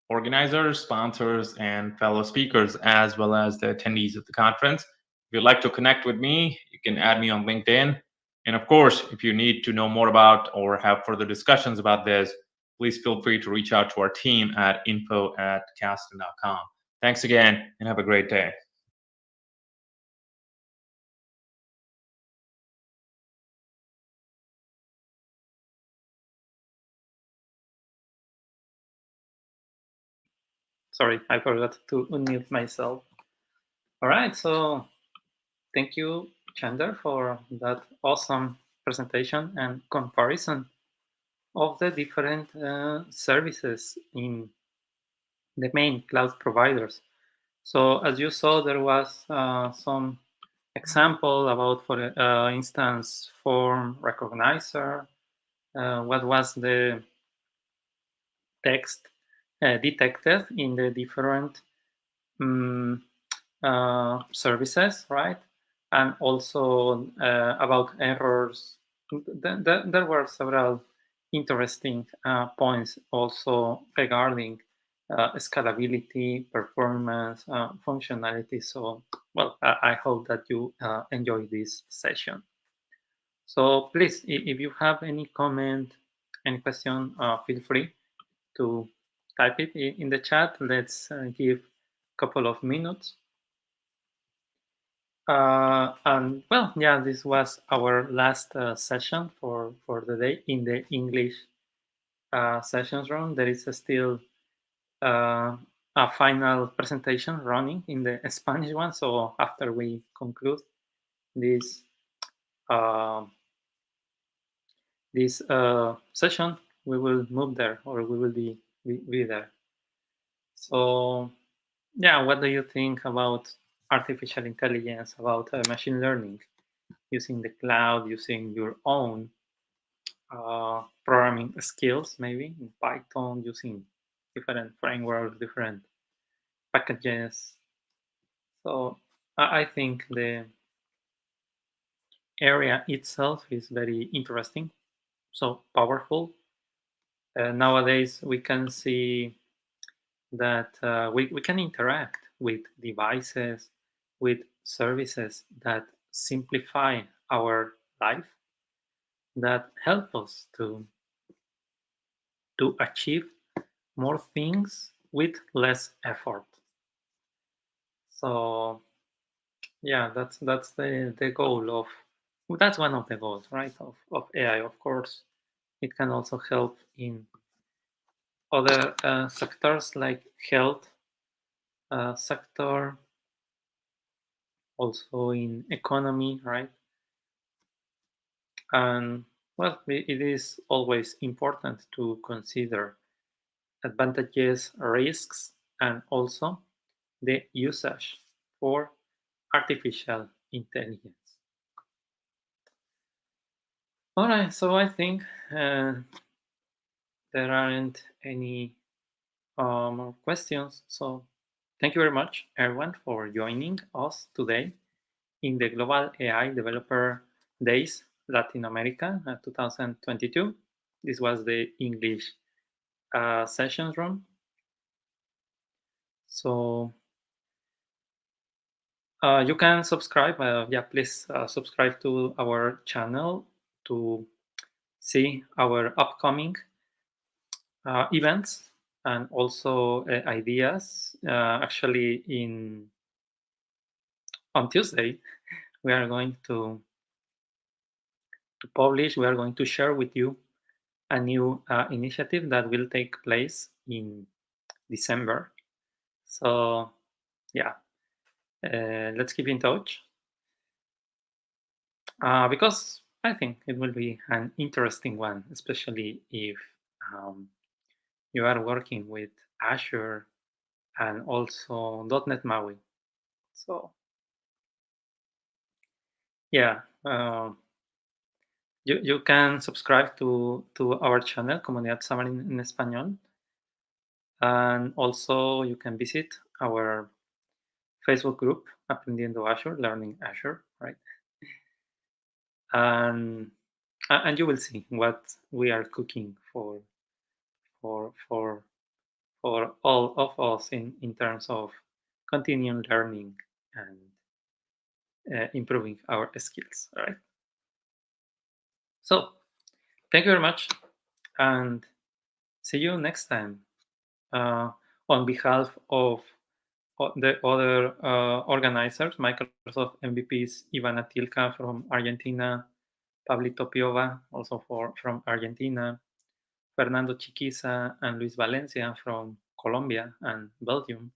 organizers, sponsors, and fellow speakers, as well as the attendees of the conference. If you'd like to connect with me, you can add me on LinkedIn. And of course, if you need to know more about or have further discussions about this, please feel free to reach out to our team at info@caston.com. Thanks again, and have a great day. Sorry, I forgot to unmute myself. All right, so thank you, Chandler, for that awesome presentation and comparison of the different services in the main cloud providers. So as you saw, there was some example about, for instance, form recognizer, what was the text detected in the different services, right? And also about errors. There were several interesting points also regarding scalability, performance, functionality. So, well, I hope that you enjoy this session. So please, if you have any comment, any question, feel free to type it in the chat. Let's give a couple of minutes. And well, yeah, this was our last session for the day in the English sessions room. There is still a final presentation running in the Spanish one. So after we conclude this session, we will move there, or we will be there. So yeah, what do you think about artificial intelligence, about machine learning, using the cloud, using your own programming skills, maybe in Python, using different frameworks, different packages? So I think area itself is very interesting, so powerful. Nowadays, we can see that we can interact with devices, with services that simplify our life, that help us to achieve more things with less effort. So yeah, that's the goal of, that's one of the goals, right, of AI. Of course, it can also help in other sectors like health sector, also in economy, right? And well, it is always important to consider advantages, risks, and also the usage for artificial intelligence. All right, so I think there aren't any more questions. So thank you very much, everyone, for joining us today in the Global AI Developer Days Latin America 2022. This was the English sessions room. So you can subscribe. Please subscribe to our channel to see our upcoming events and also ideas. Actually, on Tuesday, we are going to publish. We are going to share with you a new initiative that will take place in December. So yeah, let's keep in touch because I think it will be an interesting one, especially if you are working with Azure and also .NET MAUI. So yeah, you can subscribe to our channel, Comunidad Xamarin en Español, and also you can visit our Facebook group, Aprendiendo Azure, Learning Azure, right? And you will see what we are cooking for all of us in terms of continuing learning and improving our skills, all right? So thank you very much, and see you next time. On behalf of the other organizers, Microsoft MVPs, Ivana Tilka from Argentina, Pablito Piova, also from Argentina, Fernando Chiquiza and Luis Valencia from Colombia and Belgium.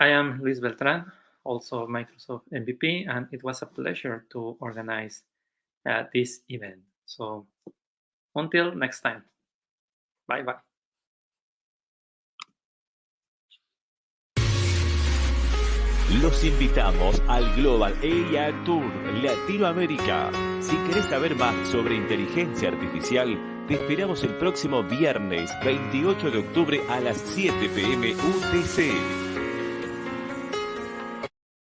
I am Luis Beltran, also Microsoft MVP, and it was a pleasure to organize this event. So until next time, bye-bye. Los invitamos al Global AI Tour Latinoamérica. Si querés saber más sobre inteligencia artificial, te esperamos el próximo viernes 28 de octubre a las 7 p.m. UTC.